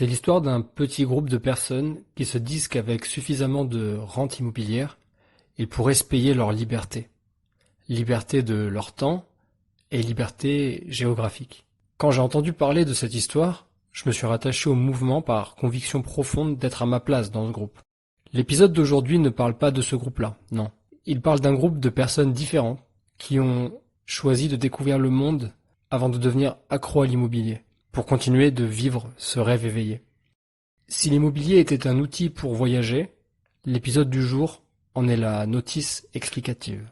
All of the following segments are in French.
C'est l'histoire d'un petit groupe de personnes qui se disent qu'avec suffisamment de rente immobilière, ils pourraient se payer leur liberté. Liberté de leur temps et liberté géographique. Quand j'ai entendu parler de cette histoire, je me suis rattaché au mouvement par conviction profonde d'être à ma place dans ce groupe. L'épisode d'aujourd'hui ne parle pas de ce groupe-là, non. Il parle d'un groupe de personnes différentes qui ont choisi de découvrir le monde avant de devenir accro à l'immobilier, pour continuer de vivre ce rêve éveillé. Si l'immobilier était un outil pour voyager, l'épisode du jour en est la notice explicative.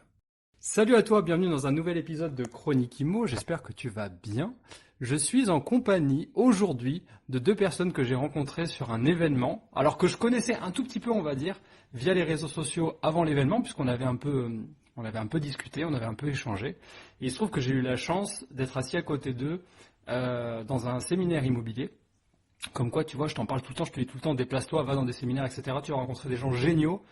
Salut à toi, bienvenue dans un nouvel épisode de Chronique Immo, j'espère que tu vas bien. Je suis en compagnie aujourd'hui de deux personnes que j'ai rencontrées sur un événement, alors que je connaissais un tout petit peu, on va dire, via les réseaux sociaux avant l'événement, puisqu'on avait un peu discuté, on avait un peu échangé. Et il se trouve que j'ai eu la chance d'être assis à côté d'eux dans un séminaire immobilier. Comme quoi, tu vois, je t'en parle tout le temps, je te dis tout le temps, déplace-toi, va dans des séminaires, etc. Tu vas rencontrer des gens géniaux.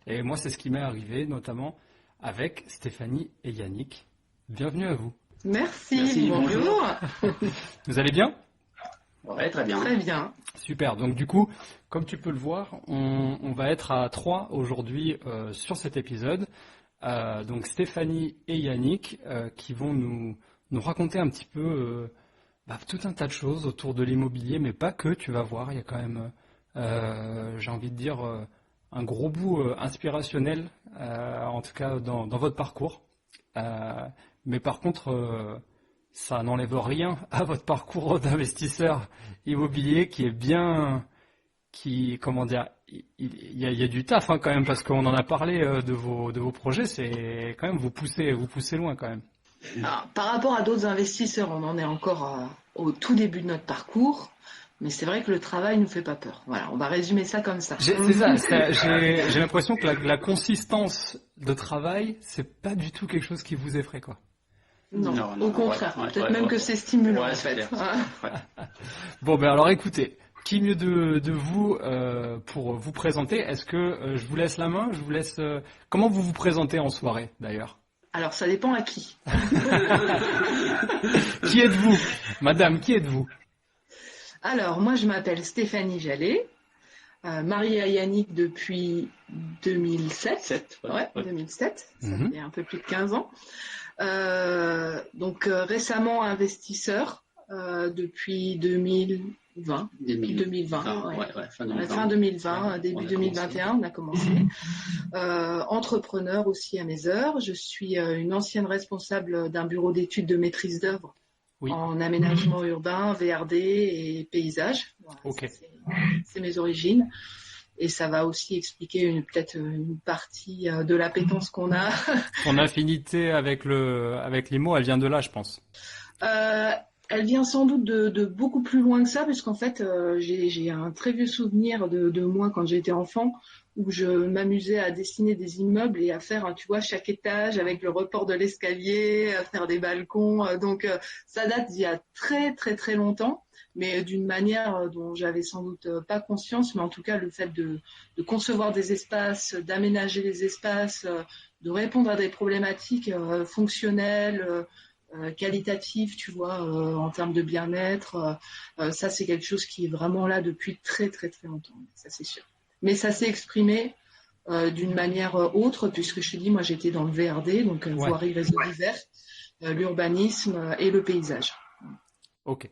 Et moi, c'est ce qui m'est arrivé, notamment avec Stéphanie et Yannick. Bienvenue à vous. Merci, bonjour. Vous allez bien ? Ouais, très bien. Très bien. Super, donc du coup, comme tu peux le voir, on va être à 3 aujourd'hui sur cet épisode. Donc Stéphanie et Yannick qui vont nous raconter un petit peu tout un tas de choses autour de l'immobilier, mais pas que, tu vas voir, il y a quand même, j'ai envie de dire, un gros bout inspirationnel, en tout cas dans votre parcours. Mais par contre, ça n'enlève rien à votre parcours d'investisseur immobilier qui est bien, comment dire, il y a du taf quand même, parce qu'on en a parlé de vos projets, c'est quand même vous poussez loin quand même. Alors, par rapport à d'autres investisseurs, on en est encore au tout début de notre parcours, mais c'est vrai que le travail nous fait pas peur. Voilà, on va résumer ça comme ça. J'ai l'impression que la consistance de travail, c'est pas du tout quelque chose qui vous effraie, quoi. Non, au contraire, peut-être même que c'est stimulant en fait. Bon, ben alors écoutez, qui mieux de vous pour vous présenter ? Est-ce que je vous laisse la main ? Je vous laisse. Comment vous vous présentez en soirée d'ailleurs ? Alors ça dépend à qui. Qui êtes-vous ? Madame, qui êtes-vous ? Alors moi je m'appelle Stéphanie Jallet, mariée à Yannick depuis 2007. 2007, ça fait un peu plus de 15 ans. Donc récemment investisseur depuis 2020. 2020, fin 2020, début 2021, on a commencé. Entrepreneur aussi à mes heures. Je suis une ancienne responsable d'un bureau d'études de maîtrise d'œuvre en aménagement urbain, VRD et paysage. Voilà, okay. C'est mes origines. Et ça va aussi expliquer peut-être une partie de l'appétence qu'on a. Ton affinité avec l'IMO, elle vient de là, je pense. Elle vient sans doute de beaucoup plus loin que ça, parce qu'en fait, j'ai un très vieux souvenir de moi quand j'étais enfant, où je m'amusais à dessiner des immeubles et à faire, tu vois, chaque étage avec le report de l'escalier, à faire des balcons. Donc, ça date d'il y a très, très, très longtemps, mais d'une manière dont j'avais sans doute pas conscience, mais en tout cas, le fait de concevoir des espaces, d'aménager les espaces, de répondre à des problématiques fonctionnelles, qualitatif, tu vois, en termes de bien-être, ça c'est quelque chose qui est vraiment là depuis très très très longtemps, ça c'est sûr. Mais ça s'est exprimé d'une manière autre, puisque je te dis, moi j'étais dans le VRD, donc voirie, réseau divers, l'urbanisme et le paysage. Ok,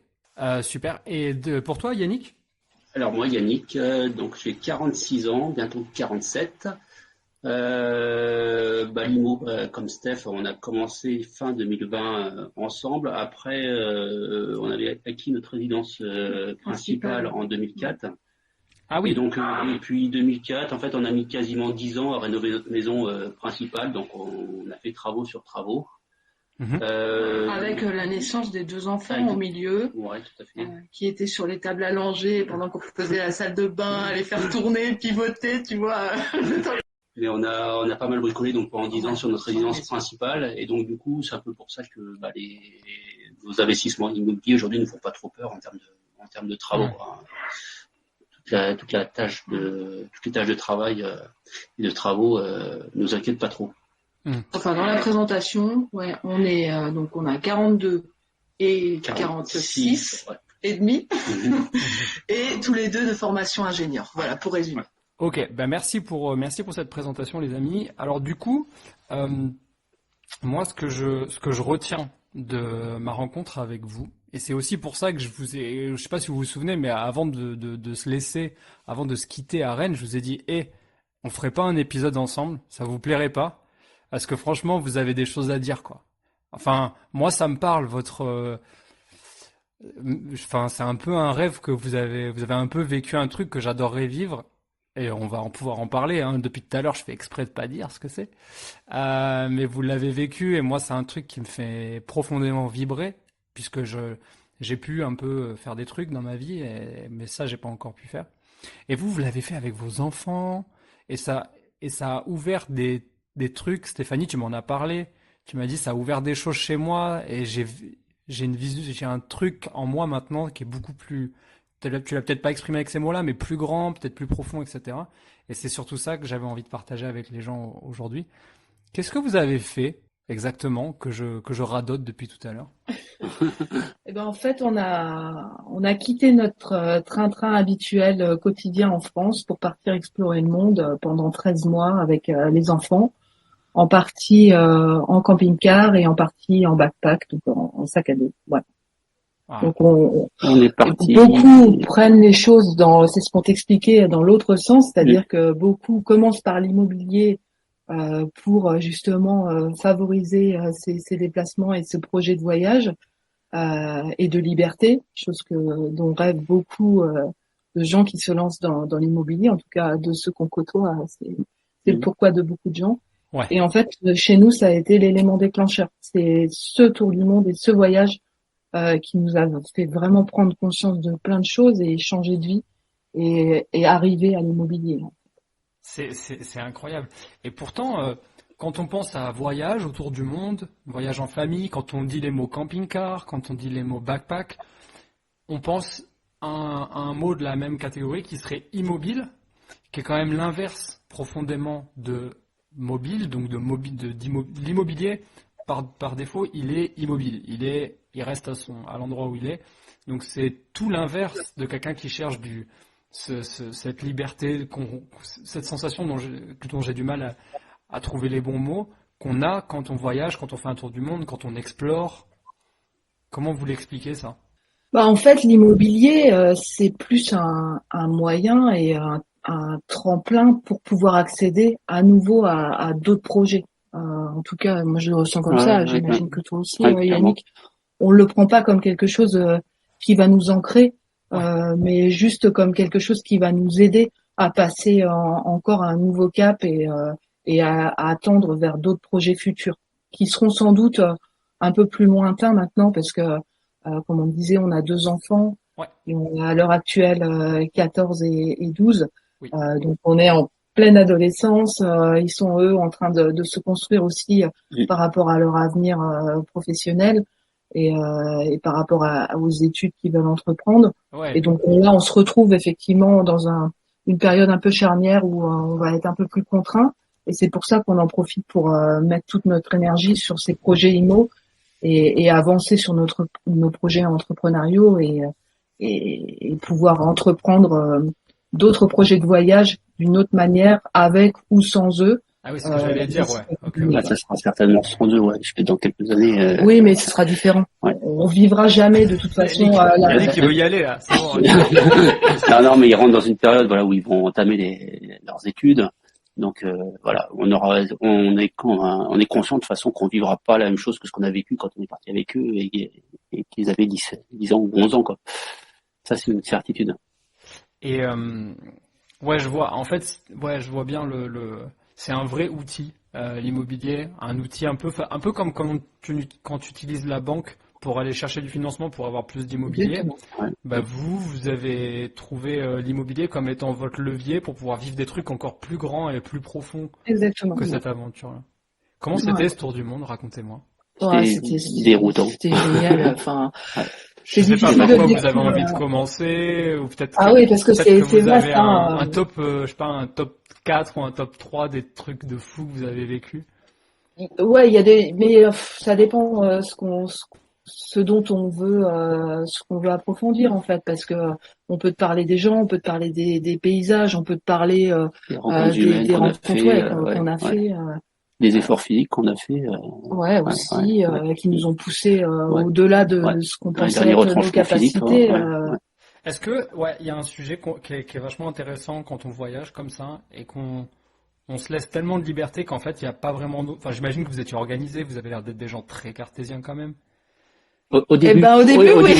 super. Et pour toi, Yannick ? Alors moi, Yannick, donc j'ai 46 ans, bientôt 47. L'IMO, comme Steph, on a commencé fin 2020 ensemble. Après, on avait acquis notre résidence principale en 2004. Ah oui. Et donc, depuis 2004, en fait, on a mis quasiment 10 ans à rénover notre maison principale. Donc, on a fait travaux sur travaux. Avec la naissance des 2 enfants au milieu, tout à fait. Qui étaient sur les tables allongées pendant qu'on faisait la salle de bain, les faire tourner, pivoter, tu vois. Et on a pas mal bricolé donc pendant 10 ans sur notre résidence principale, et donc du coup c'est un peu pour ça que nos investissements immobiliers aujourd'hui ne font pas trop peur en termes de travaux. Toutes les tâches de travail et de travaux nous inquiètent pas trop. Enfin dans la présentation, on a 42 et 46 et demi et tous les deux de formation ingénieur. Voilà, pour résumer. Ok, ben merci pour cette présentation, les amis. Alors du coup, moi, ce que je retiens de ma rencontre avec vous, et c'est aussi pour ça que je sais pas si vous vous souvenez, mais avant de se laisser, avant de se quitter à Rennes, je vous ai dit, on ferait pas un épisode ensemble, ça vous plairait pas? Parce que franchement, vous avez des choses à dire, quoi. Enfin, moi, ça me parle, enfin, c'est un peu un rêve que vous avez un peu vécu un truc que j'adorerais vivre. Et on va pouvoir en parler, hein. Depuis tout à l'heure, je fais exprès de pas dire ce que c'est. Mais vous l'avez vécu et moi, c'est un truc qui me fait profondément vibrer puisque j'ai pu un peu faire des trucs dans ma vie, mais ça, j'ai pas encore pu faire. Et vous l'avez fait avec vos enfants et ça a ouvert des trucs. Stéphanie, tu m'en as parlé. Tu m'as dit ça a ouvert des choses chez moi et j'ai un truc en moi maintenant qui est beaucoup plus. Tu l'as peut-être pas exprimé avec ces mots-là, mais plus grand, peut-être plus profond, etc. Et c'est surtout ça que j'avais envie de partager avec les gens aujourd'hui. Qu'est-ce que vous avez fait exactement que je radote depuis tout à l'heure? Eh ben, en fait, on a quitté notre train-train habituel quotidien en France pour partir explorer le monde pendant 13 mois avec les enfants, en partie en camping-car et en partie en backpack, donc en sac à dos. Voilà. Ah, Donc on est parti. beaucoup prennent les choses c'est ce qu'on t'expliquait dans l'autre sens, c'est-à-dire que beaucoup commencent par l'immobilier pour justement favoriser ces déplacements et ce projet de voyage et de liberté, chose dont rêvent beaucoup de gens qui se lancent dans l'immobilier, en tout cas de ceux qu'on côtoie, c'est le pourquoi de beaucoup de gens. ouais. Et en fait, chez nous, ça a été l'élément déclencheur. C'est ce tour du monde et ce voyage qui nous a fait vraiment prendre conscience de plein de choses et changer de vie et arriver à l'immobilier. C'est incroyable. Et pourtant, quand on pense à voyage autour du monde, voyage en famille, quand on dit les mots camping-car, quand on dit les mots backpack, on pense à un mot de la même catégorie qui serait immobile, qui est quand même l'inverse profondément de mobile, donc l'immobilier. Par défaut, il est immobile. Il reste à l'endroit où il est. Donc c'est tout l'inverse de quelqu'un qui cherche cette liberté, cette sensation dont j'ai du mal à trouver les bons mots, qu'on a quand on voyage, quand on fait un tour du monde, quand on explore. Comment vous l'expliquez ça? En fait, l'immobilier, c'est plus un moyen et un tremplin pour pouvoir accéder à nouveau à d'autres projets. En tout cas, moi je le ressens comme ça. J'imagine que toi aussi, Yannick. On le prend pas comme quelque chose qui va nous ancrer, mais juste comme quelque chose qui va nous aider à passer encore à un nouveau cap et à attendre vers d'autres projets futurs qui seront sans doute un peu plus lointains maintenant parce que, comme on disait, on a 2 enfants et on a à l'heure actuelle 14 et 12. Oui. Donc on est en pleine adolescence, ils sont eux en train de se construire aussi par rapport à leur avenir professionnel et par rapport aux études qu'ils veulent entreprendre. Ouais. Et donc là, on se retrouve effectivement dans une période un peu charnière où on va être un peu plus contraint. Et c'est pour ça qu'on en profite pour mettre toute notre énergie sur ces projets IMO et avancer sur nos projets entrepreneuriaux et pouvoir entreprendre d'autres projets de voyage d'une autre manière, avec ou sans eux. Ah oui, c'est ce que j'allais dire, ouais. Okay. Bah, ça sera certainement sans eux, ouais. Je fais dans quelques années. Oui, mais ce sera différent. Ouais. On vivra jamais de toute façon. Il y a qui veut y aller, là. C'est bon. non, mais ils rentrent dans une période, voilà, où ils vont entamer leurs études. Donc voilà, on est conscient de toute façon qu'on vivra pas la même chose que ce qu'on a vécu quand on est parti avec eux et qu'ils avaient 10 ans ou 11 ans, quoi. Ça, c'est une certitude. Et ouais, je vois. En fait, ouais, je vois bien c'est un vrai outil, l'immobilier, un outil un peu comme quand tu utilises la banque pour aller chercher du financement pour avoir plus d'immobilier. Ouais. Bah vous avez trouvé l'immobilier comme étant votre levier pour pouvoir vivre des trucs encore plus grands et plus profonds que cette aventure-là. Comment c'était ce tour du monde? Racontez-moi. C'était déroutant. C'était génial. Enfin. Je sais pas, parfois vous avez envie de commencer, ou peut-être oui, parce que c'est vous vaste, avez un top, je sais pas, un top 4 ou un top 3 des trucs de fou que vous avez vécu. Ouais, il y a mais ça dépend ce dont on veut, ce qu'on veut approfondir en fait, parce que on peut te parler des gens, on peut te parler des paysages, on peut te parler des rencontres humaines des qu'on a rencontres fait, qu'on a fait. des efforts physiques qu'on a fait. Aussi, qui nous ont poussé au-delà de ce qu'on Un pensait dernier être nos retranchement physique. capacités. Est-ce que, il y a un sujet qui est vachement intéressant quand on voyage comme ça et qu'on se laisse tellement de liberté qu'en fait, il n'y a pas vraiment. Enfin, j'imagine que vous étiez organisés, vous avez l'air d'être des gens très cartésiens quand même. Au début, oui.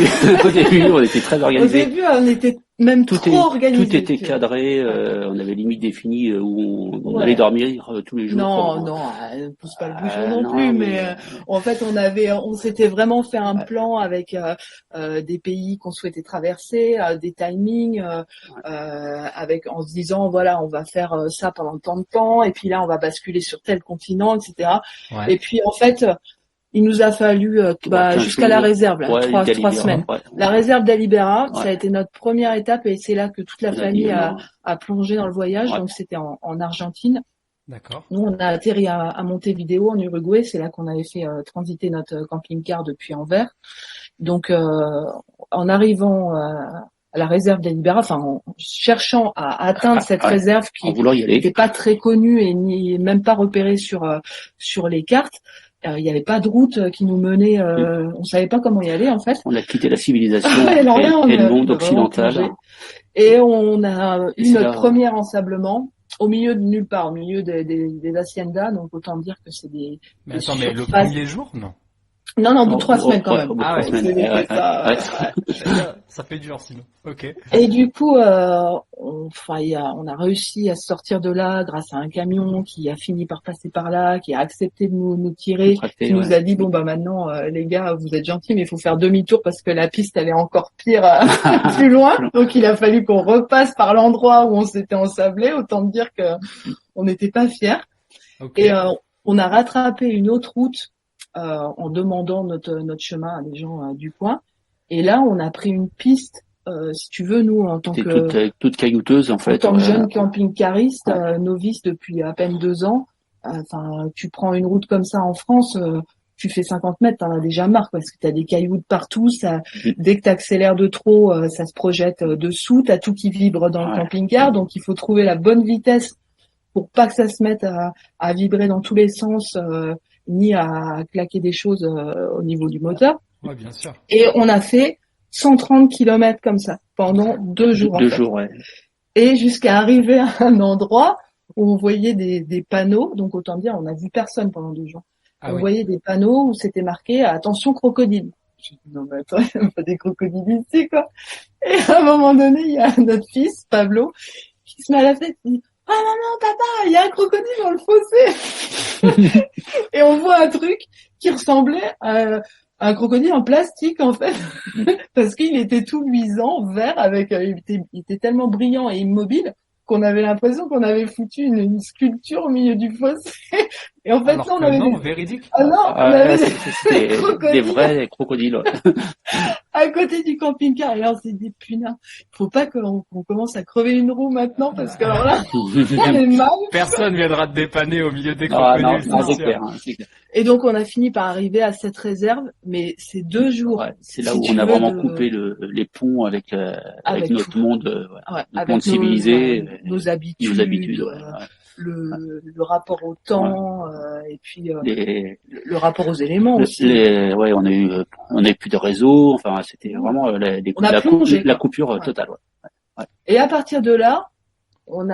Au début, on était très organisés. Au début, on était même trop organisés. Tout était cadré. On avait limite défini où on allait dormir tous les jours. Non, ne pousse pas le bouchon non plus. Mais en fait, on s'était vraiment fait un plan avec des pays qu'on souhaitait traverser, des timings, en se disant voilà, on va faire ça pendant tant de temps, et puis là, on va basculer sur tel continent, etc. Ouais. Et puis en fait. Il nous a fallu jusqu'à la réserve, là, 3 semaines. Ouais. La réserve d'Alibera, ça a été notre première étape et c'est là que toute la famille a plongé dans le voyage. Ouais. Donc c'était en Argentine. D'accord. Nous, on a atterri à Montevideo, en Uruguay. C'est là qu'on avait fait transiter notre camping-car depuis Anvers. Donc, en arrivant à la réserve d'Alibera, en cherchant à atteindre cette réserve qui n'était pas très connue et même pas repérée sur les cartes, il n'y avait pas de route qui nous menait, on savait pas comment y aller en fait. On a quitté la civilisation et le monde occidental. Et on a eu notre premier ensablement au milieu de nulle part, au milieu des haciendas, donc autant dire que c'est des. Mais attends, mais le premier jour, non? Non, au bout de 3 semaines quand même. Ah ouais, ça fait dur sinon. Ok. Et du coup, on a réussi à sortir de là grâce à un camion qui a fini par passer par là, qui a accepté de nous tirer, qui nous a dit maintenant les gars, vous êtes gentils, mais il faut faire demi-tour parce que la piste elle est encore pire plus loin. Donc il a fallu qu'on repasse par l'endroit où on s'était ensablé. Autant dire que on n'était pas fiers. Okay. Et on a rattrapé une autre route. En demandant notre chemin à des gens du coin. Et là, on a pris une piste, si tu veux, nous, en tant que... toute caillouteuse, en fait. En tant que jeune camping-cariste, novice depuis à peine 2 ans, tu prends une route comme ça en France, tu fais 50 mètres, t'en as déjà marre, parce que t'as des cailloux de partout, dès que t'accélères de trop, ça se projette dessous, t'as tout qui vibre dans le camping-car, donc il faut trouver la bonne vitesse pour pas que ça se mette à vibrer dans tous les sens, ni à claquer des choses au niveau du moteur. Ouais, bien sûr. Et on a fait 130 kilomètres comme ça pendant 2 jours. 2 jours, ouais. Et jusqu'à arriver à un endroit où on voyait des panneaux. Donc autant dire, on n'a vu personne pendant 2 jours. On voyait des panneaux où c'était marqué attention crocodile. Je dis non mais attends, il n'y a pas des crocodiles ici quoi. Et à un moment donné, il y a notre fils Pablo qui se met à la tête et dit ah maman, papa, il y a un crocodile dans le fossé. Et on voit un truc qui ressemblait à un crocodile en plastique en fait, parce qu'il était tout luisant, vert, il était tellement brillant et immobile qu'on avait l'impression qu'on avait foutu une sculpture au milieu du fossé. Et en fait, alors non, on avait véridique. Ah non, on avait des vrais crocodiles. À côté du camping-car. Et là, on s'est dit, putain, faut pas qu'on commence à crever une roue maintenant, parce que alors là, on est mal. Personne viendra te dépanner au milieu des crocodiles. Non, c'est clair. Et donc, on a fini par arriver à cette réserve, mais c'est 2 jours. Ouais, c'est là où on a vraiment coupé les ponts avec notre monde, notre monde civilisé. Nos habitudes. Le rapport au temps, et puis le rapport aux éléments aussi. On a eu plus de réseau. Enfin, c'était vraiment la coupure totale. Ouais. Et à partir de là, on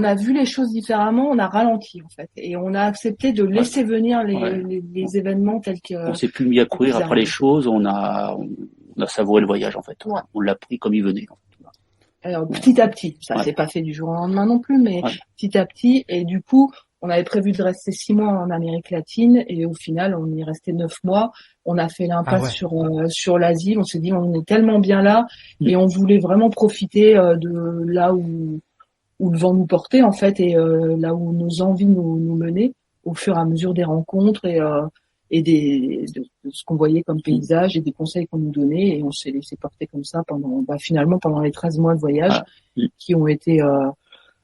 a vu les choses différemment. On a ralenti en fait, et on a accepté de laisser venir les événements tels que. On s'est plus mis à courir après les choses. On a savouré le voyage en fait. Ouais. On l'a pris comme il venait. Alors petit à petit, ça s'est pas fait du jour au lendemain non plus, mais petit à petit. Et du coup, on avait prévu de rester 6 mois en Amérique latine, et au final, on y restait 9 mois. On a fait l'impasse sur l'Asie. On s'est dit, on est tellement bien là, et on voulait vraiment profiter de là où le vent nous portait en fait, et là où nos envies nous menaient au fur et à mesure des rencontres et de ce qu'on voyait comme paysage et des conseils qu'on nous donnait, et on s'est laissé porter comme ça pendant les 13 mois de voyage qui ont été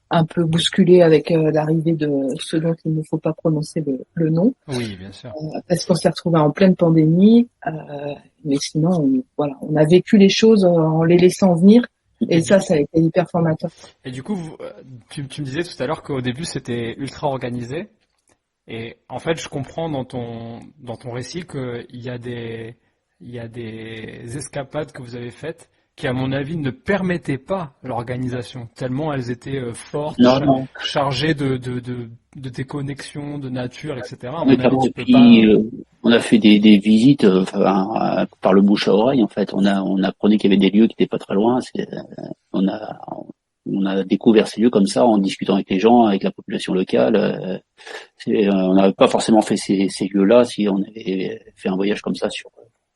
un peu bousculé avec l'arrivée de ce dont il ne faut pas prononcer le nom. Oui, bien sûr. Parce qu'on s'est retrouvé en pleine pandémie, mais sinon, on a vécu les choses en les laissant venir, et ça a été hyper formateur. Et du coup, tu me disais tout à l'heure qu'au début c'était ultra organisé, et en fait, je comprends dans ton récit qu'il y a des escapades que vous avez faites qui, à mon avis, ne permettaient pas l'organisation, tellement elles étaient fortes, chargées de déconnexion, de nature, etc. On a fait des visites par le bouche à oreille, en fait. On apprenait qu'il y avait des lieux qui n'étaient pas très loin. On a découvert ces lieux comme ça en discutant avec les gens, avec la population locale. On n'avait pas forcément fait ces lieux-là si on avait fait un voyage comme ça sur.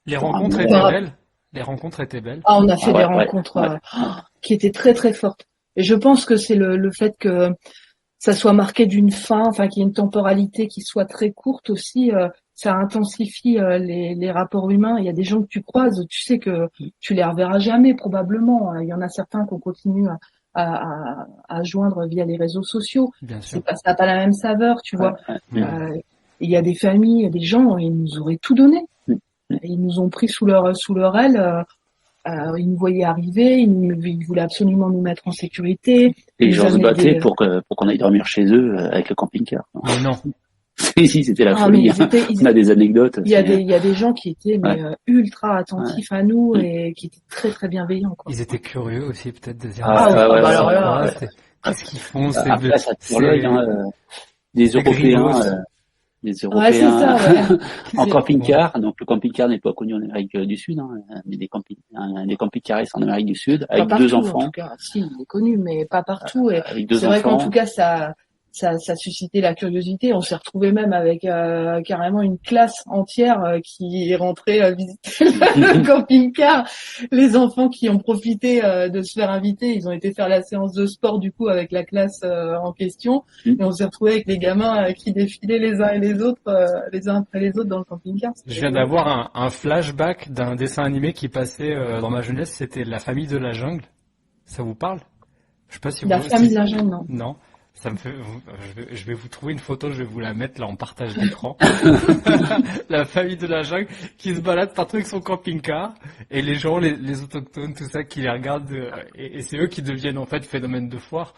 Les rencontres étaient belles. Les rencontres étaient belles. On a fait des rencontres qui étaient très très fortes. Et je pense que c'est le fait que ça soit marqué d'une fin, enfin qu'il y ait une temporalité qui soit très courte aussi, ça intensifie les rapports humains. Il y a des gens que tu croises, tu sais que tu les reverras jamais probablement. Il y en a certains qu'on continue à joindre via les réseaux sociaux. Bien sûr. Ça n'a pas la même saveur, tu vois. Il y a des familles, des gens, ils nous auraient tout donné. Ils nous ont pris sous leur aile. Ils nous voyaient arriver, ils voulaient absolument nous mettre en sécurité. Les gens se battaient pour qu'on aille dormir chez eux avec le camping-car. Mais non. Si, c'était la folie. On a des anecdotes. Il y a des gens qui étaient ultra attentifs à nous et qui étaient très très bienveillants, quoi. Ils étaient curieux aussi peut-être de dire alors là, qu'est-ce qu'ils font, après, ça tire l'œil, des Européens. Les Européens en camping-car. Donc le camping-car n'est pas connu en Amérique du Sud, mais des camping-caristes en Amérique du Sud avec pas partout, 2 enfants. En tout cas, si, il est connu, mais pas partout. Et avec 2 c'est enfants. vrai qu'en tout cas, ça suscitait la curiosité. On s'est retrouvé même avec carrément une classe entière qui est rentrée visiter le camping-car. Les enfants qui ont profité de se faire inviter, ils ont été faire la séance de sport du coup avec la classe en question. Et on s'est retrouvé avec les gamins qui défilaient les uns et les autres, les uns après les autres dans le camping-car. Je viens d'avoir un flashback d'un dessin animé qui passait dans ma jeunesse. C'était La Famille de la Jungle. Ça vous parle? Je sais pas si La Famille de la Jungle, non. Non. Ça me fait, je vais vous trouver une photo, je vais vous la mettre là en partage d'écran. La famille de la jungle qui se balade partout avec son camping-car et les gens, les autochtones, tout ça, qui les regardent et c'est eux qui deviennent en fait phénomène de foire.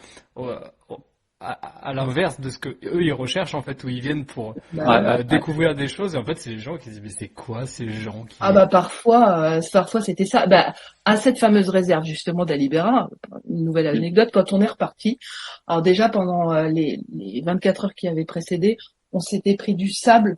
À l'inverse de ce que eux ils recherchent en fait, où ils viennent pour découvrir des choses, et en fait c'est les gens qui disent mais c'est quoi ces gens qui... parfois c'était ça. À cette fameuse réserve justement d'Alibera, une nouvelle anecdote, quand on est reparti, alors déjà pendant les 24 heures qui avaient précédé, on s'était pris du sable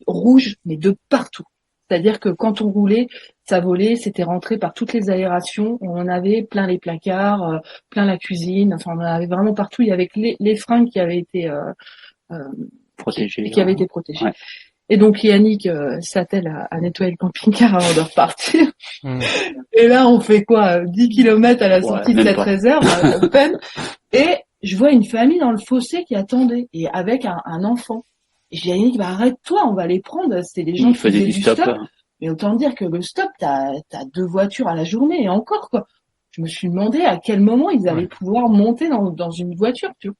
rouge mais de partout. C'est-à-dire que quand on roulait, ça volait, c'était rentré par toutes les aérations. On en avait plein les placards, plein la cuisine. Enfin, on en avait vraiment partout. Il y avait les fringues qui avaient été protégées. Ouais. Et donc Yannick s'attelle à nettoyer le camping-car avant de repartir. Et là, on fait quoi 10 kilomètres à la sortie de cette réserve, à peine. Et je vois une famille dans le fossé qui attendait, et avec un enfant. Et je dis à Yannick, arrête-toi, on va les prendre. C'était des gens qui faisaient du stop. Mais autant dire que le stop, t'as 2 voitures à la journée, et encore, quoi. Je me suis demandé à quel moment ils allaient pouvoir monter dans une voiture, tu vois.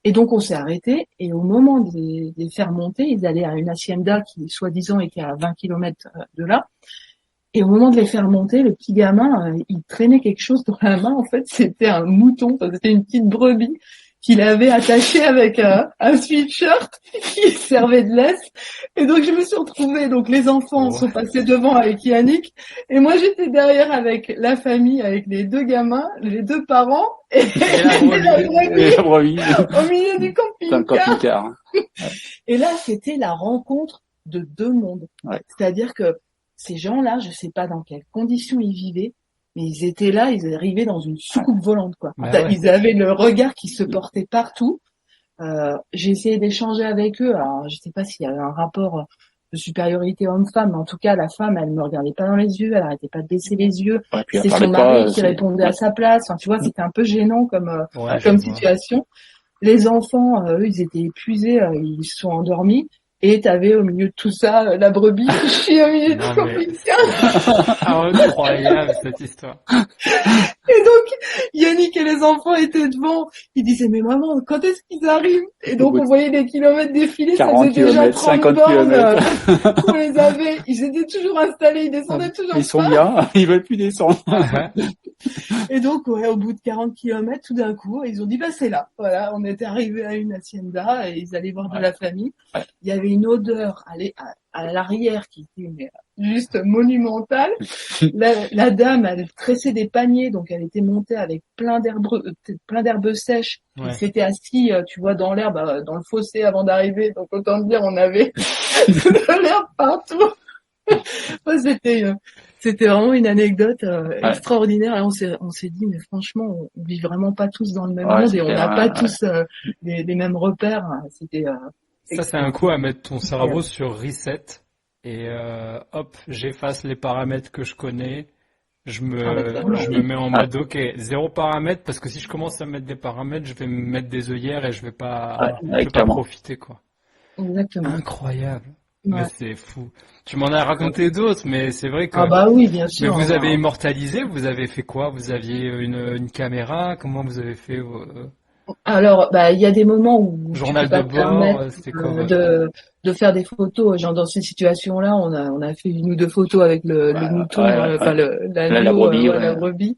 Et donc, on s'est arrêté, et au moment de les faire monter, ils allaient à une hacienda qui, soi-disant, était à 20 kilomètres de là. Et au moment de les faire monter, le petit gamin, il traînait quelque chose dans la main. En fait, c'était un mouton, c'était une petite brebis qu'il avait attaché avec un sweatshirt qui servait de laisse. Et donc, je me suis retrouvée, donc les enfants sont passés devant avec Yannick, et moi, j'étais derrière avec la famille, avec les 2 gamins, les 2 parents, et la brebis au milieu du camping-car. Et là, c'était la rencontre de 2 mondes. Ouais. C'est-à-dire que ces gens-là, je sais pas dans quelles conditions ils vivaient, mais ils étaient là, ils arrivaient dans une soucoupe volante, quoi. Ils avaient le regard qui se portait partout. J'ai essayé d'échanger avec eux. Alors, je sais pas s'il y avait un rapport de supériorité homme-femme, mais en tout cas, la femme, elle me regardait pas dans les yeux, elle arrêtait pas de baisser les yeux. C'est son mari qui répondait à sa place. Enfin, tu vois, c'était un peu gênant comme situation. Les enfants, eux, ils étaient épuisés, ils se sont endormis. Et t'avais au milieu de tout ça la brebis qui chie au milieu du camping-car. Incroyable cette histoire. Et donc Yannick panique et les enfants étaient devant. Ils disaient, mais maman, quand est-ce qu'ils arrivent? Et donc, on voyait les kilomètres défiler, ça faisait déjà 30 50 bornes km. qu'on les avait. Ils étaient toujours installés, ils descendaient toujours pas. Ils sont bien, ils veulent plus descendre. Et donc, ouais, au bout de 40 kilomètres, tout d'un coup, ils ont dit, bah, c'est là. Voilà, on était arrivés à une hacienda et ils allaient voir de la famille. Il y avait une odeur à l'arrière qui était juste monumentale. La dame, elle tressait des paniers, donc elle était montée avec plein d'herbes sèches. Ouais. Elle s'était assise, tu vois, dans l'herbe, dans le fossé avant d'arriver. Donc, autant te dire, on avait de l'herbe partout. Ouais, c'était vraiment une anecdote extraordinaire. Et on s'est dit, mais franchement, on vit vraiment pas tous dans le même monde et on n'a pas tous les mêmes repères. C'était ça, c'est un coup à mettre ton cerveau sur reset et hop, j'efface les paramètres que je connais. Je me mets en mode ok, 0 paramètres, parce que si je commence à mettre des paramètres, je vais me mettre des œillères et je vais pas profiter, quoi. Exactement. Incroyable. Mais c'est fou. Tu m'en as raconté d'autres, mais c'est vrai que. Ah bah oui, bien sûr. Mais vous avez immortalisé, vous avez fait quoi? Vous aviez une caméra? Comment vous avez fait? Alors, bah, il y a des moments où journal de bord, c'était quoi? De faire des photos. Genre, dans ces situations-là, on a fait une ou deux photos avec le mouton, la brebis.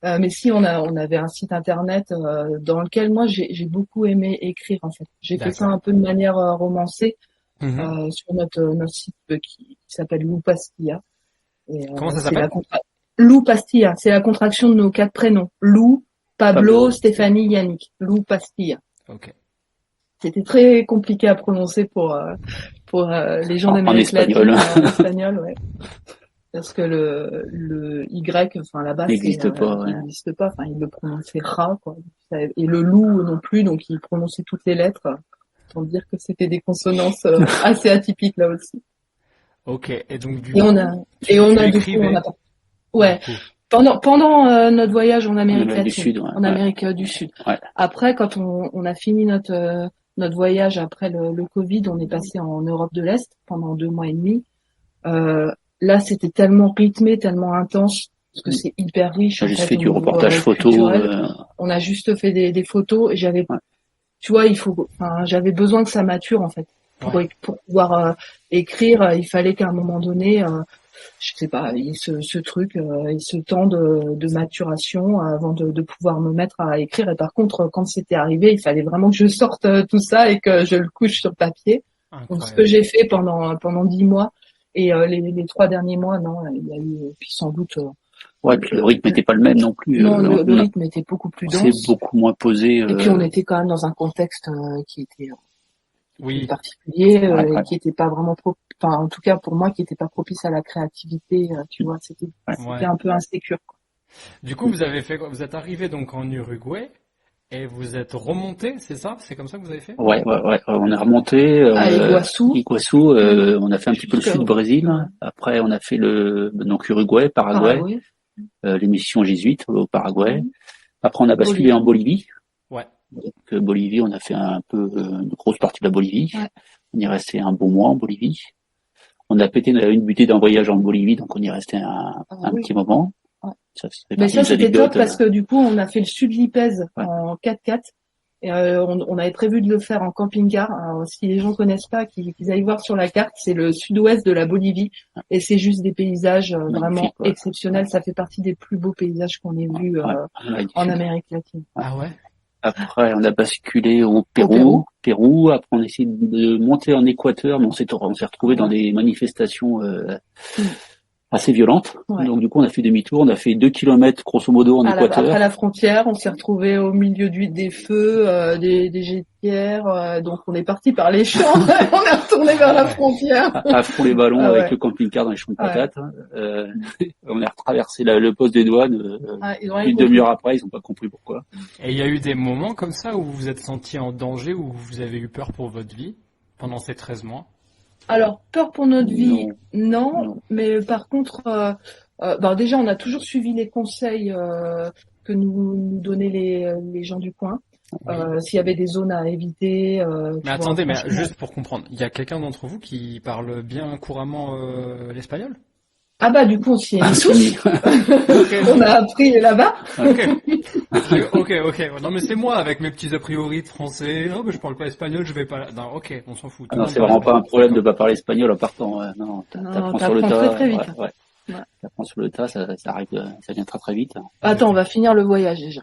Mais si, on avait un site internet, dans lequel moi, j'ai beaucoup aimé écrire, en fait. J'ai fait ça un peu de manière romancée, sur notre site qui s'appelle Lou Pastilla. Comment ça s'appelle? Lou Pastilla. C'est la contraction de nos 4 prénoms. Lou, Pablo, Stéphanie, Yannick. Lou Pastilla. Ok. C'était très compliqué à prononcer pour les gens d'Amérique latine en espagnol, ouais. Parce que le Y, enfin là-bas, n'existe pas. Enfin, il le prononçait Ra, quoi. Et le loup non plus, donc il prononçait toutes les lettres. Autant dire que c'était des consonances assez atypiques là aussi. Ok. Et donc ouais. Pendant notre voyage en Amérique latine, du Sud, en Amérique du Sud. Ouais. Après, quand on a fini notre voyage après le Covid, on est passé en Europe de l'Est pendant 2 mois et demi. Là, c'était tellement rythmé, tellement intense, parce que c'est hyper riche. On a juste fait du reportage photo. On a juste fait des photos. Et tu vois, j'avais besoin que ça mature en fait. Pour pouvoir écrire, il fallait qu'à un moment donné, je sais pas, il y ait ce truc, ce temps de maturation avant de pouvoir me mettre à écrire. Et par contre, quand c'était arrivé, il fallait vraiment que je sorte tout ça et que je le couche sur papier. Donc, ce que j'ai fait pendant 10 mois et les 3 derniers mois, non, il y a eu, puis sans doute. Puis le rythme n'était pas le même non plus. Non, le rythme était beaucoup plus dense. C'est beaucoup moins posé. Et puis on était quand même dans un contexte qui était particulier, qui était pas vraiment en tout cas pour moi qui était pas propice à la créativité, tu vois, c'était un peu insécure, quoi. Du coup, vous avez fait quoi? Vous êtes arrivé donc en Uruguay et vous êtes remonté, c'est ça? C'est comme ça que vous avez fait? Ouais. On est remonté à Iguaçu. On a fait un petit peu le sud du Brésil. Après, on a fait donc Uruguay, Paraguay. L'émission jésuite au Paraguay. Après, on a basculé en Bolivie. Ouais. Donc, Bolivie, on a fait un peu une grosse partie de la Bolivie. Ouais. On y est resté un bon mois en Bolivie. On a pété une butée d'un voyage en Bolivie, donc on y est resté un petit moment. Ouais. Mais ça, c'était top parce que du coup, on a fait le sud Lipèze en 4x4. Et on avait prévu de le faire en camping-car. Alors, si les gens connaissent pas, qu'ils aillent voir sur la carte, c'est le sud-ouest de la Bolivie. Et c'est juste des paysages vraiment exceptionnels. Ça fait partie des plus beaux paysages qu'on ait vus en Amérique latine. Ah ouais? Après, on a basculé au Pérou. Après, on a essayé de monter en Équateur, mais on s'est retrouvé dans des manifestations assez violentes. Ouais. Donc, du coup, on a fait demi-tour. On a fait 2 kilomètres, grosso modo, en Équateur. Après la frontière, on s'est retrouvé au milieu des feux, des jettières. Donc, on est parti par les champs. On est retourné vers la frontière. À fond les ballons avec le camping-car dans les champs de patates. On a retraversé le poste des douanes. Une demi-heure après, ils n'ont pas compris pourquoi. Et il y a eu des moments comme ça où vous vous êtes senti en danger, où vous avez eu peur pour votre vie pendant ces 13 mois? Alors, peur pour notre vie, non. Mais par contre, déjà, on a toujours suivi les conseils que nous donnaient les gens du coin. S'il y avait des zones à éviter. Mais attendez, juste pour comprendre, il y a quelqu'un d'entre vous qui parle bien couramment l'espagnol? Ah bah du coup on s'y est mis tous. On a appris là-bas. Ok. Non mais c'est moi avec mes petits a priori de français. Non mais je parle pas espagnol, je vais pas. Non, ok, on s'en fout. Non, c'est vraiment pas un problème de pas parler espagnol en partant. Non, t'apprends sur le tas. Très vite. Ouais. T'apprends sur le tas, ça arrive, ça vient très très vite. Attends, on va finir le voyage déjà.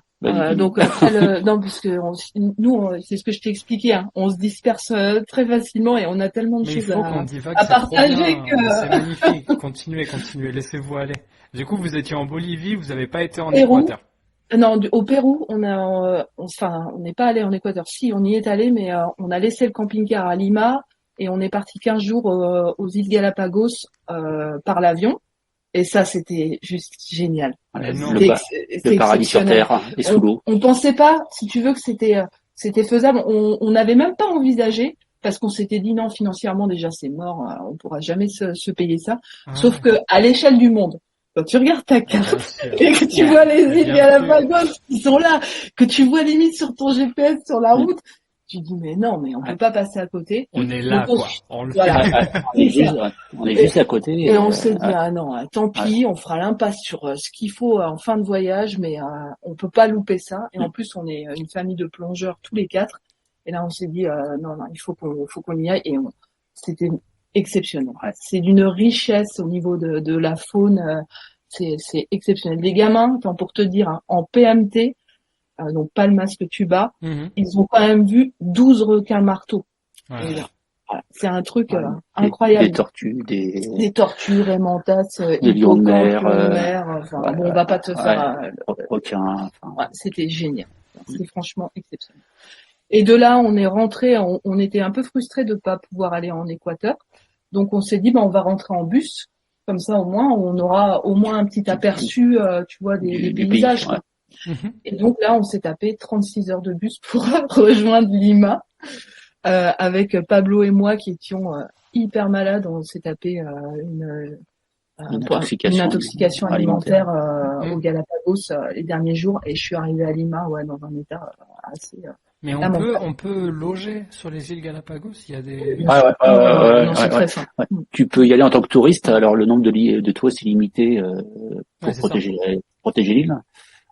Donc après non, parce que nous, c'est ce que je t'ai expliqué. Hein, on se disperse très facilement et on a tellement de choses à partager que. C'est magnifique. Continuez, laissez-vous aller. Du coup, vous étiez en Bolivie, vous n'avez pas été en Équateur. Non, au Pérou, on n'est pas allé en Équateur. Si, on y est allé, mais on a laissé le camping-car à Lima et on est parti 15 jours aux îles Galapagos par l'avion. Et ça, c'était juste génial. Le paradis sur terre et sous l'eau. On pensait pas, si tu veux, que c'était faisable. On n'avait même pas envisagé parce qu'on s'était dit non, financièrement déjà c'est mort, on pourra jamais se payer ça. Sauf que à l'échelle du monde, quand tu regardes ta carte et que tu vois les îles Galapagos qui sont là, que tu vois limite sur ton GPS sur la route. Tu dis mais non, mais on peut pas passer à côté. On est là, quoi. On est juste à côté. Et on s'est dit non, tant pis, on fera l'impasse sur ce qu'il faut en fin de voyage, mais on peut pas louper ça. Et en plus, on est une famille de plongeurs tous les 4. Et là, on s'est dit non, il faut qu'on y aille. Et c'était exceptionnel. C'est d'une richesse au niveau de la faune. C'est exceptionnel. Les gamins, pour te dire, en PMT. Donc pas le masque tuba, ils ont quand même vu 12 requins marteaux. Voilà. C'est un truc incroyable. Des tortues, des tortues, raimentas, des lions de mer, on va pas te faire requins. C'était génial. C'est franchement exceptionnel. Et de là, on est rentré, on était un peu frustrés de pas pouvoir aller en Équateur. Donc on s'est dit on va rentrer en bus, comme ça au moins on aura au moins un petit aperçu tu vois des paysages. Pays, Et donc là, on s'est tapé 36 heures de bus pour rejoindre Lima avec Pablo et moi qui étions hyper malades. On s'est tapé une intoxication alimentaire au Galapagos les derniers jours et je suis arrivée à Lima dans un état assez... Mais on peut loger sur les îles Galapagos. Il y a des. C'est très simple. Tu peux y aller en tant que touriste. Alors le nombre de touristes est limité pour protéger l'île.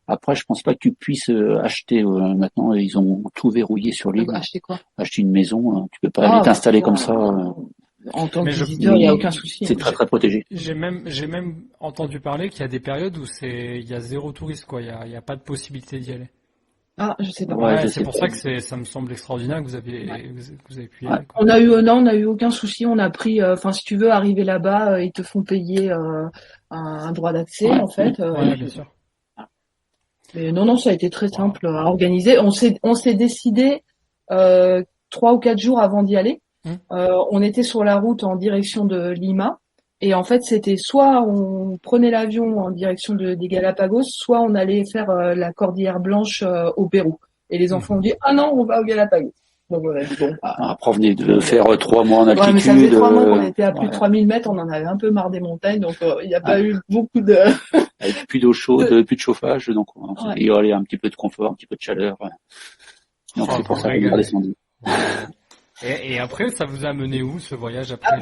Après, je pense pas que tu puisses acheter. Maintenant, ils ont tout verrouillé sur l'île. Acheter quoi? Acheter une maison. Tu peux pas aller t'installer comme ça. En tant que visiteur, il n'y a aucun souci. C'est très très protégé. J'ai même entendu parler qu'il y a des périodes où il y a zéro touriste, quoi. Il y a pas de possibilité d'y aller. Ah, je sais pas. C'est pour ça que ça me semble extraordinaire que vous avez pu y aller. On a eu aucun souci. On a pris, si tu veux arriver là-bas, ils te font payer un droit d'accès, en fait. Bien sûr. Mais non, ça a été très simple à organiser. On s'est décidé 3 ou 4 jours avant d'y aller. On était sur la route en direction de Lima. Et en fait, c'était soit on prenait l'avion en direction des Galapagos, soit on allait faire la Cordillère Blanche au Pérou. Et les enfants ont dit « Ah non, on va aux Galapagos ». Donc on a dit bon. Après, on venait de faire 3 mois en altitude. Mais ça faisait 3 mois qu'on était à plus de 3000 mètres, on en avait un peu marre des montagnes, donc il n'y a pas eu beaucoup de... Avec plus d'eau chaude, plus de chauffage, donc on s'est dit allez, un petit peu de confort, un petit peu de chaleur. Donc c'est pour ça qu'on est redescendu. Et après, ça vous a mené où ce voyage après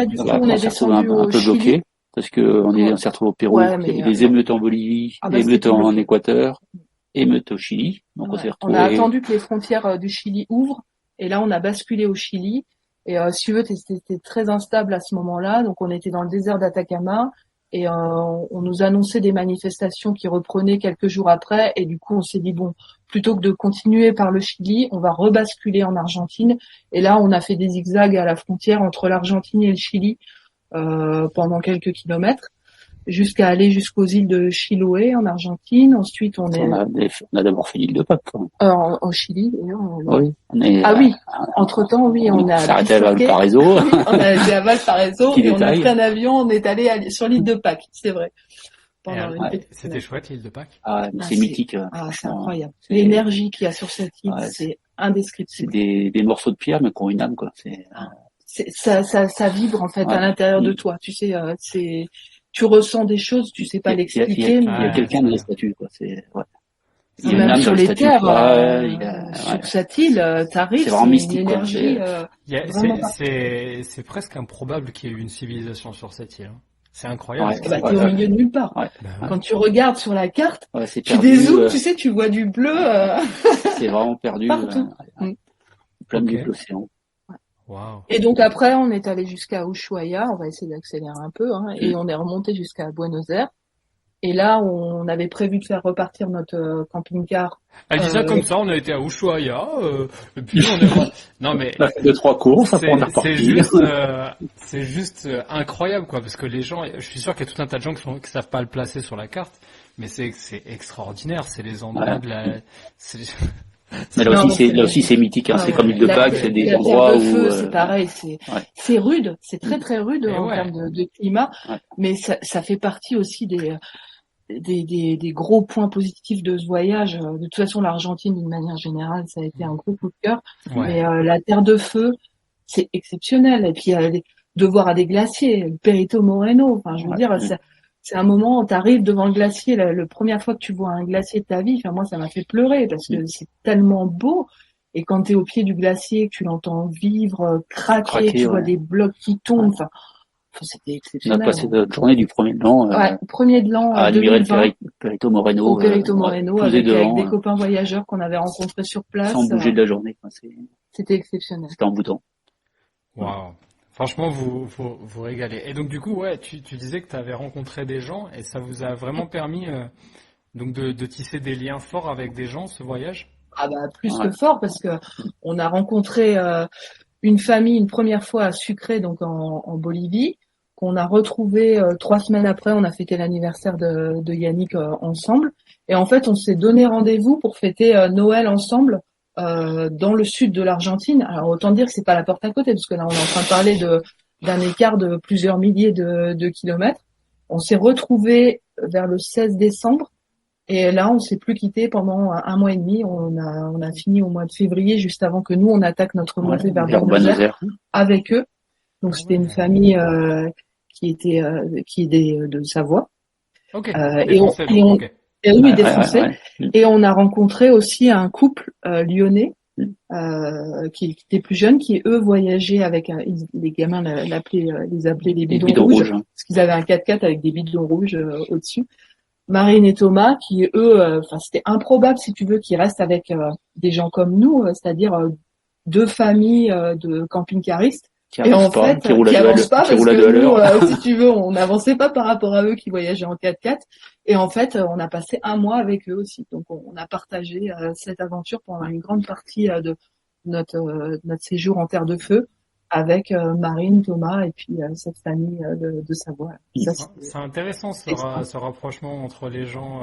du coup, on est descendu un peu bloqué parce que on s'est retrouvé au Pérou. Il y a des émeutes en Bolivie, des émeutes en Équateur, émeutes au Chili. Donc on a attendu que les frontières du Chili ouvrent et là on a basculé au Chili. Et si tu veux, c'était très instable à ce moment-là. Donc on était dans le désert d'Atacama et on nous annonçait des manifestations qui reprenaient quelques jours après. Et du coup, on s'est dit bon, plutôt que de continuer par le Chili, on va rebasculer en Argentine. Et là, on a fait des zigzags à la frontière entre l'Argentine et le Chili pendant quelques kilomètres, jusqu'à aller jusqu'aux îles de Chiloé en Argentine. Ensuite, on a d'abord fait l'île de Pâques. Au Chili, d'ailleurs. Oui. Entre-temps, on a arrêté à Valparaiso. On a été à Valparaiso et on a pris un avion, on est allé sur l'île de Pâques, c'est vrai. C'était chouette l'île de Pâques. C'est mythique. C'est incroyable. L'énergie qu'il y a sur cette île, c'est indescriptible. C'est des morceaux de pierre mais qui ont une âme, quoi. Ça vibre en fait à l'intérieur de toi. Tu sais, tu ressens des choses, tu sais pas l'expliquer. Il y a quelqu'un dans les statues, quoi. Même sur les terres, sur cette île, t'arrives, c'est vraiment mystique, une énergie. C'est presque improbable qu'il y ait eu une civilisation sur cette île. C'est incroyable. T'es au milieu de nulle part. Ouais. Quand tu regardes sur la carte, tu dézoomes, tu sais, tu vois du bleu. C'est vraiment perdu. Partout. Plein milieu de l'océan. Wow. Et donc après, on est allé jusqu'à Ushuaia, on va essayer d'accélérer un peu, et on est remonté jusqu'à Buenos Aires. Et là, on avait prévu de faire repartir notre camping-car. Elle dit ça comme ça, on a été à Ushuaia, et puis on est... Non mais... On a fait 2-3 courses, après on est reparti. C'est juste incroyable, quoi, parce que les gens, je suis sûr qu'il y a tout un tas de gens qui savent pas le placer sur la carte, mais c'est extraordinaire, c'est les endroits de la... Mais là aussi c'est mythique, c'est comme l'île de Pâques, c'est des endroits où c'est pareil, c'est rude, c'est très très rude en termes de climat, mais ça fait partie aussi des gros points positifs de ce voyage. De toute façon, l'Argentine d'une manière générale, ça a été un gros coup de cœur, mais la Terre de Feu, c'est exceptionnel, et puis de voir à des glaciers, le Perito Moreno, enfin je veux dire, c'est un moment où tu arrives devant le glacier, la première fois que tu vois un glacier de ta vie, enfin moi ça m'a fait pleurer parce que c'est tellement beau, et quand tu es au pied du glacier, que tu l'entends vivre, craquer, tu vois des blocs qui tombent, enfin c'était exceptionnel. On a passé notre journée du premier de l'an premier de l'an à admirer 2020, le Perito Moreno, au Perito Moreno avec des copains voyageurs qu'on avait rencontrés sur place. Sans bouger de la journée. C'était exceptionnel. C'était envoûtant. Waouh. Franchement, vous régalez. Et donc du coup, tu disais que tu avais rencontré des gens et ça vous a vraiment permis donc de tisser des liens forts avec des gens, ce voyage? Ah bah plus que fort, parce que on a rencontré une famille une première fois à Sucre, donc en Bolivie, qu'on a retrouvé 3 semaines après. On a fêté l'anniversaire de Yannick ensemble, et en fait on s'est donné rendez-vous pour fêter Noël ensemble. Dans le sud de l'Argentine. Alors autant dire que c'est pas la porte à côté, parce que là on est en train de parler d'un écart de plusieurs milliers de kilomètres. On s'est retrouvés vers le 16 décembre, et là on s'est plus quitté pendant 1 mois et demi. On a fini au mois de février, juste avant que nous on attaque notre montée vers Buenos Aires avec eux. Donc c'était une famille qui est de Savoie. Des Français. Et on a rencontré aussi un couple lyonnais qui était plus jeune, qui eux voyageaient avec les gamins les appelaient les bidons rouges, parce qu'ils avaient un 4x4 avec des bidons rouges au-dessus. Marine et Thomas, qui eux, c'était improbable si tu veux qu'ils restent avec des gens comme nous, c'est-à-dire 2 familles de camping-caristes. Et en fait, qui avancent pas, parce que nous, si tu veux, on n'avançait pas par rapport à eux qui voyageaient en 4x4. Et en fait, on a passé 1 mois avec eux aussi. Donc, on a partagé cette aventure pendant une grande partie de notre séjour en Terre de Feu avec Marine, Thomas et puis cette famille de Savoie. C'est intéressant ce rapprochement entre les gens.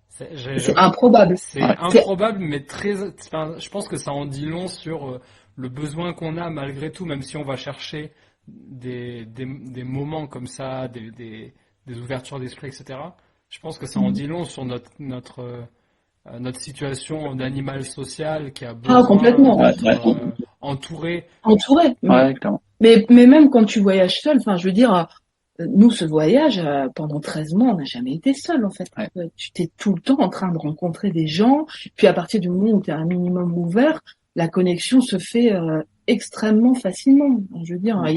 C'est improbable. C'est improbable, mais je pense que ça en dit long sur le besoin qu'on a malgré tout, même si on va chercher des moments comme ça, des ouvertures d'esprit, etc. Je pense que ça en dit long sur notre situation d'animal social qui a besoin d'être entouré. Ouais, clairement. Mais même quand tu voyages seul, enfin, je veux dire, nous, ce voyage, pendant 13 mois, on n'a jamais été seul, en fait. Ouais. Tu t'es tout le temps en train de rencontrer des gens, puis à partir du moment où tu es un minimum ouvert, la connexion se fait extrêmement facilement. Je veux dire, il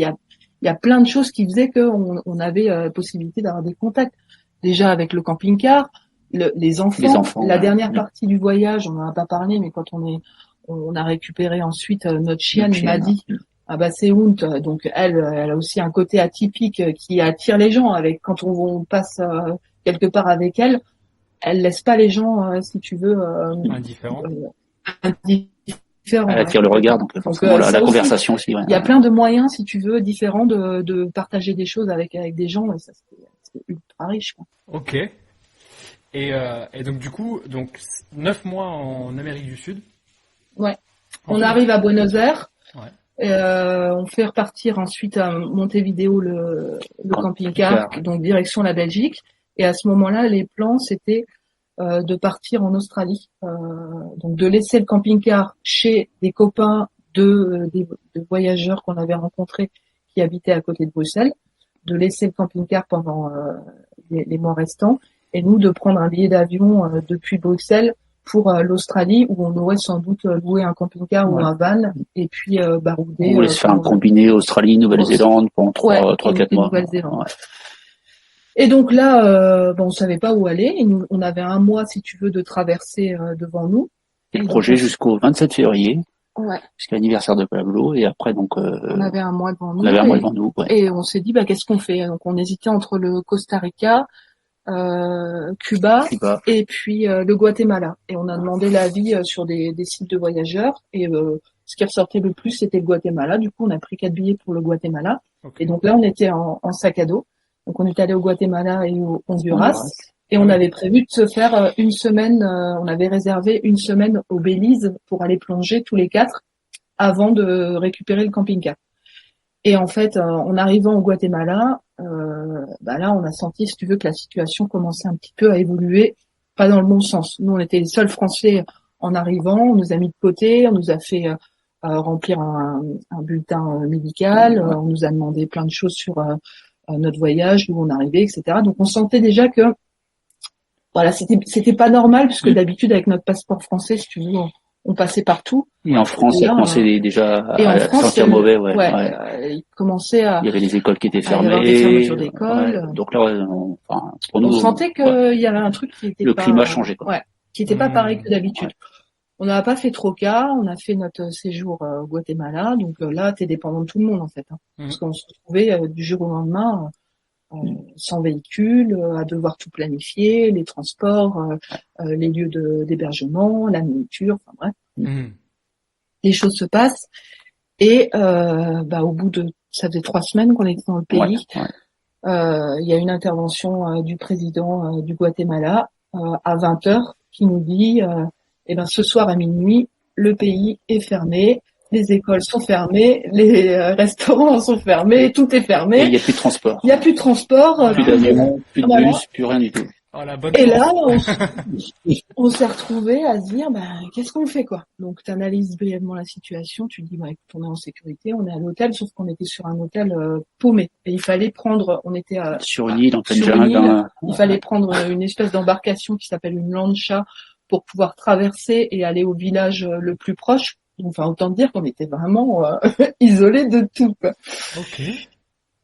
y a plein de choses qui faisaient qu'on avait possibilité d'avoir des contacts. Déjà avec le camping-car, les enfants, la dernière partie du voyage, on n'en a pas parlé, mais quand on a récupéré ensuite notre chienne, il m'a dit, c'est Hunt, donc elle a aussi un côté atypique qui attire les gens. Quand on passe quelque part avec elle laisse pas les gens, si tu veux, indifférents. Elle attire le regard, donc forcément la conversation aussi. Il y a plein de moyens, si tu veux, différents de partager des choses avec des gens, et ça c'est ultra riche, quoi. Ok. Et donc du coup, 9 mois en Amérique du Sud. Ouais. On arrive à Buenos Aires. Ouais. On fait repartir ensuite à Montevideo le camping-car, donc direction la Belgique. Et à ce moment-là, les plans c'était de partir en Australie, donc de laisser le camping-car chez des copains de voyageurs qu'on avait rencontrés qui habitaient à côté de Bruxelles, de laisser le camping-car pendant les mois restants, et nous de prendre un billet d'avion depuis Bruxelles pour l'Australie où on aurait sans doute loué un camping-car ou un van et puis baroudé. On voulait se faire un combiné Australie, Nouvelle-Zélande pendant 3-4 mois. Nouvelle-Zélande. Et donc là, on savait pas où aller. Et nous, on avait 1 mois, si tu veux, de traversée devant nous. Et le projet jusqu'au 27 février. Ouais. Jusqu'à l'anniversaire de Pablo. Et après, donc, on avait 1 mois devant nous. On avait 1 mois devant nous, ouais. Et on s'est dit, qu'est-ce qu'on fait? Donc, on hésitait entre le Costa Rica, Cuba et puis le Guatemala. Et on a demandé l'avis sur des sites de voyageurs. Et ce qui ressortait le plus, c'était le Guatemala. Du coup, on a pris 4 billets pour le Guatemala. Okay. Et donc là, on était en sac à dos. Donc on est allé au Guatemala et au Honduras. Et on avait prévu de se faire 1 semaine, on avait réservé 1 semaine au Belize pour aller plonger tous les 4 avant de récupérer le camping-car. Et en fait, en arrivant au Guatemala, là on a senti, si tu veux, que la situation commençait un petit peu à évoluer, pas dans le bon sens. Nous, on était les seuls Français en arrivant, on nous a mis de côté, on nous a fait remplir un bulletin médical, on nous a demandé plein de choses sur notre voyage, d'où on arrivait, etc. Donc on sentait déjà que c'était pas normal puisque d'habitude avec notre passeport français, si tu veux, on passait partout. Et en France, il commençait déjà à sentir mauvais, il commençait à. Il y avait les écoles qui étaient fermées. Il y avait des fermetures d'écoles. Donc là, pour nous, on sentait qu'il y avait un truc qui était le climat changeait, quoi. Qui était pas pareil que d'habitude. On n'a pas fait trop cas, on a fait notre séjour au Guatemala, donc là, t'es dépendant de tout le monde en fait, parce qu'on se retrouvait du jour au lendemain sans véhicule, à devoir tout planifier, les transports, les lieux d'hébergement, la nourriture, enfin bref. Les choses se passent et au bout de, ça faisait 3 semaines qu'on était dans le pays. Il y a une intervention du président du Guatemala à 20h qui nous dit ce soir à minuit, le pays est fermé, les écoles sont fermées, les restaurants sont fermés, tout est fermé. Et il n'y a plus de transport. Il n'y a plus de transport. Plus d'avion, plus de bus, plus rien du tout. Et là, on s'est retrouvés à se dire, qu'est-ce qu'on fait, quoi? Donc, tu analyses brièvement la situation, tu te dis, écoute, on est en sécurité, on est à l'hôtel, sauf qu'on était sur un hôtel paumé. Et il fallait prendre, on était sur une île, en pleine jungle. Il fallait prendre une espèce d'embarcation qui s'appelle une lancha pour pouvoir traverser et aller au village le plus proche. Enfin, autant dire qu'on était vraiment isolés de tout, quoi. Okay.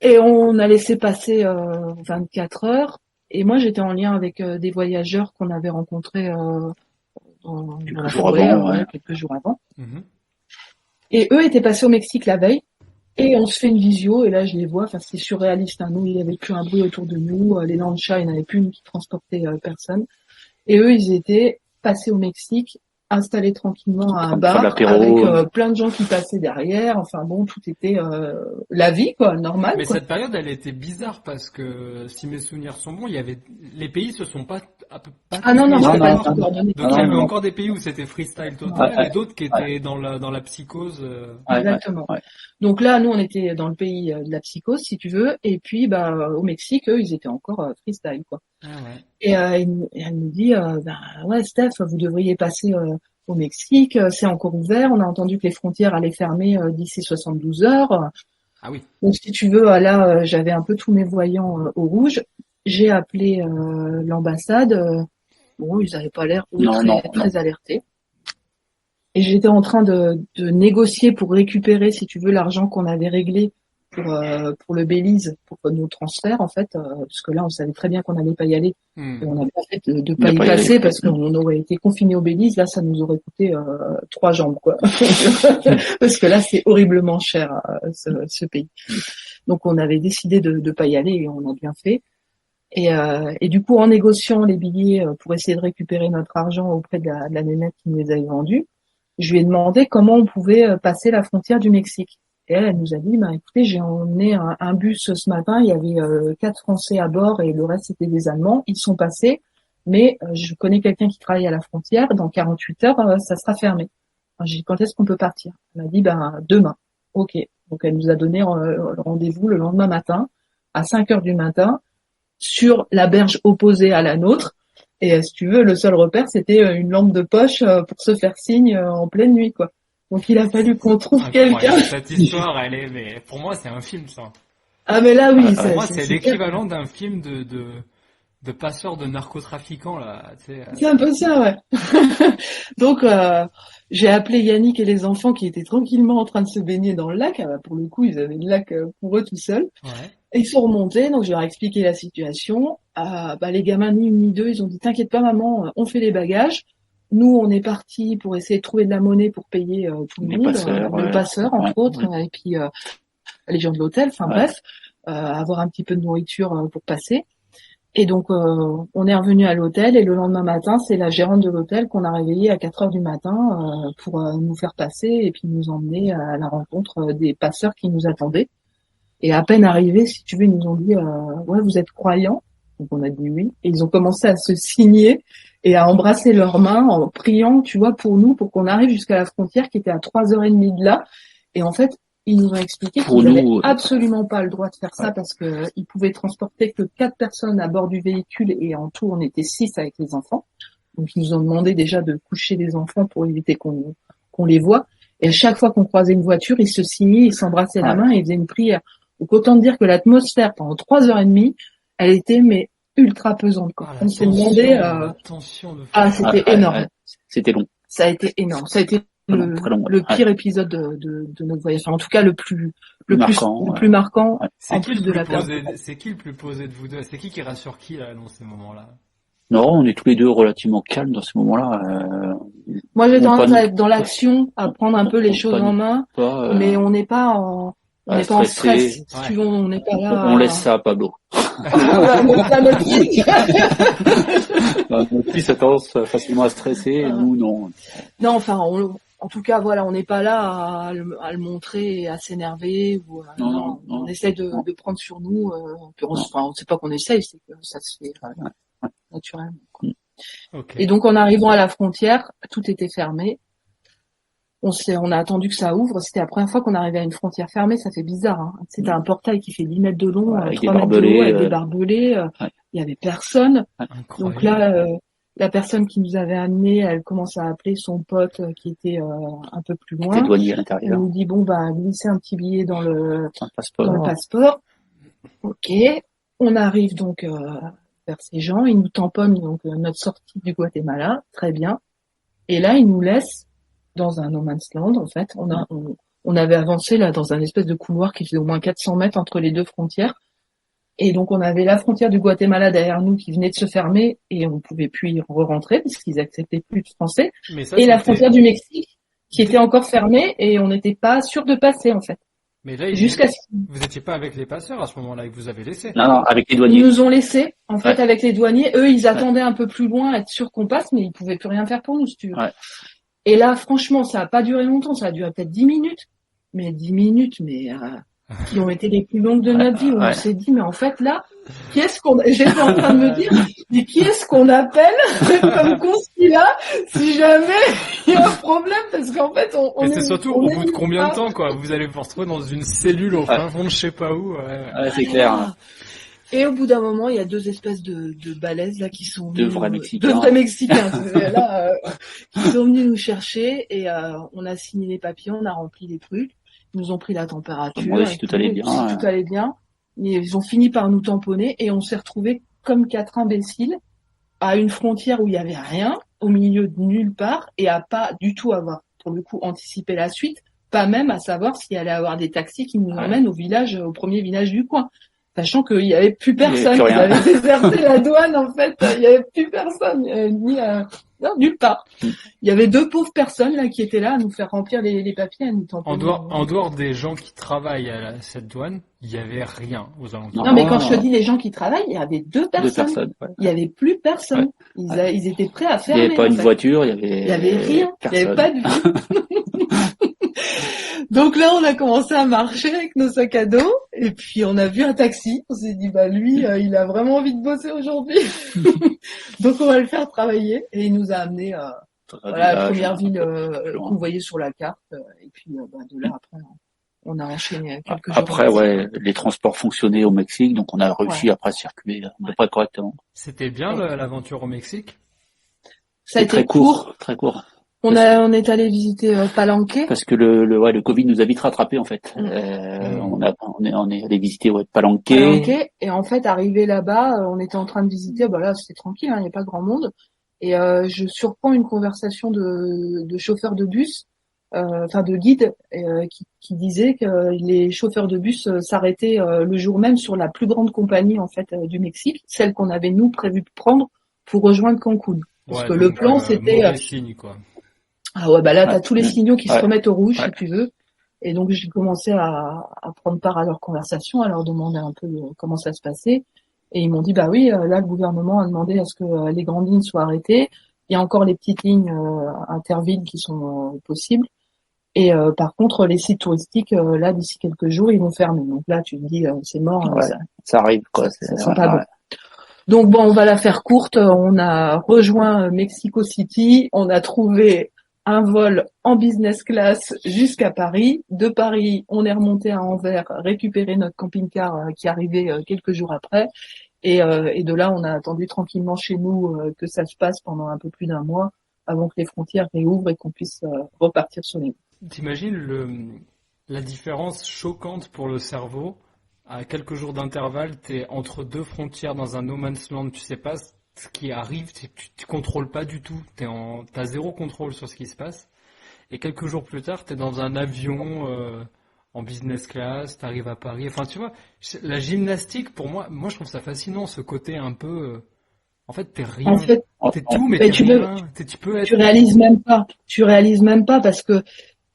Et on a laissé passer 24 heures. Et moi, j'étais en lien avec des voyageurs qu'on avait rencontrés dans la forêt quelques jours avant. Mm-hmm. Et eux étaient passés au Mexique la veille. Et on se fait une visio. Et là, je les vois. Enfin, c'est surréaliste. Nous, il n'y avait plus un bruit autour de nous. Les lanchas, il n'y en avait plus une qui transportait personne. Et eux, ils étaient passés au Mexique, installés tranquillement à un bar avec plein de gens qui passaient derrière. Enfin bon, tout était la vie, quoi, normale. Mais quoi. Cette période, elle était bizarre parce que si mes souvenirs sont bons, il y avait les pays se sont pas non, donc il y avait encore des pays où c'était freestyle total et d'autres qui étaient dans la psychose. Exactement. Donc là, nous, on était dans le pays de la psychose, si tu veux, et puis au Mexique, eux, ils étaient encore freestyle, quoi. Et elle nous dit, Steph, vous devriez passer au Mexique, c'est encore ouvert, on a entendu que les frontières allaient fermer d'ici 72 heures. Ah oui. Donc si tu veux, là, j'avais un peu tous mes voyants au rouge. J'ai appelé l'ambassade. Ils n'avaient pas l'air très alertés. Et j'étais en train de négocier pour récupérer, si tu veux, l'argent qu'on avait réglé pour le Belize, pour nos transferts, en fait, parce que là, on savait très bien qu'on n'allait pas y aller. Et on n'a pas fait de pas y passer parce qu'on aurait été confinés au Belize. Là, ça nous aurait coûté 3 jambes, quoi. Parce que là, c'est horriblement cher, ce pays. Donc, on avait décidé de pas y aller et on a bien fait. Et du coup, en négociant les billets pour essayer de récupérer notre argent auprès de la nénette qui nous les avait vendus, je lui ai demandé comment on pouvait passer la frontière du Mexique. Et elle nous a dit, écoutez, j'ai emmené un bus ce matin, il y avait 4 Français à bord et le reste c'était des Allemands. Ils sont passés, mais je connais quelqu'un qui travaille à la frontière, dans 48 heures, ça sera fermé. Alors, j'ai dit, quand est-ce qu'on peut partir? Elle m'a dit, demain. Ok. Donc elle nous a donné le rendez-vous le lendemain matin, à 5 heures du matin, sur la berge opposée à la nôtre. Et si tu veux, le seul repère, c'était une lampe de poche pour se faire signe en pleine nuit, quoi. Donc il a fallu qu'on trouve quelqu'un. Cette histoire, mais pour moi, c'est un film, ça. Ah mais là, oui. Pour moi, c'est l'équivalent d'un film de de passeurs de narcotrafiquants là. Tu sais, C'est un peu ça, ouais. Donc j'ai appelé Yannick et les enfants qui étaient tranquillement en train de se baigner dans le lac. Pour le coup, ils avaient le lac pour eux tout seuls. Ouais. Et ils sont remontés, donc je leur ai expliqué la situation. Les gamins, ni une ni deux, ils ont dit t'inquiète pas maman, on fait les bagages. Nous, on est partis pour essayer de trouver de la monnaie pour payer tout le monde, le passeur entre autres, et puis les gens de l'hôtel. Enfin bref, avoir un petit peu de nourriture pour passer. Et donc, on est revenu à l'hôtel et le lendemain matin, c'est la gérante de l'hôtel qu'on a réveillée à 4 heures du matin pour nous faire passer et puis nous emmener à la rencontre des passeurs qui nous attendaient. Et à peine arrivés, si tu veux, ils nous ont dit ouais, vous êtes croyants? Donc on a dit oui. Et ils ont commencé à se signer et à embrasser leurs mains en priant, tu vois, pour nous, pour qu'on arrive jusqu'à la frontière qui était à 3h30 de là. Et en fait, ils nous ont expliqué qu'ils n'avaient absolument pas le droit de faire ça parce que ils pouvaient transporter que 4 personnes à bord du véhicule et en tout on était 6 avec les enfants. Donc ils nous ont demandé déjà de coucher les enfants pour éviter qu'on les voie. Et à chaque fois qu'on croisait une voiture, ils se signaient, ils s'embrassaient la main et ils faisaient une prière. Donc autant dire que l'atmosphère pendant 3h30, elle était mais ultra pesante quoi. On s'est demandé c'était énorme. C'était long. Ça a été énorme. Ça a été le pire épisode de notre voyage. Enfin, en tout cas, le plus marquant. C'est qui le plus posé de vous deux? C'est qui rassure qui là dans ces moments-là? Non, on est tous les deux relativement calmes dans ces moments-là. Moi, j'ai tendance à être dans l'action, à prendre un peu les choses en main, mais on n'est pas en stress. Si tu veux, on n'est pas là. On laisse ça à Pablo. Notre fille. Notre fils a tendance facilement à stresser, nous non. Non, enfin, en tout cas, voilà, on n'est pas là à le montrer et à s'énerver ou non. On essaie de prendre sur nous. On sait pas qu'on essaye, c'est que ça se fait naturellement. Okay. Et donc, en arrivant à la frontière, tout était fermé. On a attendu que ça ouvre. C'était la première fois qu'on arrivait à une frontière fermée. Ça fait bizarre. Hein. C'était un portail qui fait 10 mètres de long, 3 mètres de haut, avec des barbelés. Il y avait personne. Incroyable. Donc là, la personne qui nous avait amenés, elle commence à appeler son pote qui était un peu plus loin. Douanier à l'intérieur. Elle nous dit glissez un petit billet dans le passeport. Ok. On arrive donc vers ces gens. Ils nous tamponnent donc notre sortie du Guatemala. Très bien. Et là, ils nous laissent dans un no man's land, en fait. On avait avancé là dans un espèce de couloir qui faisait au moins 400 mètres entre les deux frontières. Et donc, on avait la frontière du Guatemala derrière nous qui venait de se fermer et on pouvait plus y re-rentrer parce qu'ils acceptaient plus de Français. Et la frontière du Mexique qui était encore fermée et on n'était pas sûr de passer, en fait. Mais là, vous étiez pas avec les passeurs à ce moment-là, ils vous avaient laissé. Non, avec les douaniers. Ils nous ont laissé, en fait, avec les douaniers. Eux, ils attendaient un peu plus loin, être sûrs qu'on passe, mais ils pouvaient plus rien faire pour nous, si tu veux. Ouais. Et là, franchement, ça a pas duré longtemps, ça a duré peut-être 10 minutes. Mais 10 minutes, qui ont été les plus longues de notre vie, où on s'est dit, mais en fait, là, j'étais en train de me dire, mais qui est-ce qu'on appelle comme consulat si jamais il y a un problème, parce qu'en fait, Mais c'est surtout au bout de combien de temps, quoi? Vous allez vous retrouver dans une cellule au fin fond de je sais pas où. Ouais, c'est clair. Et au bout d'un moment, il y a 2 espèces de balaises là qui sont venus, 2 vrais Mexicains. 2 vrais Mexicains là, qui sont venus nous chercher et on a signé les papiers, on a rempli les trucs, ils nous ont pris la température, si tout allait bien. Tout allait bien. Ils ont fini par nous tamponner et on s'est retrouvés comme 4 imbéciles à une frontière où il y avait rien, au milieu de nulle part et à pas du tout avoir pour le coup anticipé la suite, pas même à savoir s'il allait avoir des taxis qui nous emmènent au premier village du coin. Sachant qu'il y avait plus personne, ils avaient déserté la douane en fait, il y avait plus personne, nulle part. Il y avait 2 pauvres personnes là qui étaient là à nous faire remplir les papiers, à nous tamponner. En dehors des gens qui travaillent à cette douane, il y avait rien aux alentours. Non, mais quand je te dis les gens qui travaillent, il y avait 2 personnes. Il y avait plus personne. Ils étaient prêts à fermer. Il n'y avait pas une voiture, il y avait rien, personne. Il n'y avait pas de vie. Donc là, on a commencé à marcher avec nos sacs à dos et puis on a vu un taxi. On s'est dit, lui, il a vraiment envie de bosser aujourd'hui. Donc on va le faire travailler et il nous a amené à la première ville qu'on voyait sur la carte. Et puis de là, après, on a enchaîné quelques jours. Après, les transports fonctionnaient au Mexique, donc on a réussi après à circuler à peu près correctement. C'était bien l'aventure au Mexique? Ça a été très court. On est allé visiter Palenque. Parce que le Covid nous a vite rattrapé en fait. On est allé visiter Palenque. Et en fait, arrivé là-bas, on était en train de visiter. Bah là, c'était tranquille, il n'y a pas grand monde. Et je surprends une conversation de chauffeurs de bus, de guides, qui disait que les chauffeurs de bus s'arrêtaient le jour même sur la plus grande compagnie en fait du Mexique, celle qu'on avait nous prévu de prendre pour rejoindre Cancun. Parce que le plan c'était mauvais signe, quoi. Ah ouais, bah là t'as tous les signaux qui se remettent au rouge si tu veux. Et donc j'ai commencé à prendre part à leur conversation, à leur demander un peu comment ça se passait. Et ils m'ont dit bah oui, là le gouvernement a demandé à ce que les grandes lignes soient arrêtées. Il y a encore les petites lignes intervilles qui sont possibles. Et par contre les sites touristiques là d'ici quelques jours ils vont fermer. Donc là tu te dis c'est mort. Ça arrive quoi. Ça pas bon. Donc bon, on va la faire courte. On a rejoint Mexico City. On a trouvé un vol en business class jusqu'à Paris. De Paris, on est remonté à Anvers, récupérer notre camping-car qui arrivait quelques jours après. Et de là, on a attendu tranquillement chez nous que ça se passe pendant un peu plus d'un mois avant que les frontières réouvrent et qu'on puisse repartir sur les routes. T'imagines la différence choquante pour le cerveau. À quelques jours d'intervalle, t'es entre deux frontières dans un no man's land, tu sais pas ce qui arrive, tu contrôles pas du tout, t'as zéro contrôle sur ce qui se passe. Et quelques jours plus tard, t'es dans un avion en business class, t'arrives à Paris. Enfin, tu vois, la gymnastique, pour moi, je trouve ça fascinant, ce côté un peu. En fait, t'es rien. En fait, t'es tout, mais t'es rien. Tu peux être. Tu réalises même pas. Tu réalises même pas parce que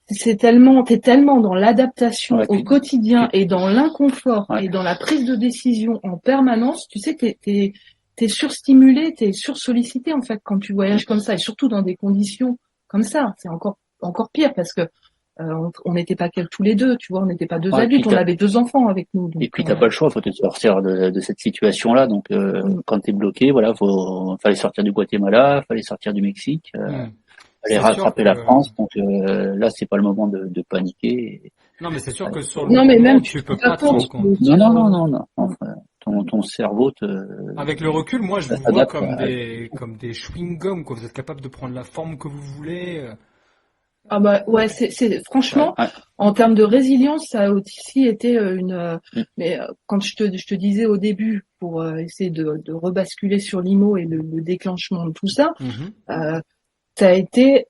t'es tellement dans l'adaptation au quotidien et dans l'inconfort et dans la prise de décision en permanence. Tu sais, t'es surstimulé, t'es sursollicité en fait quand tu voyages comme ça et surtout dans des conditions comme ça. C'est encore pire parce que on n'était pas tous les deux, tu vois, on n'était pas deux adultes, on avait 2 enfants avec nous. Donc, et puis t'as pas le choix, faut te sortir de cette situation-là. Donc quand t'es bloqué, voilà, fallait sortir du Guatemala, fallait sortir du Mexique. Fallait rattraper la France, donc là c'est pas le moment de paniquer. Non mais c'est sûr que sur le moment même tu peux pas te rendre compte. Non. Ton cerveau Avec le recul, moi je vous vois comme des chewing-gums, quoi. Vous êtes capable de prendre la forme que vous voulez. Ah bah ouais, c'est franchement en termes de résilience, ça a aussi été mais quand je te disais au début pour essayer de rebasculer sur l'IMO et le déclenchement de tout ça. Ça a été,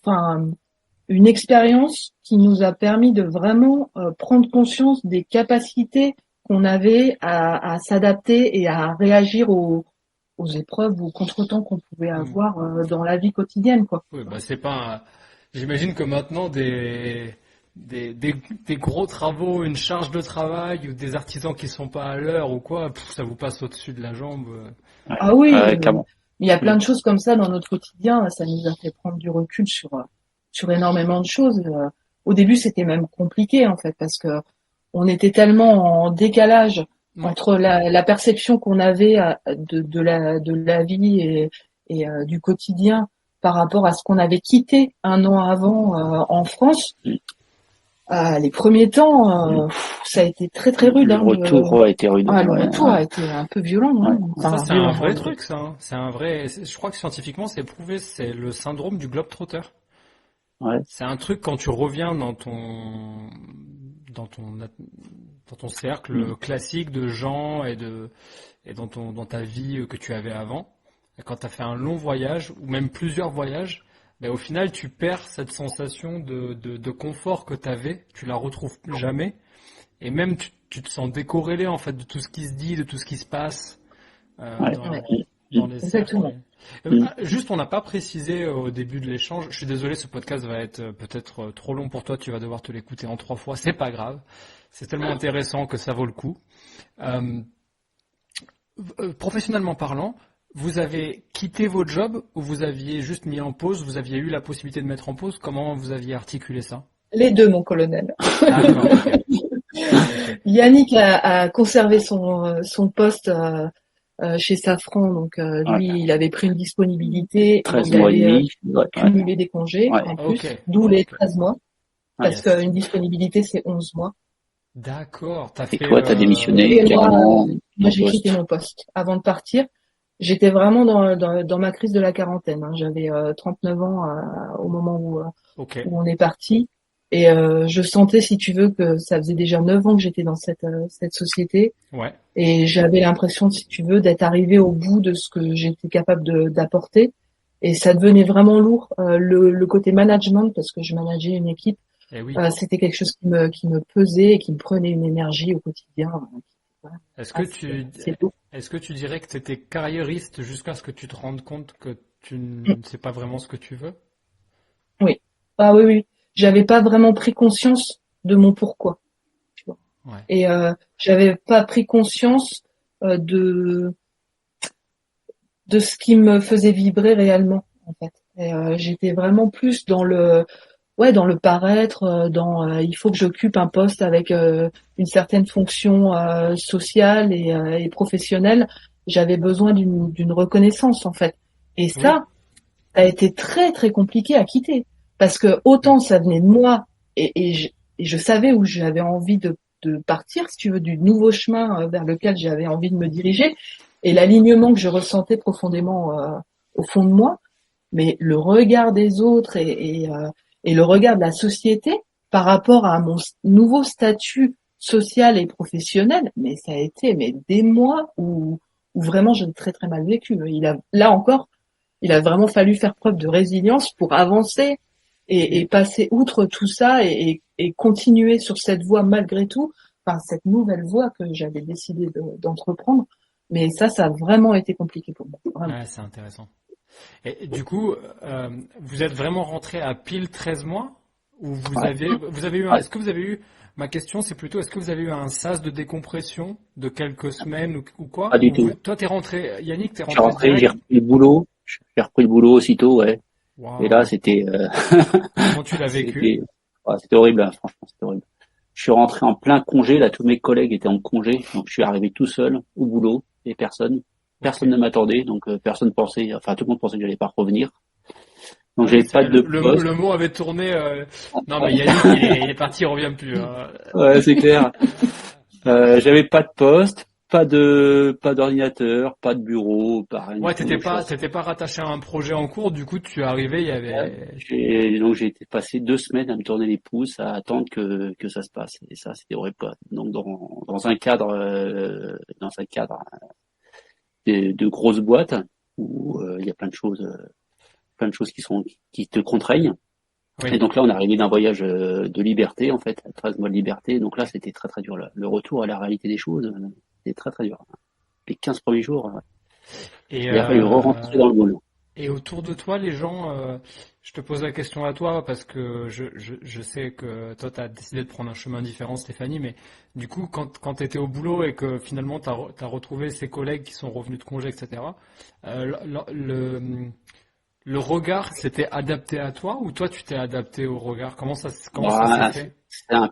une expérience qui nous a permis de vraiment prendre conscience des capacités qu'on avait à s'adapter et à réagir aux épreuves ou aux contretemps qu'on pouvait avoir dans la vie quotidienne, quoi. Oui, bah c'est pas. J'imagine que maintenant des gros travaux, une charge de travail ou des artisans qui sont pas à l'heure ou quoi, ça vous passe au-dessus de la jambe. Ah oui. Il y a plein de choses comme ça dans notre quotidien. Ça nous a fait prendre du recul sur énormément de choses. Au début, c'était même compliqué en fait parce que on était tellement en décalage entre la perception qu'on avait de la vie et du quotidien par rapport à ce qu'on avait quitté un an avant en France. Les premiers temps, ça a été très très rude. Le retour a été rude. Le retour a été un peu violent. Ça c'est un vrai truc, ça. Hein. C'est un vrai. Je crois que scientifiquement c'est prouvé. C'est le syndrome du globe-trotter. C'est un truc quand tu reviens dans ton cercle classique de gens et dans ta vie que tu avais avant. Et quand tu as fait un long voyage ou même plusieurs voyages. Mais au final, tu perds cette sensation de confort que tu avais, tu la retrouves plus jamais, et même tu te sens décorrélé en fait de tout ce qui se dit, de tout ce qui se passe dans les cercles. Juste, on n'a pas précisé au début de l'échange. Je suis désolé, ce podcast va être peut-être trop long pour toi. Tu vas devoir te l'écouter en 3 fois. C'est pas grave. C'est tellement intéressant que ça vaut le coup. Professionnellement parlant. Vous avez quitté votre job ou vous aviez juste mis en pause, vous aviez eu la possibilité de mettre en pause, comment vous aviez articulé ça? Les deux, mon colonel. Yannick a conservé son poste chez Safran, donc lui, il avait pris une disponibilité, il avait cumulé des congés en plus, d'où les 13 mois, parce qu'une disponibilité, c'est 11 mois. D'accord. Et toi, t'as démissionné carrément. Moi, j'ai quitté mon poste avant de partir. j'étais vraiment dans ma crise de la quarantaine. Hein. J'avais 39 ans au moment où on est parti. Et je sentais, si tu veux, que ça faisait déjà 9 ans que j'étais dans cette société. Ouais. Et j'avais l'impression, si tu veux, d'être arrivée au bout de ce que j'étais capable d'apporter. Et ça devenait vraiment lourd. Le côté management, parce que je manageais une équipe, oui. C'était quelque chose qui me pesait et qui me prenait une énergie au quotidien. Voilà. Est-ce que tu dirais que tu étais carriériste jusqu'à ce que tu te rendes compte que tu ne sais pas vraiment ce que tu veux? Oui. Ah oui. J'avais pas vraiment pris conscience de mon pourquoi. Tu vois. Ouais. Et j'avais pas pris conscience de ce qui me faisait vibrer réellement, en fait. Et j'étais vraiment plus dans le paraître, il faut que j'occupe un poste avec une certaine fonction sociale et professionnelle. J'avais besoin d'une reconnaissance, en fait. Et ça a été très très compliqué à quitter, parce que autant ça venait de moi et je savais où j'avais envie de partir, si tu veux, du nouveau chemin vers lequel j'avais envie de me diriger, et l'alignement que je ressentais profondément au fond de moi, mais le regard des autres et le regard de la société par rapport à mon nouveau statut social et professionnel, mais ça a été des mois où vraiment j'ai très très mal vécu. Il a vraiment fallu faire preuve de résilience pour avancer et passer outre tout ça et continuer sur cette voie malgré tout, enfin cette nouvelle voie que j'avais décidé d'entreprendre. Mais ça a vraiment été compliqué pour moi. Ouais, c'est intéressant. Et du coup, vous êtes vraiment rentré à pile 13 mois ou vous avez eu est-ce que vous avez eu, ma question c'est plutôt, est-ce que vous avez eu un sas de décompression de quelques semaines ou quoi? Pas du tout. Toi, t'es rentré, Yannick, t'es rentré j'ai repris le boulot. J'ai repris le boulot aussitôt, ouais. Wow. Et là, c'était... Comment tu l'as vécu? C'était horrible, hein, franchement, c'était horrible. Je suis rentré en plein congé, là, tous mes collègues étaient en congé, donc je suis arrivé tout seul au boulot, et personne ne m'attendait, donc personne pensait, enfin tout le monde pensait que j'allais pas revenir. Donc j'avais pas de poste. Le mot avait tourné, non mais Yannick, il est parti, il revient plus. Ouais, c'est clair. J'avais pas de poste, pas d'ordinateur, pas de bureau, pas rien. Ouais, t'étais pas rattaché à un projet en cours, du coup tu es arrivé, il y avait... Donc j'ai été passé 2 semaines à me tourner les pouces, à attendre que ça se passe. Et ça, c'était horrible, quoi. Donc dans un cadre de grosses boîtes où il y a plein de choses qui te contraignent. Oui. Et donc là, on est arrivé d'un voyage de liberté, en fait, 13 mois de liberté. Donc là, c'était très très dur. Le retour à la réalité des choses, c'était très très dur. Les 15 premiers jours, il a fallu re-rentrer dans le moule. Et autour de toi, les gens, je te pose la question à toi parce que je sais que toi, tu as décidé de prendre un chemin différent, Stéphanie, mais du coup, quand tu étais au boulot et que finalement, tu as retrouvé ces collègues qui sont revenus de congé, etc., le regard, c'était adapté à toi ou toi, tu t'es adapté au regard? Comment ça s'est fait? C'est un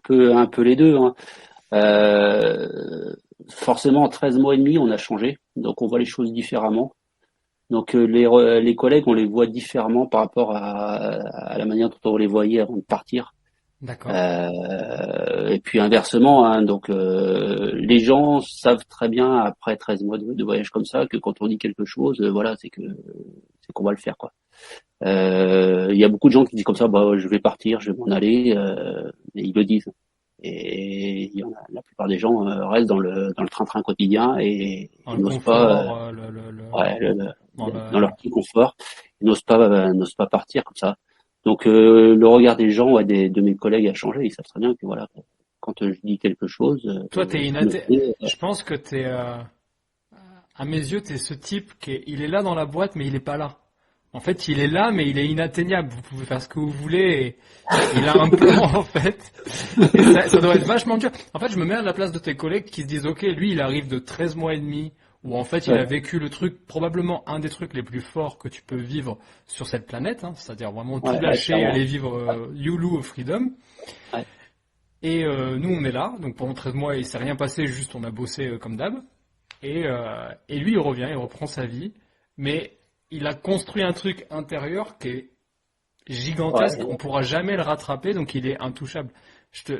peu les deux. Hein. Forcément, en 13 mois et demi, on a changé, donc on voit les choses différemment. Donc les collègues, on les voit différemment par rapport à la manière dont on les voyait avant de partir. D'accord. Et puis inversement, hein, donc les gens savent très bien après 13 mois de voyage comme ça que quand on dit quelque chose, voilà, c'est qu'on va le faire, quoi. Il y a beaucoup de gens qui disent comme ça, bah je vais partir, je vais m'en aller, et ils le disent. Et la plupart des gens restent dans le train-train quotidien et ils n'osent pas dans leur petit confort, ils n'osent pas partir comme ça. Donc le regard des gens, de mes collègues a changé. Ils savent très bien que voilà, quand je dis quelque chose. Toi, je pense que t'es, à mes yeux, t'es ce type il est là dans la boîte, mais il est pas là. En fait, il est là, mais il est inatteignable. Vous pouvez faire ce que vous voulez. Et il a un plan, en fait. Et ça doit être vachement dur. En fait, je me mets à la place de tes collègues qui se disent, OK, lui, il arrive de 13 mois et demi, où en fait, il a vécu le truc, probablement un des trucs les plus forts que tu peux vivre sur cette planète, hein, c'est-à-dire vraiment tout lâcher et aller vivre YOLO Freedom. Ouais. Et nous, on est là. Donc pendant 13 mois, il s'est rien passé, juste on a bossé comme d'hab. Et lui, il revient, il reprend sa vie. Mais il a construit un truc intérieur qui est gigantesque, on pourra jamais le rattraper, donc il est intouchable.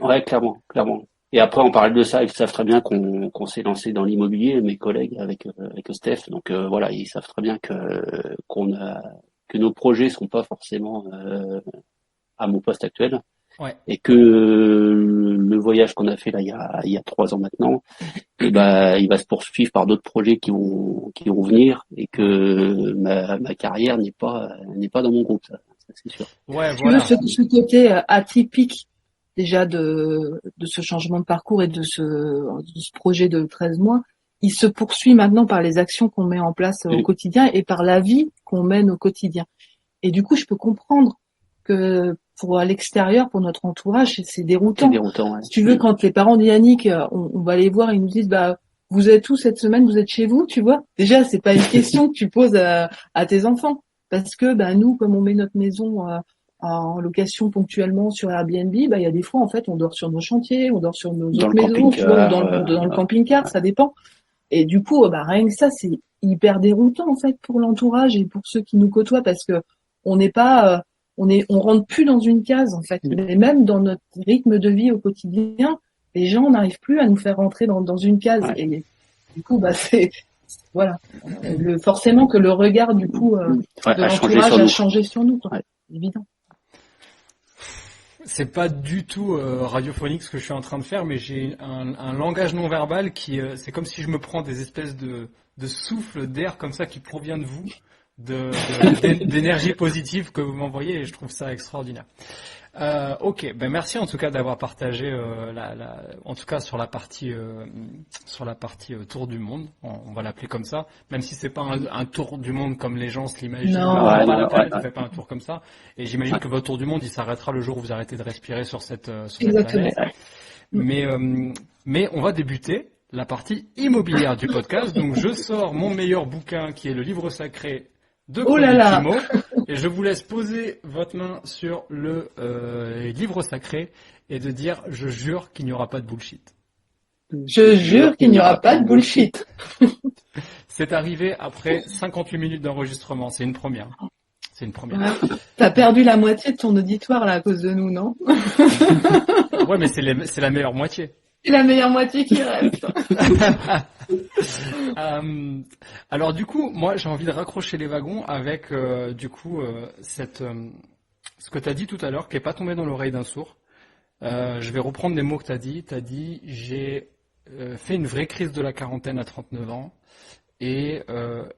Ouais, clairement. Et après, en parallèle de ça, ils savent très bien qu'on s'est lancé dans l'immobilier, mes collègues avec Steph. Donc voilà, ils savent très bien que nos projets sont pas forcément à mon poste actuel. Ouais. Et que le voyage qu'on a fait là il y a 3 ans maintenant, il va se poursuivre par d'autres projets qui vont venir, et que ma carrière n'est pas dans mon groupe, ça c'est sûr. Ouais, Tu voilà. veux ce côté atypique déjà de ce changement de parcours et de ce projet de 13 mois, il se poursuit maintenant par les actions qu'on met en place au quotidien et par la vie qu'on mène au quotidien. Et du coup, je peux comprendre que pour à l'extérieur, pour notre entourage, c'est déroutant. C'est déroutant, ouais. Si tu veux, quand les parents d'Yannick, on va les voir, ils nous disent, vous êtes où cette semaine? Vous êtes chez vous, tu vois? Déjà, c'est pas une question que tu poses à tes enfants. Parce que, nous, comme on met notre maison, en location ponctuellement sur Airbnb, il y a des fois, en fait, on dort sur nos chantiers, on dort sur nos autres maisons, tu vois, ou dans le camping-car, ça dépend. Et du coup, rien que ça, c'est hyper déroutant, en fait, pour l'entourage et pour ceux qui nous côtoient, parce que on n'est pas, on rentre plus dans une case, en fait. Mais même dans notre rythme de vie au quotidien, les gens n'arrivent plus à nous faire rentrer dans une case. Ouais. Et du coup, voilà. Forcément que le regard, du coup, de l'entourage a changé sur nous, quoi. Ouais. Évident. C'est pas du tout radiophonique ce que je suis en train de faire, mais j'ai un langage non verbal qui, c'est comme si je me prends des espèces de souffle d'air comme ça qui provient de vous, d'énergie positive que vous m'envoyez, et je trouve ça extraordinaire. Ok, merci en tout cas d'avoir partagé en tout cas sur la partie tour du monde, on va l'appeler comme ça, même si c'est pas un tour du monde comme les gens se l'imaginent. On fait pas un tour comme ça, et j'imagine que votre tour du monde il s'arrêtera le jour où vous arrêtez de respirer sur cette planète. Mais on va débuter la partie immobilière du podcast. Donc je sors mon meilleur bouquin qui est le livre sacré de Kimo, et je vous laisse poser votre main sur le livre sacré et de dire « Je jure qu'il n'y aura pas de bullshit ». Je jure qu'il n'y aura pas de bullshit. C'est arrivé après 58 minutes d'enregistrement, c'est une première. C'est une première. Ouais. T'as perdu la moitié de ton auditoire là à cause de nous, non? Ouais, mais c'est la meilleure moitié. C'est la meilleure moitié qui reste. Alors du coup, moi j'ai envie de raccrocher les wagons avec ce que tu as dit tout à l'heure, qui n'est pas tombé dans l'oreille d'un sourd. Je vais reprendre les mots que tu as dit. Tu as dit j'ai fait une vraie crise de la quarantaine à 39 ans et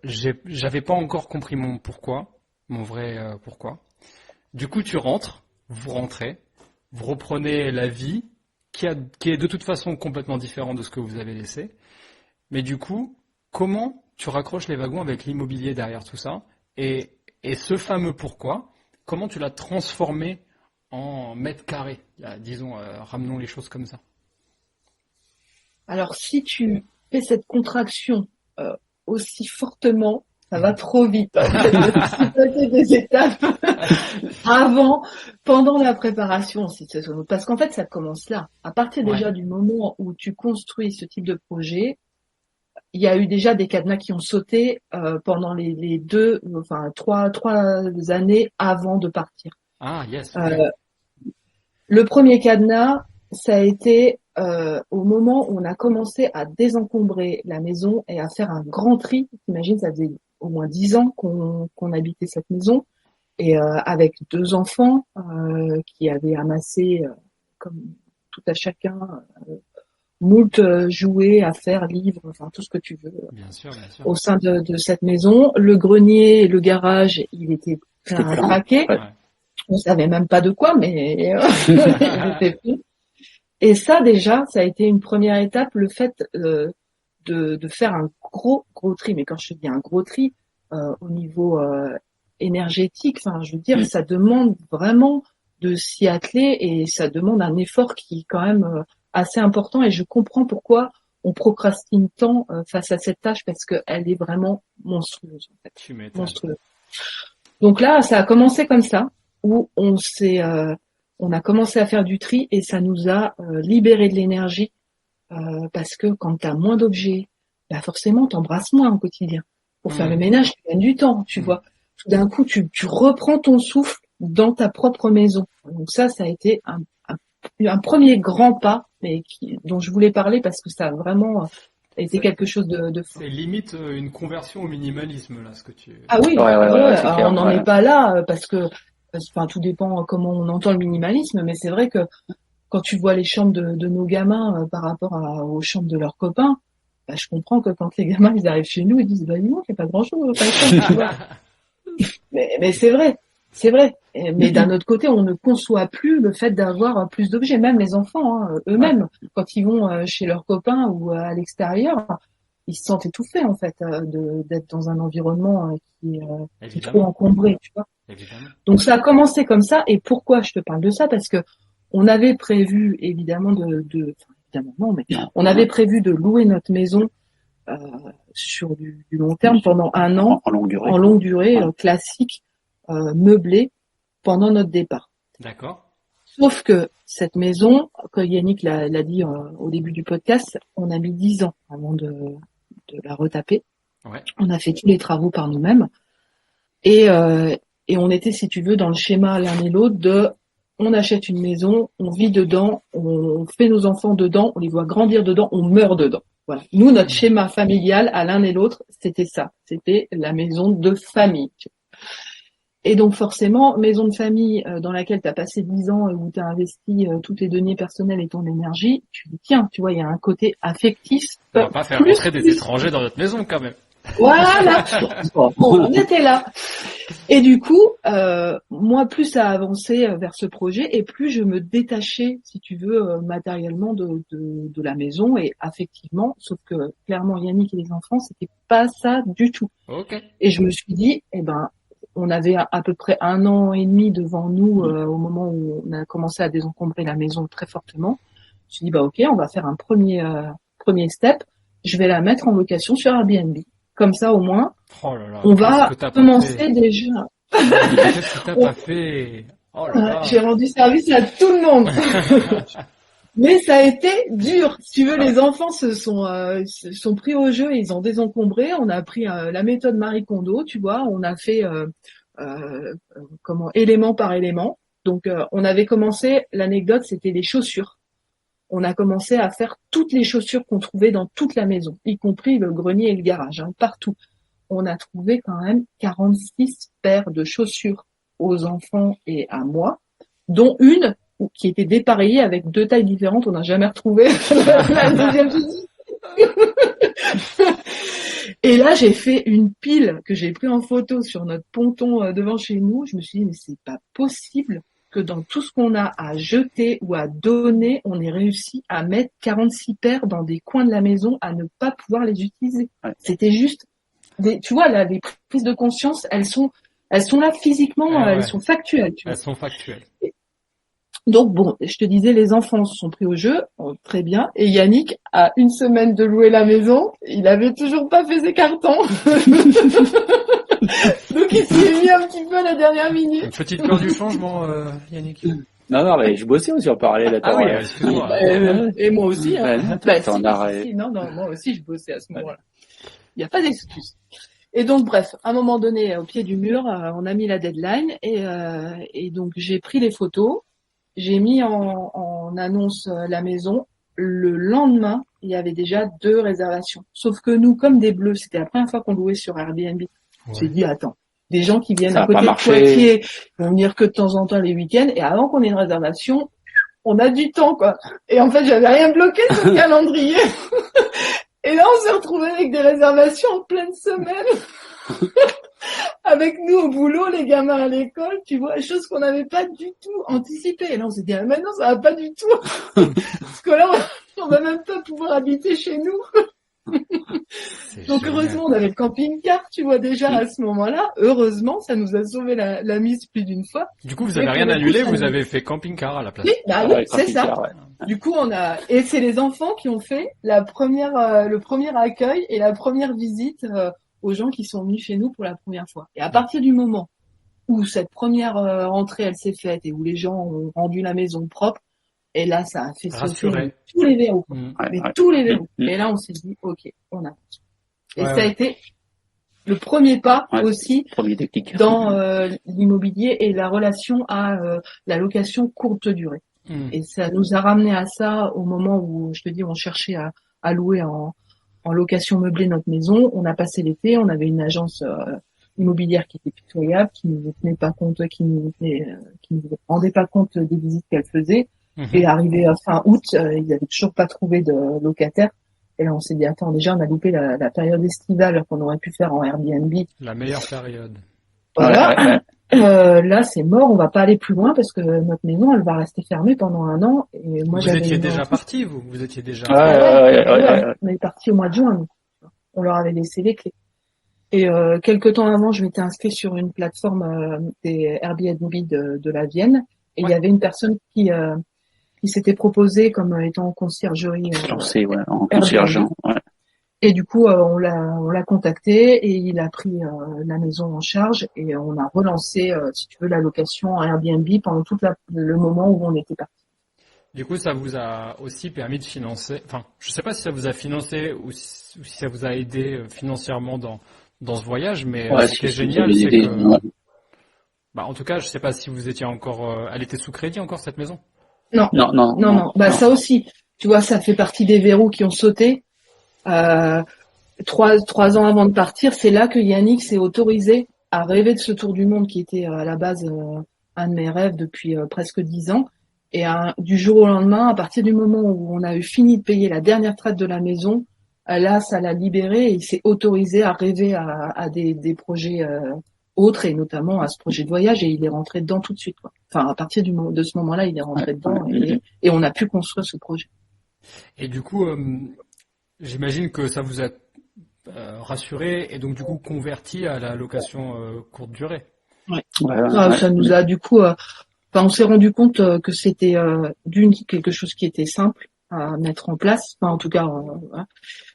j'avais pas encore compris mon vrai pourquoi. Du coup, vous rentrez, vous reprenez la vie qui est de toute façon complètement différente de ce que vous avez laissé. Mais du coup, comment tu raccroches les wagons avec l'immobilier derrière tout ça, et ce fameux pourquoi, comment tu l'as transformé en mètres carrés, disons, ramenons les choses comme ça. Alors, si tu fais cette contraction aussi fortement, ça va trop vite. C'est des étapes avant, pendant la préparation, parce qu'en fait, ça commence là. À partir déjà du moment où tu construis ce type de projet, il y a eu déjà des cadenas qui ont sauté pendant les trois années avant de partir. Ah, yes. Le premier cadenas, ça a été au moment où on a commené à désencombrer la maison et à faire un grand tri. T'imagines, ça faisait au moins 10 ans qu'on habitait cette maison, et avec 2 enfants qui avaient amassé, comme tout à chacun, moult jouets, affaires, livres, enfin tout ce que tu veux, bien sûr. Au sein de cette maison. Le grenier et le garage, il était plein à craquer. Ouais. On savait même pas de quoi, mais il était plein. Et ça déjà, ça a été une première étape, le fait de faire un gros tri. Mais quand je dis un gros tri, au niveau énergétique, enfin je veux dire, ça demande vraiment de s'y atteler, et ça demande un effort qui est quand même assez important, et je comprends pourquoi on procrastine tant face à cette tâche, parce qu'elle est vraiment monstrueuse, en fait. Tu m'étonnes. Monstrueuse. Donc là, ça a commencé comme ça, où on a commencé à faire du tri, et ça nous a libéré de l'énergie, parce que quand tu as moins d'objets, forcément t'embrasses moins au quotidien. Pour faire le ménage, tu gagnes du temps, tu vois. Tout d'un coup, tu reprends ton souffle dans ta propre maison. Donc ça a été un un premier grand pas, mais dont je voulais parler parce que ça a vraiment été quelque chose de fort. C'est limite une conversion au minimalisme, là, ce que tu... Ah oui, c'est clair, on n'en est pas là parce que, enfin, tout dépend comment on entend le minimalisme, mais c'est vrai que quand tu vois les chambres de nos gamins par rapport aux chambres de leurs copains, bah, je comprends que quand les gamins ils arrivent chez nous, ils disent bah non, il n'y a pas grand-chose, pas de tu vois. Mais c'est vrai. C'est vrai, mais d'un autre côté, on ne conçoit plus le fait d'avoir plus d'objets. Même les enfants, eux-mêmes, quand ils vont chez leurs copains ou à l'extérieur, ils se sentent étouffés en fait d'être dans un environnement qui est trop encombré, tu vois. Évidemment. Donc ça a commencé comme ça. Et pourquoi je te parle de ça? Parce que on avait prévu évidemment on avait prévu de louer notre maison sur du long terme pendant 1 an, en longue durée, classique. Meublé pendant notre départ. D'accord. Sauf que cette maison, comme Yannick l'a dit au début du podcast, on a mis 10 ans avant de la retaper. Ouais. On a fait tous les travaux par nous-mêmes. Et on était, si tu veux, dans le schéma l'un et l'autre on achète une maison, on vit dedans, on fait nos enfants dedans, on les voit grandir dedans, on meurt dedans. Voilà. Nous, notre schéma familial à l'un et l'autre, c'était ça. C'était la maison de famille. Et donc forcément, maison de famille dans laquelle tu as passé 10 ans et où tu as investi tous tes deniers personnels et ton énergie, tu dis tiens, tu vois, il y a un côté affectif. On va pas faire rentrer des étrangers dans notre maison quand même. Voilà, on était là. Et du coup, moi, plus ça avançait vers ce projet et plus je me détachais, si tu veux, matériellement de la maison et affectivement, sauf que clairement Yannick et les enfants, c'était pas ça du tout. Okay. Et je me suis dit, on avait à peu près 1 an et demi devant nous au moment où on a commencé à désencombrer la maison très fortement. Je me suis dit, ok, on va faire un premier step. Je vais la mettre en location sur Airbnb. Comme ça, au moins, on va commencer déjà. Qu'est-ce que t'as pas fait? Oh là là. J'ai rendu service à tout le monde. Mais ça a été dur. Si tu veux, les enfants se sont pris au jeu et ils ont désencombré. On a pris la méthode Marie Kondo, tu vois. On a fait élément par élément. Donc, on avait commencé. L'anecdote, c'était les chaussures. On a commencé à faire toutes les chaussures qu'on trouvait dans toute la maison, y compris le grenier et le garage, partout. On a trouvé quand même 46 paires de chaussures aux enfants et à moi, dont une qui était dépareillée avec 2 tailles différentes. On n'a jamais retrouvé la deuxième visite. Et là, j'ai fait une pile que j'ai pris en photo sur notre ponton devant chez nous. Je me suis dit, mais c'est pas possible que dans tout ce qu'on a à jeter ou à donner, on ait réussi à mettre 46 paires dans des coins de la maison à ne pas pouvoir les utiliser. Ouais. C'était juste tu vois, là, les prises de conscience, elles sont là physiquement, elles sont factuelles. Tu vois. Elles sont factuelles. Donc bon, je te disais, les enfants se sont pris au jeu, très bien. Et Yannick, à 1 semaine de louer la maison, il avait toujours pas fait ses cartons. Donc il s'est mis un petit peu à la dernière minute. Une petite peur du changement, Yannick. Non, mais je bossais aussi en parallèle. Ah oui, excuse-moi. Et moi aussi. Hein. Non, moi aussi, je bossais à ce moment-là. Il n'y a pas d'excuse. Et donc, bref, à un moment donné, au pied du mur, on a mis la deadline et donc j'ai pris les photos, j'ai mis en annonce la maison. Le lendemain, il y avait déjà 2 réservations. Sauf que nous, comme des bleus, c'était la première fois qu'on louait sur Airbnb. On s'est dit, attends, des gens qui viennent à côté de Poitiers vont venir que de temps en temps les week-ends et avant qu'on ait une réservation, on a du temps, quoi. Et en fait, j'avais rien bloqué sur le calendrier. Et là, on s'est retrouvés avec des réservations en pleine semaine. Avec nous au boulot, les gamins à l'école, tu vois, chose qu'on n'avait pas du tout anticipée. Et là, on s'est dit, maintenant, ça va pas du tout. Parce que là, on va même pas pouvoir habiter chez nous. Donc, heureusement, on avait le camping-car, tu vois, déjà, à ce moment-là. Heureusement, ça nous a sauvé la mise plus d'une fois. Du coup, vous avez rien annulé, vous avez fait camping-car à la place. Oui, oui, c'est ça. Ouais. Du coup, et c'est les enfants qui ont fait le premier accueil et la première visite, aux gens qui sont venus chez nous pour la première fois. Et à partir du moment où cette première entrée, elle s'est faite et où les gens ont rendu la maison propre, et là, ça a fait sauter tous les verrous. Tous les verrous. Et là, on s'est dit, ok, on avance. Et ça a été le premier pas aussi dans l'immobilier et la relation à la location courte durée. Et ça nous a ramené à ça au moment où, je te dis, on cherchait à louer en location meublée notre maison. On a passé l'été, on avait une agence immobilière qui était pitoyable, qui nous tenait pas compte, qui nous rendait pas compte des visites qu'elle faisait. Et arrivé à fin août, ils n'avaient toujours pas trouvé de locataire. Et là, on s'est dit, attends, déjà, on a loupé la période estivale qu'on aurait pu faire en Airbnb. La meilleure période. Voilà. Là, c'est mort, on va pas aller plus loin parce que notre maison, elle va rester fermée pendant 1 an. Et moi, vous étiez déjà parti, vous étiez déjà. On est parti au mois de juin. Nous. On leur avait laissé les clés. Et quelque temps avant, je m'étais inscrite sur une plateforme des Airbnb de la Vienne. Et il y avait une personne qui s'était proposée comme étant en conciergerie. En concierge. Et du coup, on l'a contacté et il a pris la maison en charge et on a relancé, si tu veux, la location en Airbnb pendant tout le moment où on était parti. Du coup, ça vous a aussi permis de financer. Enfin, je sais pas si ça vous a financé ou si ça vous a aidé financièrement dans ce voyage, mais ce qui est génial, c'est que. Bah, en tout cas, je sais pas si vous étiez encore. Elle était sous crédit encore cette maison. Non. Bah ça aussi, tu vois, ça fait partie des verrous qui ont sauté. 3 ans avant de partir, c'est là que Yannick s'est autorisé à rêver de ce tour du monde qui était à la base un de mes rêves depuis presque 10 ans. Et du jour au lendemain, à partir du moment où on a eu fini de payer la dernière traite de la maison, là, ça l'a libéré et il s'est autorisé à rêver à des projets autres et notamment à ce projet de voyage et il est rentré dedans tout de suite, quoi. Enfin, à partir de ce moment-là, il est rentré dedans et on a pu construire ce projet. Et du coup, j'imagine que ça vous a rassuré et donc du coup converti à la location courte durée. Ouais. Ça nous a du coup, on s'est rendu compte que c'était quelque chose qui était simple à mettre en place. Enfin, en tout cas,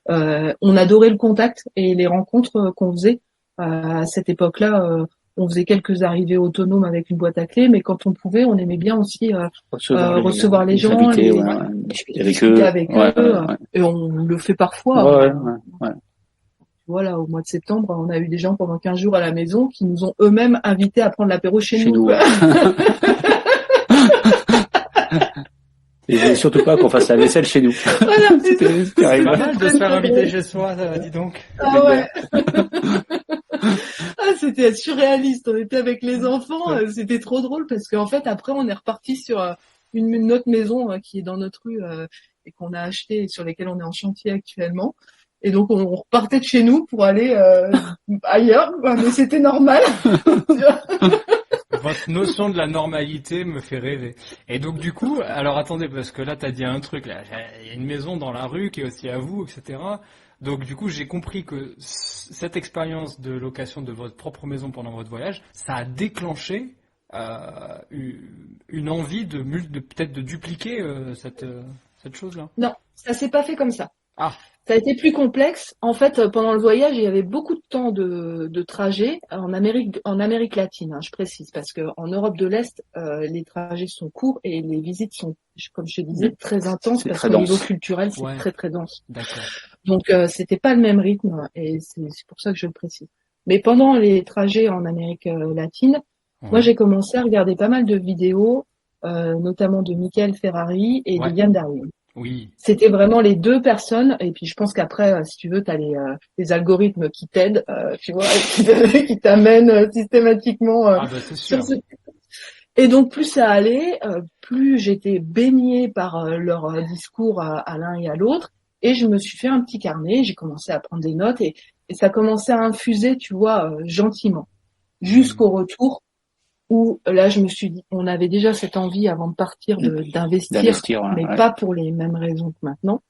on adorait le contact et les rencontres qu'on faisait. À cette époque-là, on faisait quelques arrivées autonomes avec une boîte à clés, mais quand on pouvait, on aimait bien aussi recevoir les gens, discuter avec eux, et on le fait parfois. Voilà, au mois de septembre, on a eu des gens pendant 15 jours à la maison qui nous ont eux-mêmes invités à prendre l'apéro chez nous. Et surtout pas qu'on fasse la vaisselle chez nous. Voilà, c'est pas mal de se faire inviter chez soi, dis donc. Ah ouais. C'était surréaliste. On était avec les enfants, c'était trop drôle parce qu'en fait après on est reparti sur une autre maison qui est dans notre rue et qu'on a acheté et sur lesquelles on est en chantier actuellement. Et donc on repartait de chez nous pour aller ailleurs, mais c'était normal. Votre notion de la normalité me fait rêver. Et donc du coup, alors attendez, parce que là t'as dit un truc, là, il y a une maison dans la rue qui est aussi à vous, etc. Donc du coup, j'ai compris que cette expérience de location de votre propre maison pendant votre voyage, ça a déclenché une envie de peut-être de dupliquer cette chose-là. Non, ça s'est pas fait comme ça. Ah. Ça a été plus complexe. En fait, pendant le voyage, il y avait beaucoup de temps de trajet en Amérique latine, hein, je précise, parce que en Europe de l'Est, les trajets sont courts et les visites sont, comme je te disais, très intenses parce qu'au niveau culturel, c'est très très dense. D'accord. Donc, c'était pas le même rythme et c'est pour ça que je le précise. Mais pendant les trajets en Amérique latine, moi, j'ai commencé à regarder pas mal de vidéos, notamment de Michael Ferrari et de Yann Darwin. Oui. C'était vraiment les deux personnes, et puis je pense qu'après, si tu veux, t'as les algorithmes qui t'aident, tu vois, qui t'amènent systématiquement sur ce. Et donc plus ça allait, plus j'étais baignée par leur discours à l'un et à l'autre, et je me suis fait un petit carnet, j'ai commencé à prendre des notes, et ça commençait à infuser, tu vois, gentiment, jusqu'au retour. Où là je me suis dit, on avait déjà cette envie avant de partir d'investir, mais pas pour les mêmes raisons que maintenant,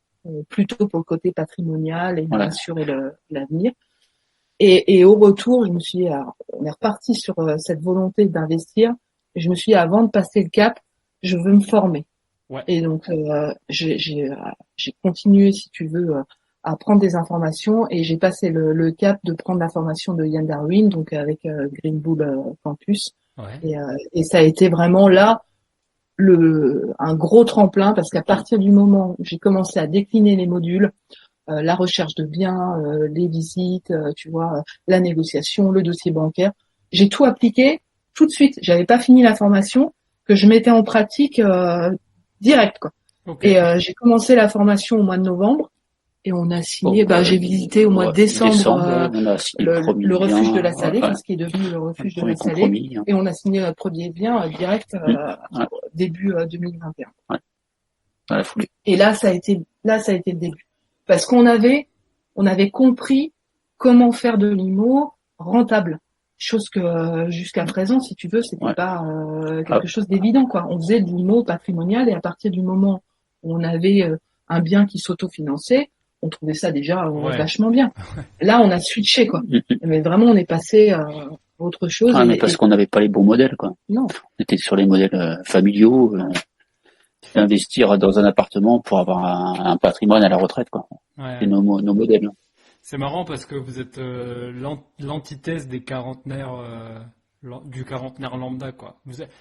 plutôt pour le côté patrimonial et assurer l'avenir. Et au retour, je me suis dit, on est reparti sur cette volonté d'investir. Et je me suis dit, avant de passer le cap, je veux me former. Ouais. Et donc j'ai continué, si tu veux, à prendre des informations et j'ai passé le cap de prendre la formation de Yann Darwin, donc avec Green Bull Campus. Ouais. Et ça a été vraiment là un gros tremplin parce qu'à partir du moment où j'ai commencé à décliner les modules, la recherche de biens, les visites, tu vois, la négociation, le dossier bancaire, j'ai tout appliqué tout de suite. J'avais pas fini la formation que je mettais en pratique direct, quoi. Okay. Et j'ai commencé la formation au mois de novembre. Et on a signé, j'ai visité au mois de décembre le refuge de la Salée, ce qui est devenu le refuge de la Salée. Et on a signé notre premier bien direct début 2021. Ouais. Dans la foulée. Et là, ça a été le début. Parce qu'on avait compris comment faire de l'IMO rentable. Chose que jusqu'à présent, si tu veux, c'était pas quelque chose d'évident, quoi. On faisait de l'IMO patrimonial et à partir du moment où on avait un bien qui s'autofinançait, on trouvait ça déjà vachement bien. Là, on a switché, quoi. Mais vraiment, on est passé à autre chose. Mais parce qu'on n'avait pas les bons modèles, quoi. Non. On était sur les modèles familiaux, investir dans un appartement pour avoir un patrimoine à la retraite, quoi. Ouais. C'est nos modèles. C'est marrant parce que vous êtes l'antithèse des quarantenaires, du quarantenaire lambda, quoi.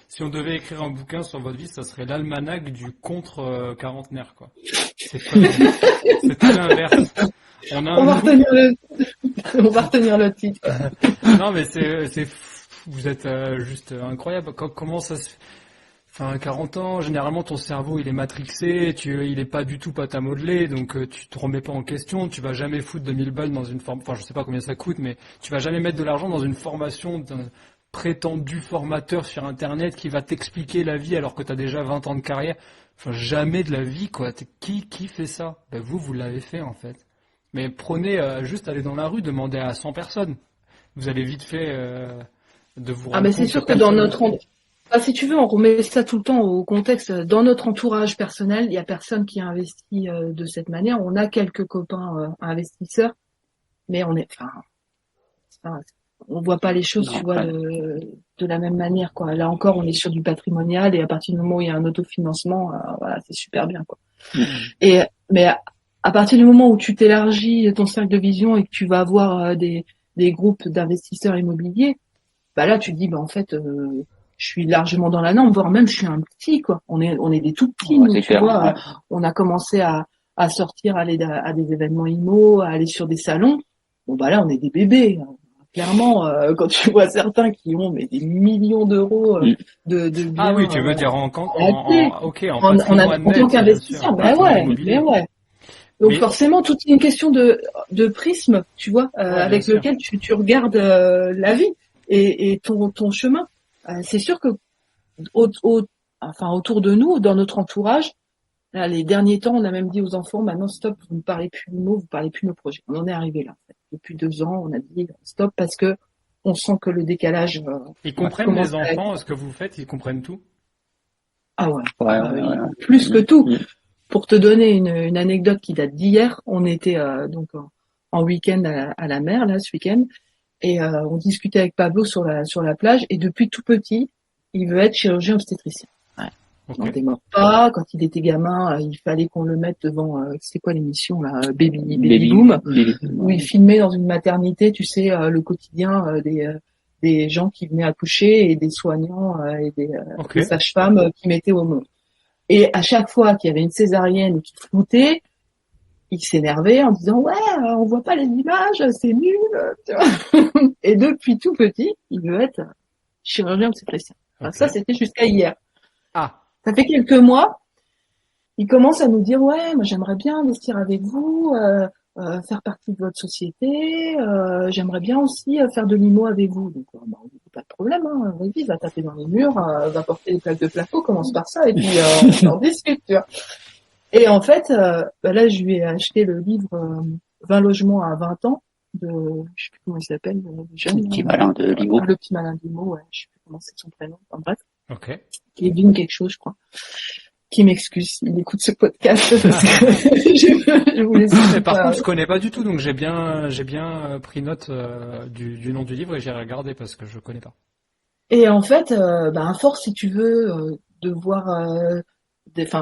Si on devait écrire un bouquin sur votre vie, ça serait l'almanach du contre-quarantenaire, quoi. C'est tout l'inverse. On va retenir le titre. Non, mais vous êtes juste incroyable. Comment ça se fait? Enfin, 40 ans, généralement ton cerveau il est matrixé, il est pas du tout pâte à modeler, donc tu te remets pas en question, tu vas jamais foutre 2000 balles dans une forme, enfin je sais pas combien ça coûte, mais tu vas jamais mettre de l'argent dans une formation d'un prétendu formateur sur internet qui va t'expliquer la vie alors que t'as déjà 20 ans de carrière. Enfin, jamais de la vie, quoi. Qui fait ça? Ben vous l'avez fait en fait. Mais prenez juste aller dans la rue, demandez à 100 personnes. Vous allez vite fait de vous rendre compte. Mais c'est sûr que dans notre si tu veux, on remet ça tout le temps au contexte. Dans notre entourage personnel, il y a personne qui a investi de cette manière. On a quelques copains investisseurs, mais on voit pas les choses, tu vois, de la même manière, quoi. Là encore, on est sur du patrimonial et à partir du moment où il y a un autofinancement, c'est super bien, quoi. Mais à partir du moment où tu t'élargis ton cercle de vision et que tu vas avoir des groupes d'investisseurs immobiliers, là tu te dis, en fait, je suis largement dans la norme, voire même je suis un petit, quoi. On est des tout petits, nous, tu vois. On a commencé à sortir, à aller à des événements IMO, à aller sur des salons. Là, on est des bébés. Clairement, quand tu vois certains qui ont des millions d'euros de biens. Ah oui, tu veux dire en tant qu'investisseur. Ouais. Donc forcément, tout est une question de prisme, tu vois, avec lequel tu regardes la vie et ton chemin. C'est sûr que autour de nous, dans notre entourage, là, les derniers temps, on a même dit aux enfants, maintenant stop, vous ne parlez plus de mots, vous ne parlez plus de nos projets. On en est arrivé là. En fait. Depuis 2 ans, on a dit stop parce que on sent que le décalage. Ils comprennent les enfants, ce que vous faites, ils comprennent tout. Ah ouais. Plus que tout. Pour te donner une anecdote qui date d'hier, on était donc en week-end à la mer là ce week-end. Et on discutait avec Pablo sur la plage et depuis tout petit, il veut être chirurgien obstétricien. Ouais. Okay. On démord pas. Quand il était gamin, il fallait qu'on le mette devant, c'est quoi l'émission là, Baby Boom, où il filmait dans une maternité, tu sais, le quotidien des gens qui venaient accoucher et des soignants et des sages-femmes qui mettaient au monde. Et à chaque fois qu'il y avait une césarienne qui floutait, il s'énervait en disant on voit pas les images, c'est nul, tu vois. Et depuis tout petit, il veut être chirurgien obstétricien. Enfin, ça c'était jusqu'à hier. Ça fait quelques mois, il commence à nous dire moi j'aimerais bien investir avec vous, faire partie de votre société, j'aimerais bien aussi faire de l'IMO avec vous. Donc on dit pas de problème, vas-y, va taper dans les murs, va porter les plaques de plafond, commence par ça et puis on en discute, tu vois. Et en fait, là, je lui ai acheté le livre 20 logements à 20 ans de, je sais plus comment il s'appelle, le jeune. Le petit malin de Limo. Le petit malin de Limo, ouais, je sais plus comment c'est son prénom, en bref. Ok. Kevin quelque chose, je crois. Qui m'excuse, il écoute ce podcast parce que je voulais dire. Mais par contre, je connais pas du tout, donc j'ai bien pris note du nom du livre et j'ai regardé parce que je connais pas. Et en fait, à force, si tu veux, de voir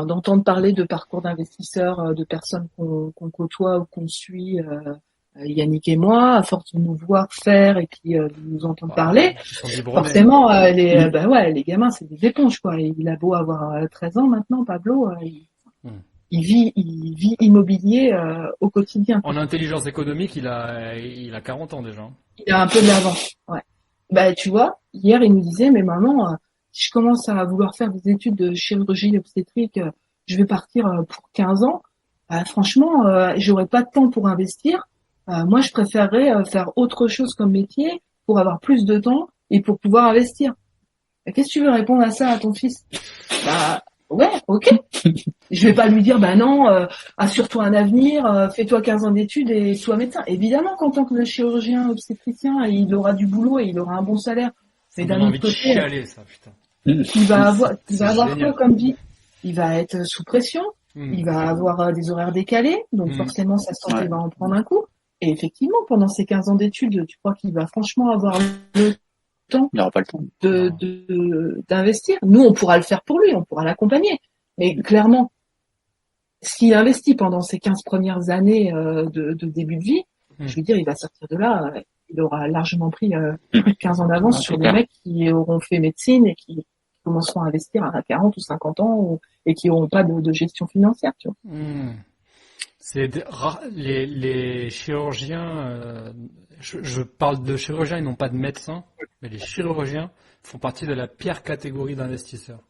d'entendre parler de parcours d'investisseurs, de personnes qu'on côtoie ou qu'on suit, Yannick et moi, à force de nous voir faire et puis de nous entendre parler, forcément, les gamins, c'est des éponges, quoi. Et il a beau avoir 13 ans maintenant, Pablo, il vit immobilier au quotidien. En intelligence économique, il a 40 ans déjà. Il a un peu de l'avance, ouais. Tu vois, hier, il nous disait, mais maman, si je commence à vouloir faire des études de chirurgie obstétrique, je vais partir pour 15 ans. Franchement, j'aurais pas de temps pour investir. Moi, je préférerais faire autre chose comme métier pour avoir plus de temps et pour pouvoir investir. Qu'est-ce que tu veux répondre à ça à ton fils? Bah ouais, ok. Je vais pas lui dire bah non, assure-toi un avenir, fais-toi 15 ans d'études et sois médecin. Évidemment qu'en tant que chirurgien obstétricien, il aura du boulot et il aura un bon salaire. Mais d'un autre côté, chialer, ça, putain. il va avoir quoi comme vie? Il va être sous pression, il va avoir des horaires décalés, donc forcément sa santé va en prendre un coup. Et effectivement, pendant ces 15 ans d'études, tu crois qu'il va franchement avoir le temps, il n'aura pas le temps d'investir? Nous, on pourra le faire pour lui, on pourra l'accompagner. Mais clairement, s'il investit pendant ces 15 premières années de début de vie, je veux dire, il va sortir de là, il aura largement pris plus de 15 ans d'avance sur des mecs qui auront fait médecine et qui commenceront à investir à 40 ou 50 ans et qui n'auront pas de gestion financière, tu vois. C'est les chirurgiens, je parle de chirurgiens et non pas de médecins, mais les chirurgiens font partie de la pire catégorie d'investisseurs.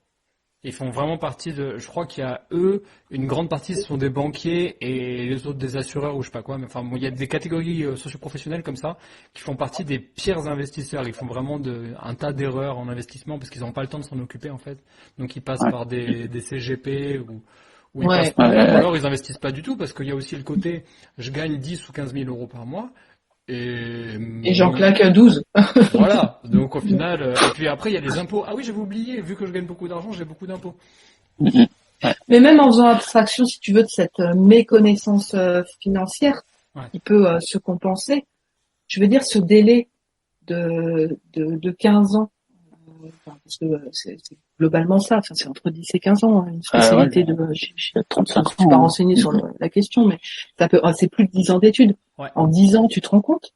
Ils font vraiment partie je crois qu'il y a eux, une grande partie ce sont des banquiers et les autres des assureurs ou je sais pas quoi, mais enfin bon, il y a des catégories socioprofessionnelles comme ça qui font partie des pires investisseurs. Ils font vraiment un tas d'erreurs en investissement parce qu'ils n'ont pas le temps de s'en occuper en fait. Donc ils passent par des CGP ou ils passent par, ou alors ils investissent pas du tout parce qu'il y a aussi le côté je gagne 10 ou 15 000 euros par mois. Et j'en claque 12. Voilà, donc au final, et puis après il y a les impôts. Ah oui, j'avais oublié, vu que je gagne beaucoup d'argent, j'ai beaucoup d'impôts. Mais même en faisant abstraction, si tu veux, de cette méconnaissance financière, qui peut se compenser, je veux dire ce délai de 15 ans, parce que c'est globalement ça, enfin, c'est entre 10 et 15 ans, une spécialité j'ai 35 ans. Je suis pas renseigné sur la question, mais c'est plus de 10 ans d'études. En 10 ans, tu te rends compte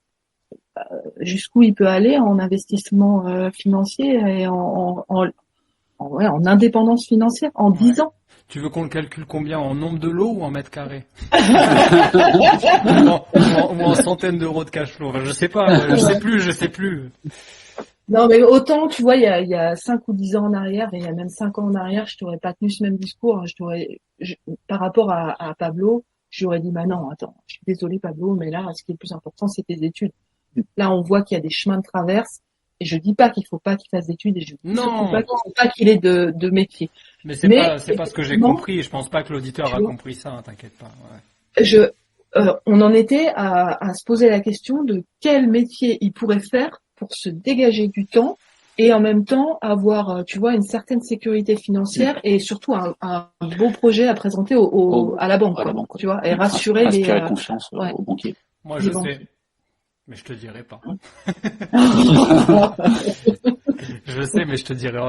jusqu'où il peut aller en investissement financier et en indépendance financière en 10 ans. Tu veux qu'on le calcule combien, en nombre de lots ou en mètres carrés? ou en centaines d'euros de cash flow? Enfin, je sais pas, je sais plus. Non, mais autant, tu vois, il y a 5 ou 10 ans en arrière, et il y a même 5 ans en arrière, je t'aurais pas tenu ce même discours. Par rapport à Pablo, je lui aurais dit, bah non, attends, je suis désolée Pablo, mais là, ce qui est le plus important, c'est tes études. Là, on voit qu'il y a des chemins de traverse, et je dis pas qu'il faut pas qu'il fasse d'études, et je dis surtout pas qu'il faut pas qu'il ait de métier. Mais c'est pas ce que j'ai compris, je pense pas que l'auditeur a compris ça, hein, t'inquiète pas. On en était à se poser la question de quel métier il pourrait faire pour se dégager du temps et en même temps avoir, tu vois, une certaine sécurité financière et surtout un beau projet à présenter à la banque, tu vois, et rassurer confiance aux banquiers. Moi, je sais, mais je te dirai pas. Je sais, mais je te dirai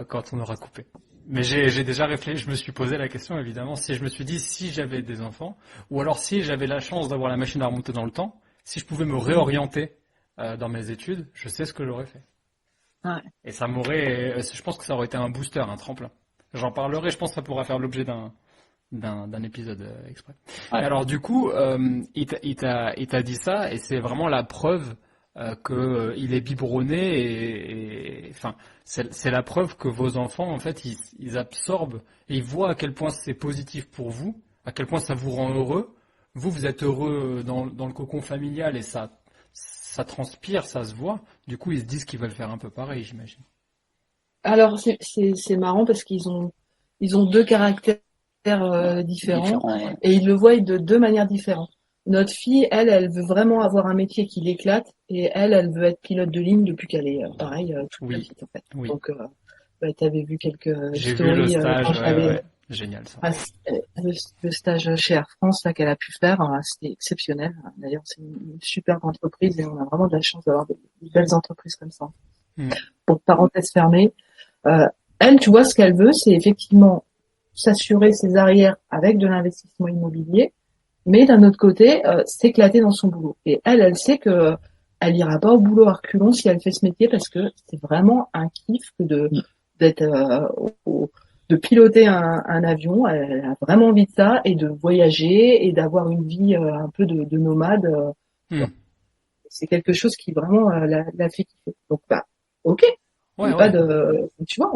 quand on aura coupé. Mais j'ai déjà réfléchi, je me suis posé la question, évidemment, si je me suis dit, si j'avais des enfants, ou alors si j'avais la chance d'avoir la machine à remonter dans le temps, si je pouvais me réorienter dans mes études, je sais ce que j'aurais fait. Ouais. Et ça je pense que ça aurait été un booster, un tremplin. J'en parlerai, je pense que ça pourra faire l'objet d'un épisode exprès. Ouais. Alors du coup, il t'a dit ça, et c'est vraiment la preuve que il est biberonné et enfin c'est la preuve que vos enfants en fait ils absorbent et ils voient à quel point c'est positif pour vous, à quel point ça vous rend heureux. Vous êtes heureux dans le cocon familial et ça transpire, ça se voit. Du coup, ils se disent qu'ils veulent faire un peu pareil, j'imagine. Alors c'est marrant parce qu'ils ont deux caractères différents ouais. Et ils le voient de deux manières différentes. Notre fille, elle veut vraiment avoir un métier qui l'éclate et elle veut être pilote de ligne depuis qu'elle est pareil toute petite en fait. Oui. Donc t'avais vu quelques J'ai stories vu le stage, génial ça. Le stage chez Air France là qu'elle a pu faire, c'était exceptionnel. D'ailleurs, c'est une super entreprise et on a vraiment de la chance d'avoir de belles entreprises comme ça. Pour parenthèse fermée, elle, tu vois, ce qu'elle veut, c'est effectivement s'assurer ses arrières avec de l'investissement immobilier. Mais d'un autre côté, s'éclater dans son boulot. Et elle sait que elle ira pas au boulot à reculons si elle fait ce métier parce que c'est vraiment un kiff que de piloter un avion. Elle a vraiment envie de ça et de voyager et d'avoir une vie un peu de nomade. C'est quelque chose qui vraiment la fait kiffer. Donc ok. Ouais. Pas de, tu vois,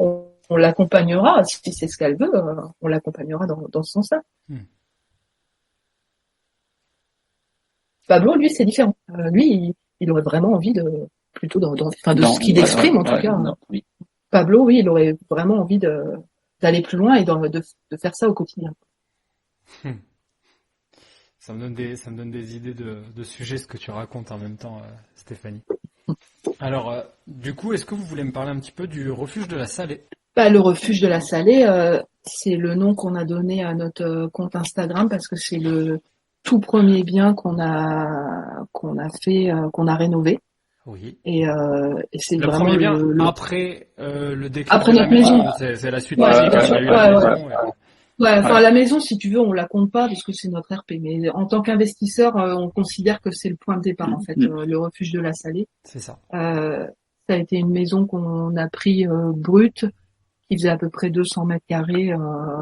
on l'accompagnera, si c'est ce qu'elle veut, on l'accompagnera dans ce sens-là. Pablo, lui, c'est différent. Lui, il aurait vraiment envie de ce qu'il exprime, en tout cas. Non, oui. Pablo, oui, il aurait vraiment envie d'aller plus loin et de faire ça au quotidien. Ça me donne des idées de sujets, ce que tu racontes en même temps, Stéphanie. Alors, du coup, est-ce que vous voulez me parler un petit peu du refuge de la Salée? Le refuge de la Salée, c'est le nom qu'on a donné à notre compte Instagram parce que c'est le tout premier bien qu'on a rénové. Oui. Et c'est le vraiment premier bien après le décret. Après notre maison. C'est la suite. La maison, si tu veux, on la compte pas parce que c'est notre RP. Mais en tant qu'investisseur, on considère que c'est le point de départ, en fait, le refuge de la Salée. C'est ça. Ça a été une maison qu'on a pris brute, qui faisait à peu près 200 mètres carrés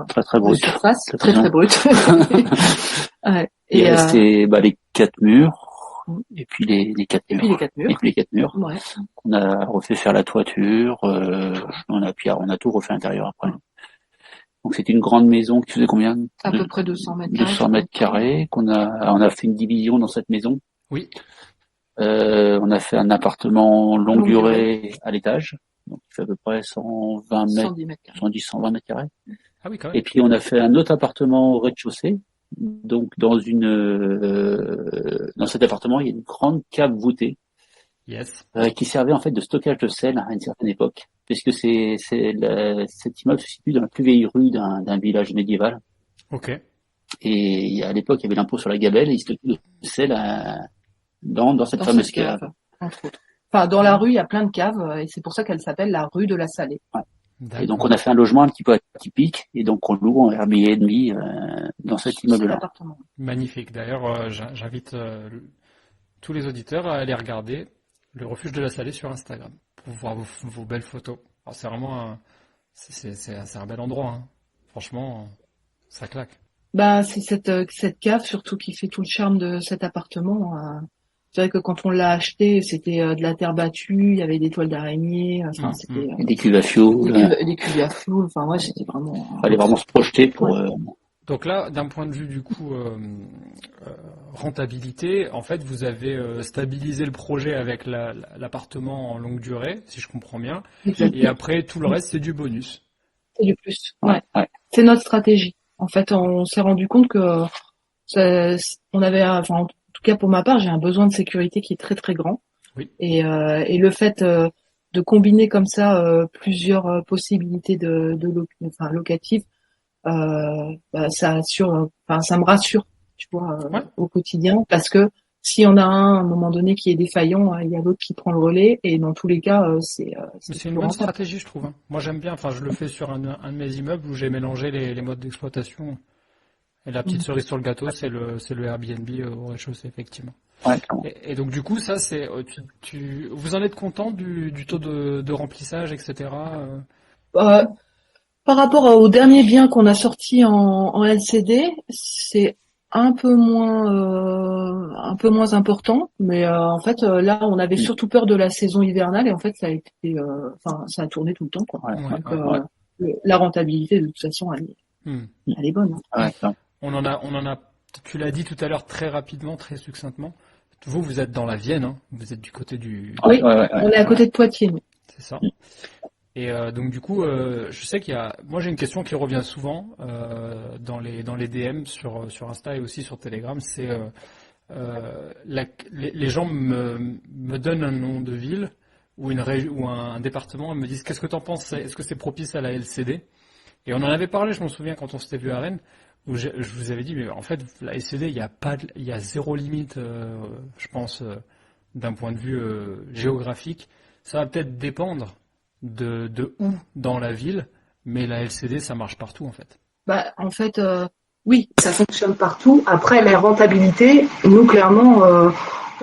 très brut. de surface. Très brut. Ouais. Il restait les 4 murs, et puis les 4 murs. Et puis les 4 murs. Ouais. On a refait faire la toiture, on a tout refait à l'intérieur après. Donc c'était une grande maison qui faisait combien? À peu près 200 mètres carrés. 200 mètres carrés, on a fait une division dans cette maison. Oui. On a fait un appartement longue durée à l'étage. Donc il fait à peu près 120 mètres, 120 mètres carrés. Ah oui, quand même. Et puis on a fait un autre appartement au rez-de-chaussée. Donc dans cet appartement, il y a une grande cave voûtée. Yes. Qui servait en fait de stockage de sel à une certaine époque, puisque cet immeuble se situe dans la plus vieille rue d'un village médiéval. Ok. Et à l'époque, il y avait l'impôt sur la gabelle et il stockait le sel dans cette fameuse cave. Entre autres. Enfin, dans la rue, il y a plein de caves et c'est pour ça qu'elle s'appelle la rue de la Salée. Ouais. Et donc on a fait un logement un petit peu atypique et donc on loue en Airbnb dans cet immeuble-là. Magnifique. D'ailleurs, j'invite tous les auditeurs à aller regarder le refuge de la Salée sur Instagram pour voir vos belles photos. Alors, c'est vraiment c'est un bel endroit. Hein. Franchement, ça claque. C'est cette cave surtout qui fait tout le charme de cet appartement. C'est vrai que quand on l'a acheté, c'était de la terre battue, il y avait des toiles d'araignée, c'était des cuves à fioul. Des cuves à fioul, c'était vraiment. Fallait vraiment se projeter pour. Donc là, d'un point de vue du coup rentabilité, en fait, vous avez stabilisé le projet avec l'appartement en longue durée, si je comprends bien. Exactement. Et après, tout le reste, c'est du bonus. C'est du plus. Ouais. C'est notre stratégie. En fait, on s'est rendu compte que on avait, en tout cas pour ma part, j'ai un besoin de sécurité qui est très très grand. Oui. Et le fait de combiner comme ça plusieurs possibilités locatives, ça assure, ça me rassure, tu vois, au quotidien, parce que si on a à un moment donné qui est défaillant, il y a l'autre qui prend le relais, et dans tous les cas, c'est une bonne stratégie, je trouve. Hein. Moi, j'aime bien. Enfin, je le fais sur un de mes immeubles où j'ai mélangé les modes d'exploitation. Et la petite cerise sur le gâteau, c'est le Airbnb au rez-de-chaussée, effectivement. Ouais, et donc du coup, ça, c'est vous en êtes content du taux de remplissage, etc. Par rapport au dernier bien qu'on a sorti en LCD, c'est un peu moins important, mais en fait là, on avait surtout peur de la saison hivernale et en fait, ça a été, ça a tourné tout le temps, quoi. La rentabilité, de toute façon, elle est bonne. Hein. Ouais, on en a. Tu l'as dit tout à l'heure très rapidement, très succinctement. Vous êtes dans la Vienne, hein. Vous êtes du côté du. Oui, on est à côté de Poitiers. C'est ça. Et donc du coup, je sais moi j'ai une question qui revient souvent dans les DM sur Insta et aussi sur Telegram, c'est les gens me donnent un nom de ville ou ou un département et me disent qu'est-ce que t'en penses, est-ce que c'est propice à la LCD? Et on en avait parlé, je m'en souviens quand on s'était vu à Rennes, où je vous avais dit mais en fait la LCD il y a zéro limite, je pense d'un point de vue géographique, ça va peut-être dépendre de où dans la ville, mais la LCD ça marche partout en fait. En fait oui, ça fonctionne partout. Après la rentabilité, nous clairement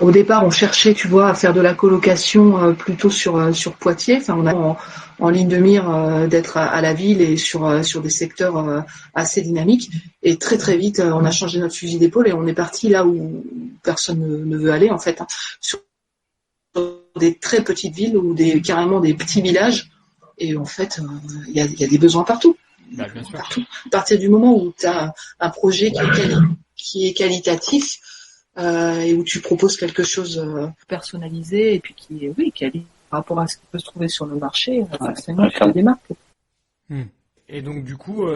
au départ on cherchait, tu vois, à faire de la colocation plutôt sur Poitiers. Enfin on a en ligne de mire d'être à la ville et sur des secteurs assez dynamiques. Et très très vite on a changé notre fusil d'épaule et on est parti là où personne ne veut aller en fait, hein, sur des très petites villes ou carrément des petits villages Et en fait, il y a des besoins partout. Bah, bien sûr. Partout. À partir du moment où tu as un projet qui est qualitatif et où tu proposes quelque chose personnalisé et puis qui est par rapport à ce qui peut se trouver sur le marché, forcément tu te démarques. Et donc du coup,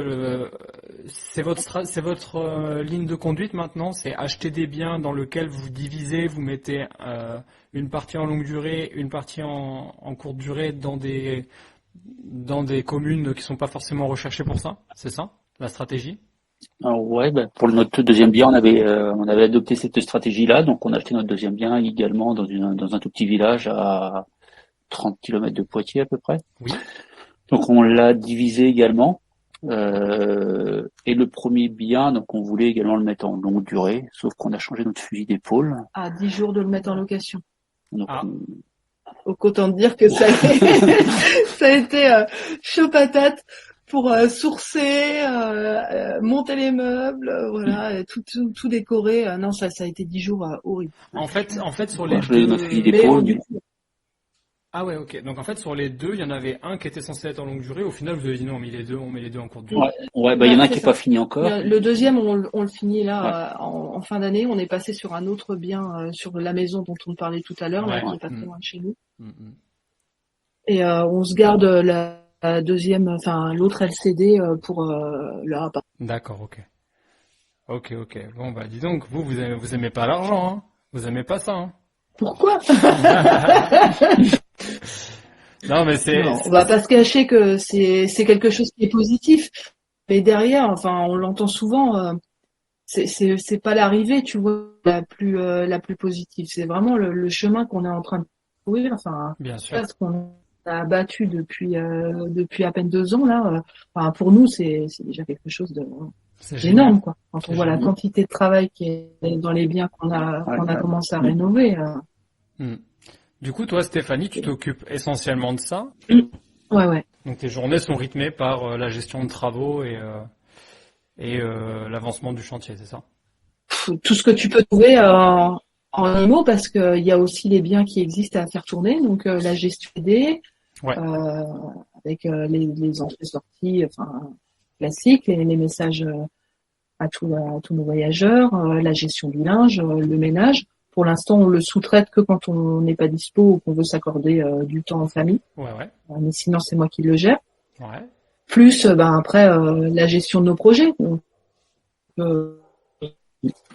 c'est votre ligne de conduite maintenant, c'est acheter des biens dans lesquels vous divisez, vous mettez une partie en longue durée, une partie en courte durée dans des communes qui sont pas forcément recherchées pour ça, c'est ça la stratégie? Alors, ouais, pour notre deuxième bien, on avait adopté cette stratégie-là, donc on a acheté notre deuxième bien également dans un tout petit village à 30 km de Poitiers à peu près. Oui. Donc on l'a divisé également. Et le premier bien, donc on voulait également le mettre en longue durée, sauf qu'on a changé notre fusil d'épaule. À 10 jours de le mettre en location. Donc, Autant dire que ça a été chaud patate pour sourcer, monter les meubles, voilà, tout décorer. Non, ça a été 10 jours horrible. En fait, sur les notre fusil d'épaule. Ah ouais, ok. Donc en fait, sur les deux, il y en avait un qui était censé être en longue durée. Au final, vous avez dit non, on met les deux en courte durée. Ouais, il y en a un qui n'est pas fini encore. Le deuxième, on le finit là en fin d'année. On est passé sur un autre bien, sur la maison dont on parlait tout à l'heure, là, qui est pas très loin de chez nous. Et on se garde la deuxième, enfin l'autre LCD pour le rapport. D'accord, ok. Bon bah dis donc, vous aimez pas l'argent, hein? Vous aimez pas ça, hein? Pourquoi? Non, mais on va pas se cacher que c'est quelque chose qui est positif, mais derrière, enfin, on l'entend souvent, c'est pas l'arrivée, tu vois, la plus positive. C'est vraiment le chemin qu'on est en train de courir, enfin, bien sûr. Ce qu'on a abattu depuis à peine 2 ans là. Enfin, pour nous, c'est déjà quelque chose d'énorme, quoi. Quand on voit la quantité de travail qui est dans les biens qu'on a commencé à rénover. Du coup, toi, Stéphanie, tu t'occupes essentiellement de ça. Ouais. Donc tes journées sont rythmées par la gestion de travaux et l'avancement du chantier, c'est ça? Tout ce que tu peux trouver en IMO, parce qu'il y a aussi les biens qui existent à faire tourner, donc la gestion des avec les entrées-sorties, enfin classiques, les messages à tous nos voyageurs, la gestion du linge, le ménage. Pour l'instant, on le sous-traite que quand on n'est pas dispo ou qu'on veut s'accorder du temps en famille. Ouais. Mais sinon, c'est moi qui le gère. Ouais. Plus, après, la gestion de nos projets. Donc,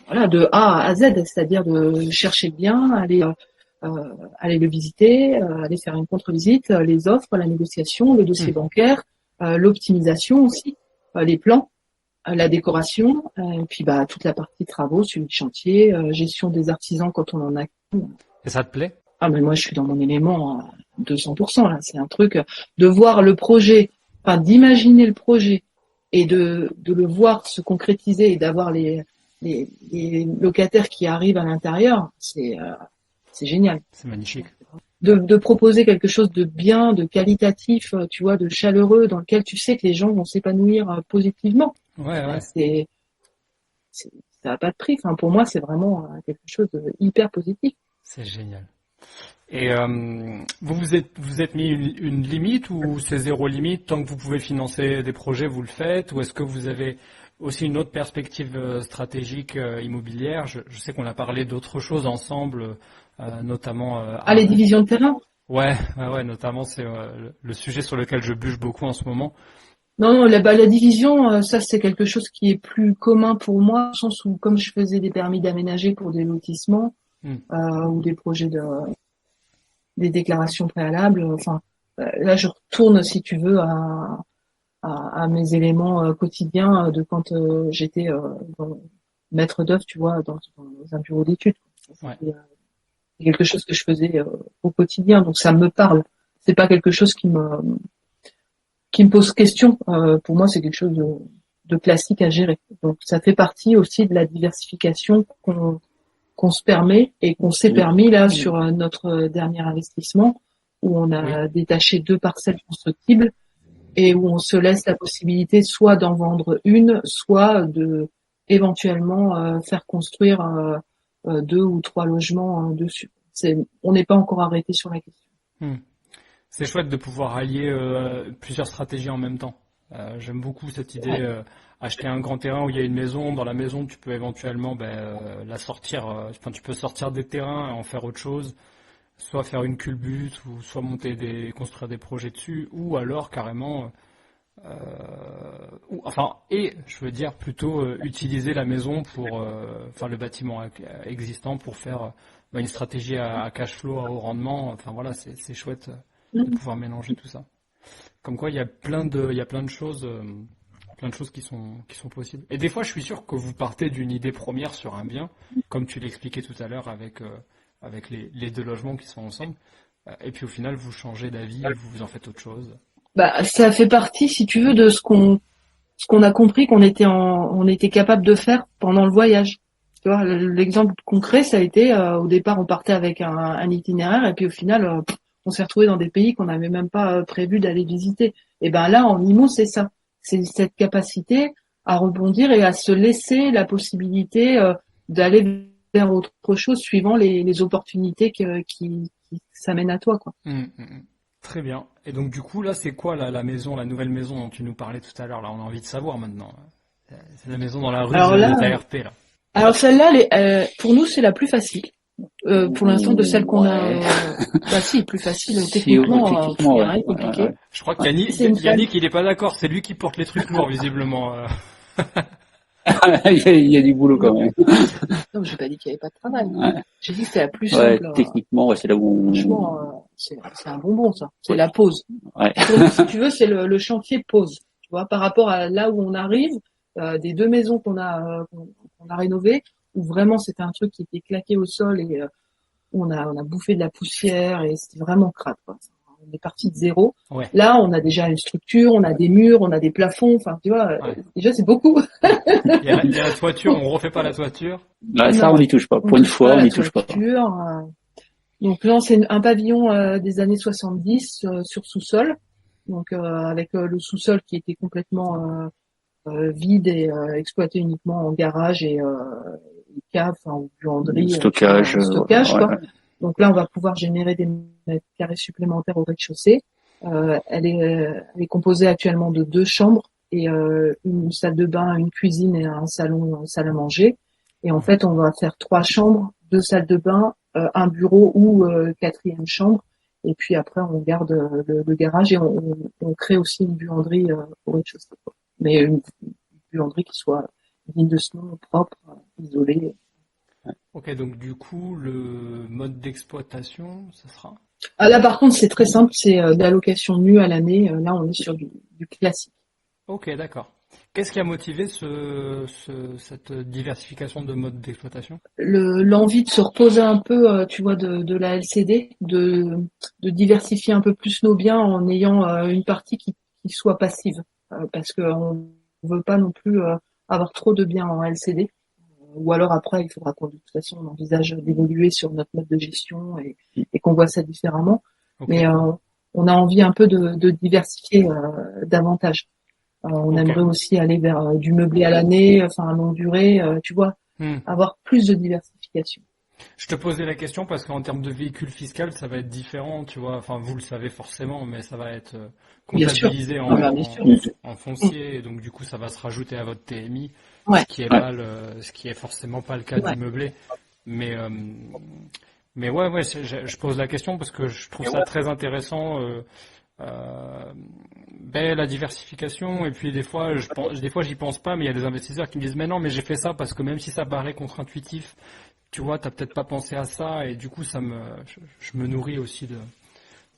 voilà, de A à Z, c'est-à-dire de chercher le bien, aller le visiter, aller faire une contre-visite, les offres, la négociation, le dossier bancaire, l'optimisation aussi, les plans. La décoration, et puis toute la partie travaux, suivi de chantier, gestion des artisans quand on en a. Et ça te plaît? Ah mais moi je suis dans mon élément à 200% là. C'est un truc de voir le projet, enfin d'imaginer le projet et de le voir se concrétiser et d'avoir les locataires qui arrivent à l'intérieur, c'est génial. C'est magnifique. De proposer quelque chose de bien, de qualitatif, tu vois, de chaleureux, dans lequel tu sais que les gens vont s'épanouir positivement. Ouais. Ça n'a pas de prix. Enfin, pour moi, c'est vraiment quelque chose de hyper positif. C'est génial. Et vous êtes mis une limite ou c'est zéro limite? Tant que vous pouvez financer des projets, vous le faites? Ou est-ce que vous avez aussi une autre perspective stratégique immobilière? Je sais qu'on a parlé d'autres choses ensemble, notamment... les divisions de terrain? Ouais, notamment c'est le sujet sur lequel je bûche beaucoup en ce moment. Non, la division, ça c'est quelque chose qui est plus commun pour moi, dans le sens où comme je faisais des permis d'aménager pour des lotissements ou des projets des déclarations préalables, enfin là je retourne si tu veux à mes éléments quotidiens de quand j'étais maître d'œuvre, tu vois, dans un bureau d'études. Ouais. C'est quelque chose que je faisais au quotidien, donc ça me parle. C'est pas quelque chose qui me pose question. Pour moi, c'est quelque chose de classique à gérer. Donc, ça fait partie aussi de la diversification qu'on se permet et qu'on s'est permis là sur notre dernier investissement où on a détaché 2 parcelles constructibles et où on se laisse la possibilité soit d'en vendre une, soit de éventuellement faire construire 2 ou 3 logements dessus. On n'est pas encore arrêté sur la question. C'est chouette de pouvoir allier plusieurs stratégies en même temps. J'aime beaucoup cette idée, acheter un grand terrain où il y a une maison. Dans la maison, tu peux éventuellement la sortir, tu peux sortir des terrains et en faire autre chose, soit faire une culbute, ou soit construire des projets dessus, ou alors carrément, je veux dire plutôt utiliser la maison le bâtiment existant pour faire une stratégie à cash flow, à haut rendement. Enfin voilà, c'est chouette de pouvoir mélanger tout ça. Comme quoi, il y a plein de choses, qui sont possibles. Et des fois, je suis sûr que vous partez d'une idée première sur un bien, comme tu l'expliquais tout à l'heure avec les deux logements qui sont ensemble. Et puis au final, vous changez d'avis, vous en faites autre chose. Ça fait partie, si tu veux, de ce qu'on a compris qu'on était capable de faire pendant le voyage. Tu vois, l'exemple concret, ça a été, au départ, on partait avec un itinéraire, et puis au final, on s'est retrouvé dans des pays qu'on n'avait même pas prévu d'aller visiter. Et là, en IMO, c'est ça. C'est cette capacité à rebondir et à se laisser la possibilité d'aller vers autre chose suivant les opportunités qui s'amènent à toi, quoi. Très bien. Et donc du coup, là, c'est quoi la maison, la nouvelle maison dont tu nous parlais tout à l'heure? Là, on a envie de savoir maintenant. C'est la maison dans la rue de ta RP, là. Alors celle-là, pour nous, c'est la plus facile. Pour l'instant, de celle qu'on a, si, plus facile techniquement, rien de compliqué. Je crois que Yannick, il est pas d'accord. C'est lui qui porte les trucs lourds, visiblement. Il y a du boulot quand même. Non, j'ai pas dit qu'il y avait pas de travail. Ouais. J'ai dit que c'était la plus simple. Techniquement, c'est là où franchement, c'est un bonbon, ça. C'est la pause. Ouais. Si tu veux, c'est le chantier pause. Tu vois, par rapport à là où on arrive, des deux maisons qu'on a rénovées, où vraiment c'était un truc qui était claqué au sol et on a bouffé de la poussière et c'était vraiment crade, quoi. On est parti de zéro. Ouais. Là, on a déjà une structure, on a des murs, on a des plafonds. Enfin, tu vois, déjà c'est beaucoup. Il y a la toiture, on refait pas la toiture. Ça, on n'y touche pas. Pour une fois, on n'y touche pas. Donc là, c'est un pavillon des années 70 sur sous-sol. Donc avec le sous-sol qui était complètement vide et exploité uniquement en garage et cave, ou buanderie, stockage, quoi. Ouais. Donc là, on va pouvoir générer des mètres carrés supplémentaires au rez-de-chaussée. Elle est composée actuellement de 2 chambres et une salle de bain, une cuisine et un salon, salle à manger. Et en fait, on va faire 3 chambres, 2 salles de bain, un bureau ou 4e chambre. Et puis après, on garde le garage et on crée aussi une buanderie au rez-de-chaussée, quoi. Mais une buanderie qui soit digne de ce nom, propre, isolée. Ok, donc du coup, le mode d'exploitation, ça sera? Là, par contre, c'est très simple, c'est de la location nue à l'année. Là, on est sur du classique. Ok, d'accord. Qu'est-ce qui a motivé cette diversification de mode d'exploitation? L'envie de se reposer un peu, tu vois, de la LCD, de diversifier un peu plus nos biens en ayant une partie qui soit passive, parce que on veut pas non plus avoir trop de biens en LCD. Ou alors après, il faudra qu'on, de toute façon, on envisage d'évoluer sur notre mode de gestion et qu'on voit ça différemment. Okay. Mais on a envie un peu de diversifier davantage. On aimerait aussi aller vers du meublé à l'année, à longue durée, tu vois, avoir plus de diversification. Je te posais la question parce qu'en termes de véhicule fiscal, ça va être différent, tu vois. Enfin, vous le savez forcément, mais ça va être comptabilisé en foncier, et donc du coup, ça va se rajouter à votre TMI, ce qui est forcément pas le cas du meublé. Mais ouais, je pose la question parce que je trouve ça très intéressant. La diversification, et puis des fois j'y pense pas, mais il y a des investisseurs qui me disent mais non, mais j'ai fait ça parce que même si ça paraît contre-intuitif, tu vois, t'as peut-être pas pensé à ça, et du coup je me nourris aussi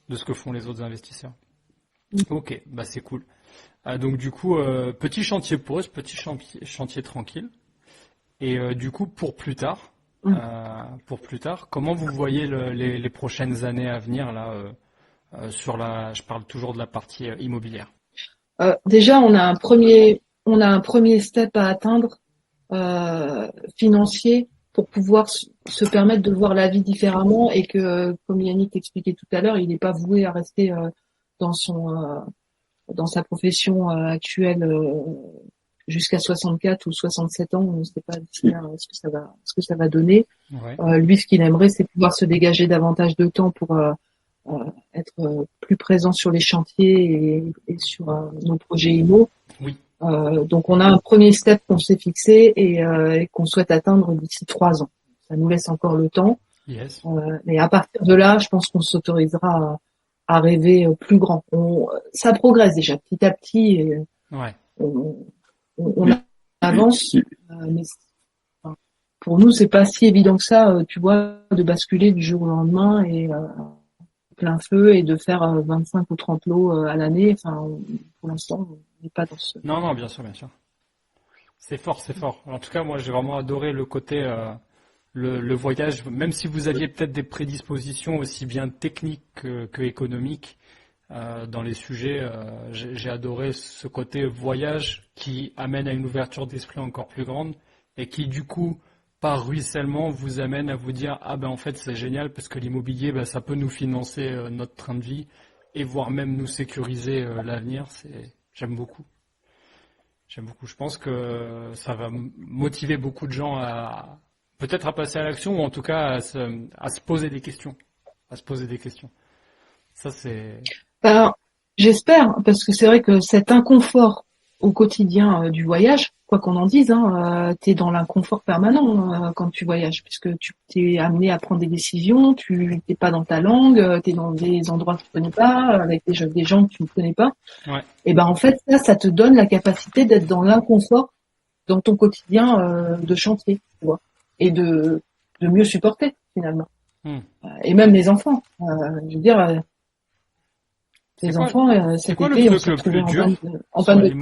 de ce que font les autres investisseurs. Ok, c'est cool. Donc du coup, petit chantier pause, petit chantier tranquille, et du coup pour plus tard, comment vous voyez les prochaines années à venir là? Je parle toujours de la partie immobilière. Déjà, on a un premier step à atteindre financier pour pouvoir se permettre de voir la vie différemment, et que, comme Yannick t'expliquait tout à l'heure, il n'est pas voué à rester dans sa profession actuelle jusqu'à 64 ou 67 ans. On ne sait pas ce que ça va donner. Ouais. Lui, ce qu'il aimerait, c'est pouvoir se dégager davantage de temps pour être plus présent sur les chantiers et sur nos projets IMO. Oui. Donc on a un premier step qu'on s'est fixé et qu'on souhaite atteindre d'ici 3 ans. Ça nous laisse encore le temps. Yes. Mais à partir de là, je pense qu'on s'autorisera à rêver plus grand. Ça progresse déjà petit à petit. Et ouais. On avance. Mais pour nous, c'est pas si évident que ça, tu vois, de basculer du jour au lendemain et plein feu et de faire 25 ou 30 lots à l'année. Enfin, pour l'instant, on n'est pas dans ce... Non, bien sûr. C'est fort. En tout cas, moi, j'ai vraiment adoré le côté, le voyage, même si vous aviez peut-être des prédispositions aussi bien techniques que économiques dans les sujets. J'ai adoré ce côté voyage qui amène à une ouverture d'esprit encore plus grande et qui, du coup, par ruissellement, vous amène à vous dire « Ah ben en fait, c'est génial parce que l'immobilier, ça peut nous financer notre train de vie et voire même nous sécuriser l'avenir. » J'aime beaucoup. Je pense que ça va motiver beaucoup de gens à peut-être à passer à l'action ou en tout cas à se poser des questions. Ça, c'est... Alors, j'espère, parce que c'est vrai que cet inconfort au quotidien du voyage, quoi qu'on en dise, t'es dans l'inconfort permanent quand tu voyages, puisque tu t'es amené à prendre des décisions, tu t'es pas dans ta langue, t'es dans des endroits que tu connais pas, avec des gens que tu ne connais pas. Ouais. Et ben en fait, ça te donne la capacité d'être dans l'inconfort dans ton quotidien de chantier, tu vois, et de mieux supporter finalement. Et même les enfants, je veux dire. Les enfants, c'est quoi le truc le plus dur en panne de...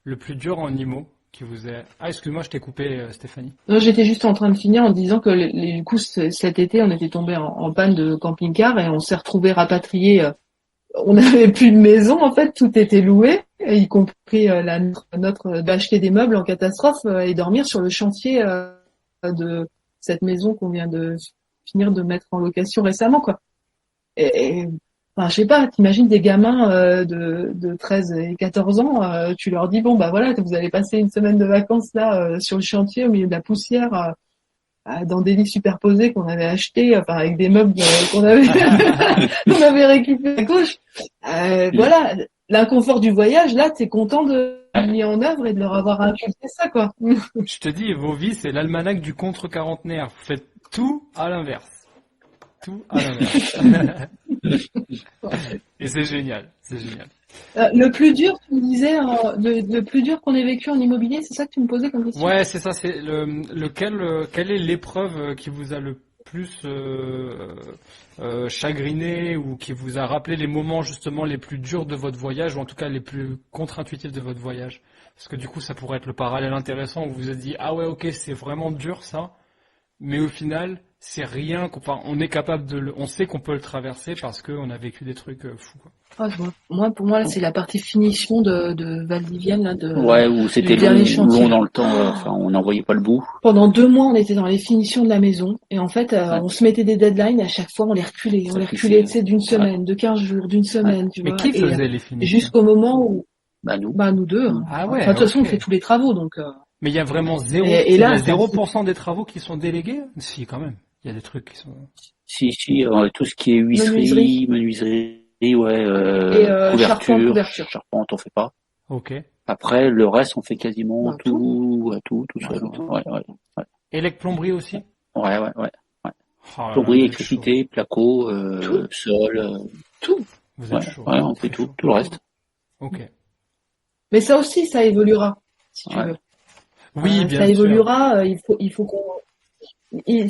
Le plus dur en IMO qui vous est... Ah, excuse-moi, je t'ai coupé, Stéphanie. Non, j'étais juste en train de finir en disant que du coup, cet été, on était tombé en panne de camping-car et on s'est retrouvé rapatrié. On n'avait plus de maison, en fait, tout était loué, y compris notre d'acheter des meubles en catastrophe et dormir sur le chantier de cette maison qu'on vient de finir de mettre en location récemment, quoi. Enfin, je sais pas, t'imagines des gamins de 13 et 14 ans, tu leur dis, bon, bah voilà, vous allez passer une semaine de vacances là sur le chantier au milieu de la poussière, dans des lits superposés qu'on avait achetés, enfin avec des meubles qu'on avait récupérés à gauche. Voilà, l'inconfort du voyage, là, t'es content de mis en œuvre et de leur avoir inculqué ça, quoi. Je te dis, vos vies, c'est l'almanach du contre-quarantenaire. Vous faites tout à l'inverse. Et c'est génial. Le plus dur, tu me disais, le plus dur qu'on ait vécu en immobilier, c'est ça que tu me posais comme question? Ouais, c'est ça. C'est quelle est l'épreuve qui vous a le plus chagriné ou qui vous a rappelé les moments justement les plus durs de votre voyage ou en tout cas les plus contre-intuitifs de votre voyage? Parce que du coup, ça pourrait être le parallèle intéressant où vous vous êtes dit, ah ouais, ok, c'est vraiment dur ça, mais au final, c'est rien. Enfin, on est capable on sait qu'on peut le traverser parce qu'on a vécu des trucs fous, quoi. Pour moi, c'est la partie finition de Valdivienne, là, ouais, où c'était long dans le temps, enfin, on n'en voyait pas le bout. Pendant 2 mois, on était dans les finitions de la maison, et en fait, on se mettait des deadlines, et à chaque fois, on les reculait, tu sais, d'une semaine, de 15 jours, d'une semaine, tu vois. Mais qui faisait les finitions? Jusqu'au moment où, nous deux. Ah ouais. Enfin, de toute façon, on fait tous les travaux, donc, Mais il y a vraiment 0% des travaux qui sont délégués? Si, quand même. Il y a des trucs qui sont... Si, tout ce qui est huisserie, menuiserie, couverture, charpente, on fait pas. Ok. Après, le reste, on fait quasiment tout seul. Ouais. Plomberie aussi? Ouais. Oh, plomberie, électricité, placo, sol, tout. Vous êtes chaud. Ouais, on fait tout le reste. Ok. Mais ça aussi, ça évoluera, si tu veux. Oui, bien sûr. Ça évoluera, il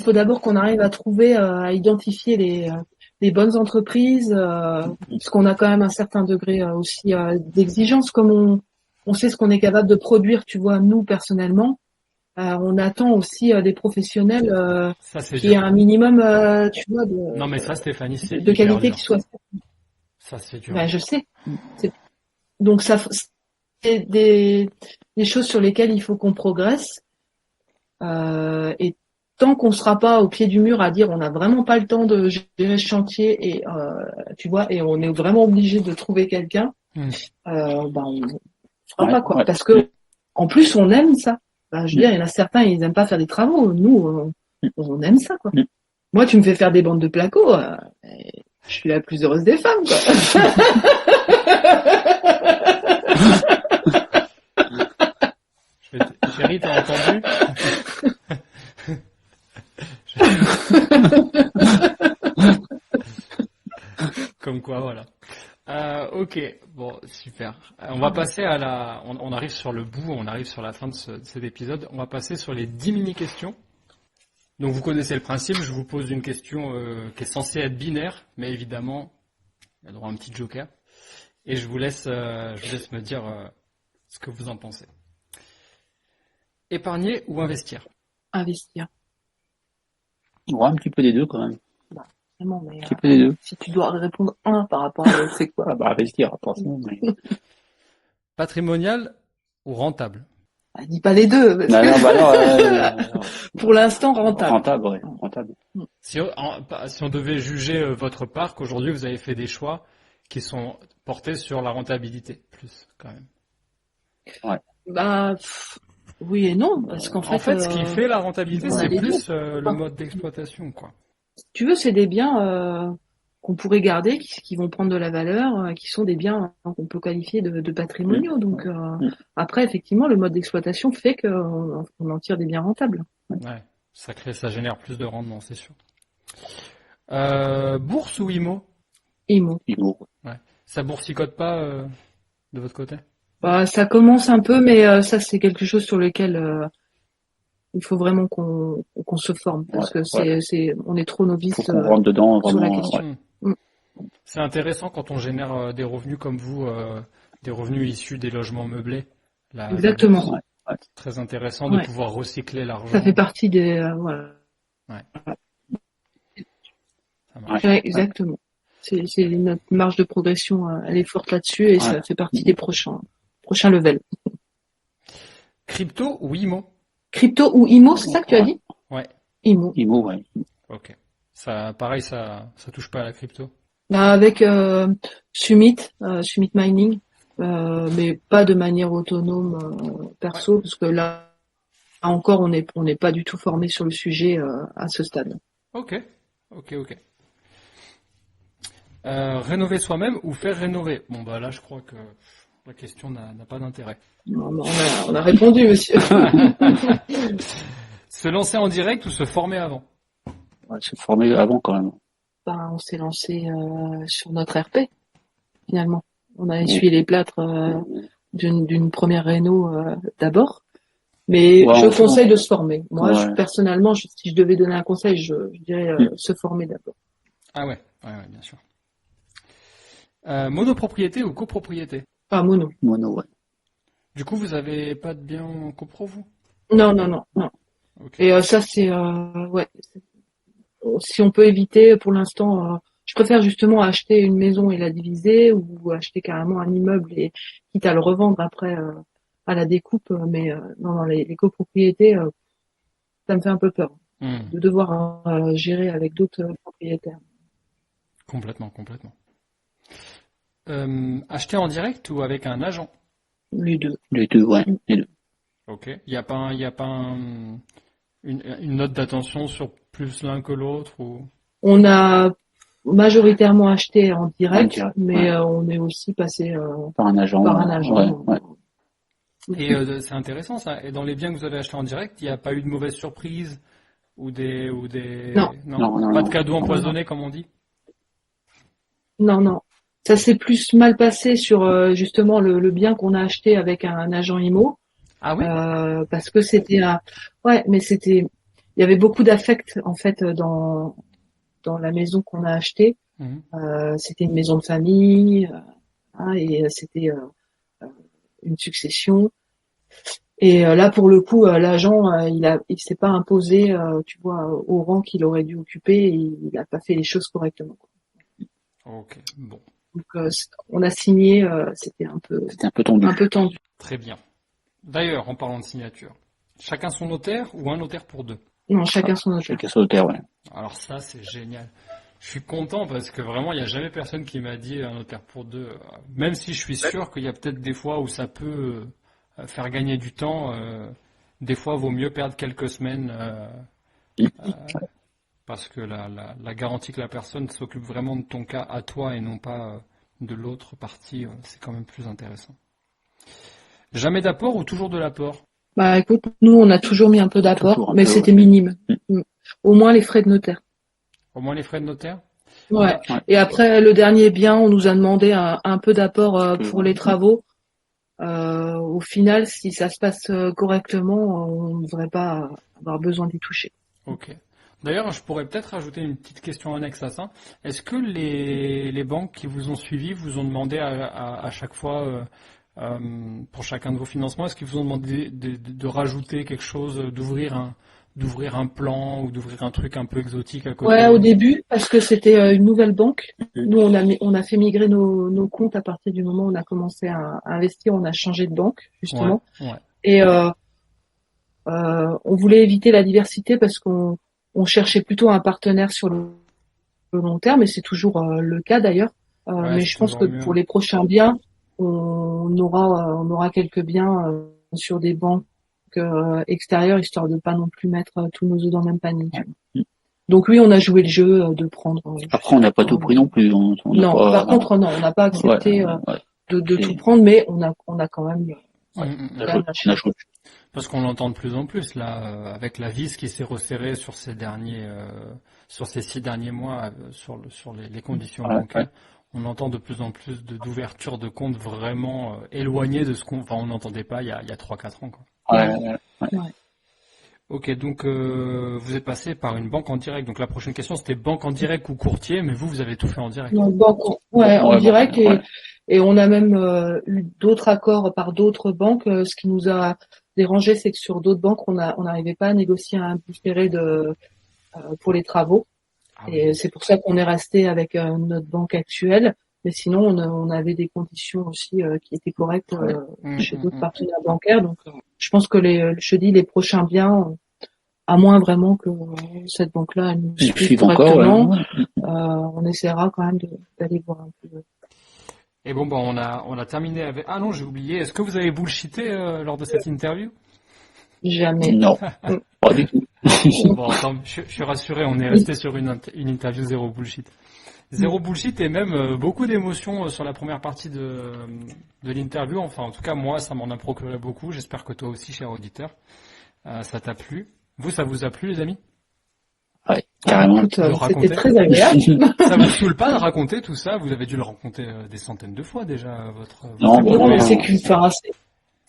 faut d'abord qu'on arrive à trouver, à identifier les bonnes entreprises, parce qu'on a quand même un certain degré aussi d'exigence, comme on sait ce qu'on est capable de produire, tu vois, nous personnellement. On attend aussi des professionnels qui aient un minimum, tu vois, non mais ça, Stéphanie, c'est de qualité qui soit. Ça c'est dur. Je sais. Donc ça, c'est des choses sur lesquelles il faut qu'on progresse. Et tant qu'on sera pas au pied du mur à dire on n'a vraiment pas le temps de gérer ce chantier et tu vois, et on est vraiment obligé de trouver quelqu'un, on fera pas, quoi. Parce que en plus on aime ça. Je veux dire, il y en a certains, ils aiment pas faire des travaux. Nous, on aime ça, quoi. Moi, tu me fais faire des bandes de placo, Je suis la plus heureuse des femmes, quoi. Chérie, t'as entendu? Comme quoi, voilà. Ok, bon, super. On va passer on arrive sur le bout, on arrive sur la fin de cet épisode. On va passer sur les 10 mini-questions. Donc vous connaissez le principe, je vous pose une question qui est censée être binaire, mais évidemment, il y a droit à un petit joker. Et je vous laisse me dire ce que vous en pensez. Épargner ou investir? Investir. Ouais, un petit peu des deux quand même. Vraiment, mais, Un petit peu des deux. si tu dois répondre un par rapport à l'autre, c'est quoi? Ah bah investir, forcément. Mais... Patrimonial ou rentable? Dis pas les deux. Parce non, que... non. Pour l'instant, rentable. Rentable, ouais, rentable. Si on devait juger votre parc, aujourd'hui, vous avez fait des choix qui sont portés sur la rentabilité, plus, quand même. Ouais. Bah, oui et non, parce qu'en fait... ce qui fait la rentabilité, c'est plus le mode d'exploitation, quoi. Si tu veux, c'est des biens qu'on pourrait garder, qui vont prendre de la valeur, qui sont des biens qu'on peut qualifier de patrimoniaux. Donc après, effectivement, le mode d'exploitation fait qu'on en tire des biens rentables. Ouais, ça génère plus de rendement, c'est sûr. Bourse ou IMO? IMO. Ouais. Ça boursicote pas de votre côté? Bah, ça commence un peu, mais ça c'est quelque chose sur lequel il faut vraiment qu'on se forme, parce que on est trop novice. Faut qu'on rentre dedans sur vraiment. la question. C'est intéressant quand on génère des revenus comme vous, des revenus issus des logements meublés. Exactement. C'est très intéressant de pouvoir recycler l'argent. Ça fait partie des voilà. Ouais. Ça marche. Ouais, exactement. C'est notre marge de progression, elle est forte là-dessus et ça fait partie des prochains levels. Crypto ou IMO? Crypto ou IMO, c'est ça que tu as dit? Ouais. IMO, ouais. Ok. Ça, pareil, ça touche pas à la crypto? Bah, avec Summit Mining, mais pas de manière autonome perso, parce que là encore on n'est pas du tout formé sur le sujet à ce stade. Ok. Rénover soi-même ou faire rénover? Bon bah là je crois que la question n'a pas d'intérêt. Non, on a répondu, monsieur. Se lancer en direct ou se former avant? Ouais, se former avant quand même. Ben, on s'est lancé sur notre RP finalement. On a essuyé les plâtres d'une première réno d'abord. Mais je conseille de se former. Moi, personnellement, si je devais donner un conseil, je dirais se former d'abord. Ah ouais, bien sûr. Monopropriété ou copropriété? Ah, mono. Mono, ouais. Du coup, vous avez pas de bien en copro, vous? Non. Okay. Et ça, c'est si on peut éviter, pour l'instant, je préfère justement acheter une maison et la diviser, ou acheter carrément un immeuble et quitte à le revendre après à la découpe. Mais non, les copropriétés, ça me fait un peu peur de devoir gérer avec d'autres propriétaires. Complètement. Acheter en direct ou avec un agent? Les deux. Les deux, ouais. Les deux. Ok. Il y a pas une note d'attention sur plus l'un que l'autre ou? On a majoritairement acheté en direct, mais on est aussi passé par un agent. Ouais. Et c'est intéressant ça. Et dans les biens que vous avez achetés en direct, il n'y a pas eu de mauvaise surprise ou des non, pas de cadeaux empoisonnés comme on dit? Non. Ça s'est plus mal passé sur justement le bien qu'on a acheté avec un agent IMO. Ah oui. Parce que c'était mais il y avait beaucoup d'affect en fait dans la maison qu'on a achetée. C'était une maison de famille et c'était une succession. Et là pour le coup l'agent il s'est pas imposé tu vois au rang qu'il aurait dû occuper et il a pas fait les choses correctement. Ok, bon. Donc on a signé, c'était un peu tendu. Très bien. D'ailleurs, en parlant de signature, chacun son notaire ou un notaire pour deux? Non, chacun son notaire. Chacun son notaire, ouais. Alors ça, c'est génial. Je suis content parce que vraiment, il n'y a jamais personne qui m'a dit un notaire pour deux. Même si je suis sûr qu'il y a peut-être des fois où ça peut faire gagner du temps. Des fois, vaut mieux perdre quelques semaines parce que la garantie que la personne s'occupe vraiment de ton cas à toi et non pas de l'autre partie, c'est quand même plus intéressant. Jamais d'apport ou toujours de l'apport? Bah écoute, nous on a toujours mis un peu d'apport, mais c'était minime. Au moins les frais de notaire. Au moins les frais de notaire? Ouais. Et après le dernier bien, on nous a demandé un peu d'apport pour les travaux. Au final, si ça se passe correctement, on ne devrait pas avoir besoin d'y toucher. Ok. D'ailleurs, je pourrais peut-être ajouter une petite question annexe à ça. Est-ce que les banques qui vous ont suivi vous ont demandé à chaque fois, pour chacun de vos financements, est-ce qu'ils vous ont demandé de rajouter quelque chose, d'ouvrir un plan ou d'ouvrir un truc un peu exotique à côté? Ouais, au début, parce que c'était une nouvelle banque. Nous, on a fait migrer nos comptes à partir du moment où on a commencé à investir. On a changé de banque, justement. Ouais. Et on voulait éviter la diversité parce qu'on cherchait plutôt un partenaire sur le long terme, et c'est toujours le cas d'ailleurs. Mais je pense que pour les prochains biens, on aura quelques biens sur des banques extérieures, histoire de pas non plus mettre tous nos œufs dans le même panier. Donc oui, on a joué le jeu de prendre. Après, on n'a pas tout pris non plus. Non, par contre, non, on n'a pas accepté de tout prendre, mais on a quand même. Parce qu'on l'entend de plus en plus là, avec la vis qui s'est resserrée sur ces 6 derniers mois, sur les conditions bancaires. On entend de plus en plus d'ouverture de comptes vraiment éloignées de ce on n'entendait pas il y a 3-4 ans, quoi. Ouais. Ok, donc vous êtes passé par une banque en direct. Donc la prochaine question, c'était banque en direct ou courtier, mais vous avez tout fait en direct. Non, en direct, et on a même eu d'autres accords par d'autres banques. Ce qui nous a dérangé, c'est que sur d'autres banques, on n'arrivait pas à négocier un différé pour les travaux. Et c'est pour ça qu'on est resté avec notre banque actuelle. Mais sinon, on avait des conditions aussi qui étaient correctes chez d'autres partenaires bancaires. Donc, je pense que les prochains biens, à moins vraiment que cette banque-là nous suive correctement, on essaiera quand même d'aller voir un peu. Et bon, on a terminé avec. Ah non, j'ai oublié. Est-ce que vous avez bullshité lors de cette interview? Jamais. Non, pas du tout. Bon, je suis rassuré. On est resté sur une interview zéro bullshit. Zéro bullshit et même beaucoup d'émotions sur la première partie de l'interview. Enfin, en tout cas, moi, ça m'en a procuré beaucoup. J'espère que toi aussi, cher auditeur, ça t'a plu. Vous, ça vous a plu, les amis? Ouais, carrément. C'était très agréable. Ça vous saoule pas de raconter tout ça? Vous avez dû le raconter des centaines de fois déjà, Non, mais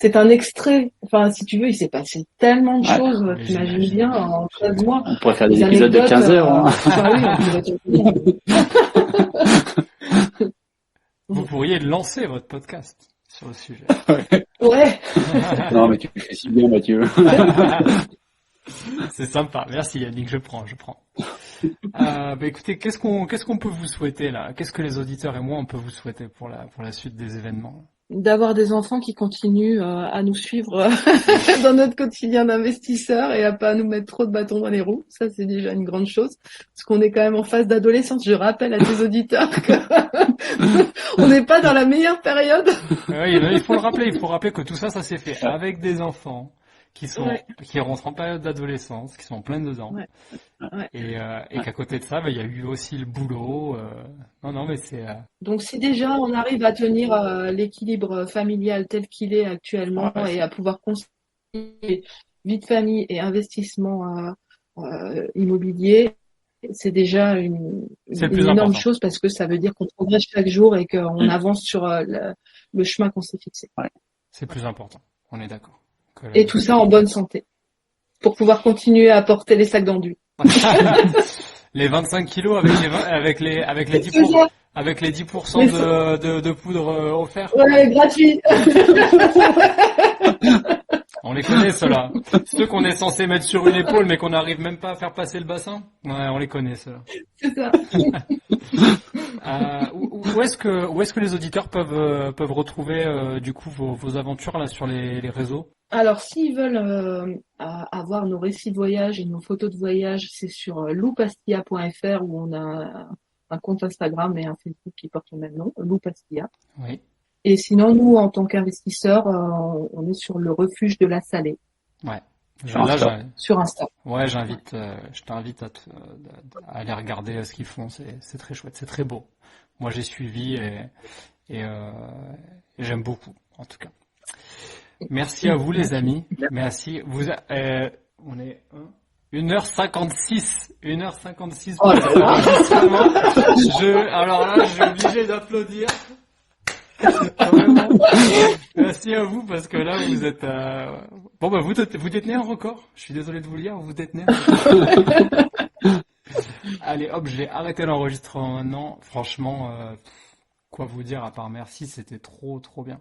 c'est un extrait. Enfin, si tu veux, il s'est passé tellement de choses. T'imagines bien, en 13 mois. On pourrait faire des épisodes de 15 heures. Vous pourriez lancer votre podcast sur le sujet. Ouais. Non, mais tu fais si bien, Mathieu. C'est sympa. Merci Yannick, je prends. Écoutez, qu'est-ce qu'on peut vous souhaiter là? Qu'est-ce que les auditeurs et moi on peut vous souhaiter pour la suite des événements? D'avoir des enfants qui continuent à nous suivre dans notre quotidien d'investisseur et à pas nous mettre trop de bâtons dans les roues. Ça, c'est déjà une grande chose. Parce qu'on est quand même en phase d'adolescence. Je rappelle à tes auditeurs que on n'est pas dans la meilleure période. Oui, il faut le rappeler. Il faut rappeler que tout ça s'est fait avec des enfants qui rentrent en période d'adolescence, qui sont en plein dedans. Ouais. Et qu'à côté de ça, il y a eu aussi le boulot. Non, mais c'est. Donc si déjà on arrive à tenir l'équilibre familial tel qu'il est actuellement et à pouvoir concilier vie de famille et investissement immobilier, c'est déjà une énorme chose, parce que ça veut dire qu'on progresse chaque jour et qu'on avance sur le chemin qu'on s'est fixé. Ouais. C'est plus important. On est d'accord. Et tout ça en bonne santé, pour pouvoir continuer à porter les sacs d'enduit. Les 25 kilos avec les 10%, avec les 10% de poudre offert. Ouais, gratuit. On les connaît, ceux-là. Ceux qu'on est censé mettre sur une épaule, mais qu'on n'arrive même pas à faire passer le bassin. Ouais, on les connaît, ceux-là. C'est ça. Où est-ce que les auditeurs peuvent retrouver du coup vos aventures là sur les réseaux? Alors, s'ils veulent avoir nos récits de voyage et nos photos de voyage, c'est sur loupastilla.fr, où on a un compte Instagram et un Facebook qui porte le même nom, Loupastilla. Oui. Et sinon, nous, en tant qu'investisseurs, on est sur le refuge de la Salée. Ouais. Sur Insta. Ouais, je t'invite à aller regarder ce qu'ils font. C'est très chouette, c'est très beau. Moi, j'ai suivi et j'aime beaucoup, en tout cas. Merci à vous, les amis. Merci. On est 1h56. 1h56 pour cet enregistrement. Alors là, je suis obligé d'applaudir. Vraiment. Merci à vous parce que là, vous êtes. Bon, bah, vous détenez un record. Je suis désolé de vous le dire, vous détenez un record. Allez, hop, j'ai arrêté l'enregistrement maintenant. Franchement, quoi vous dire à part merci, c'était trop bien.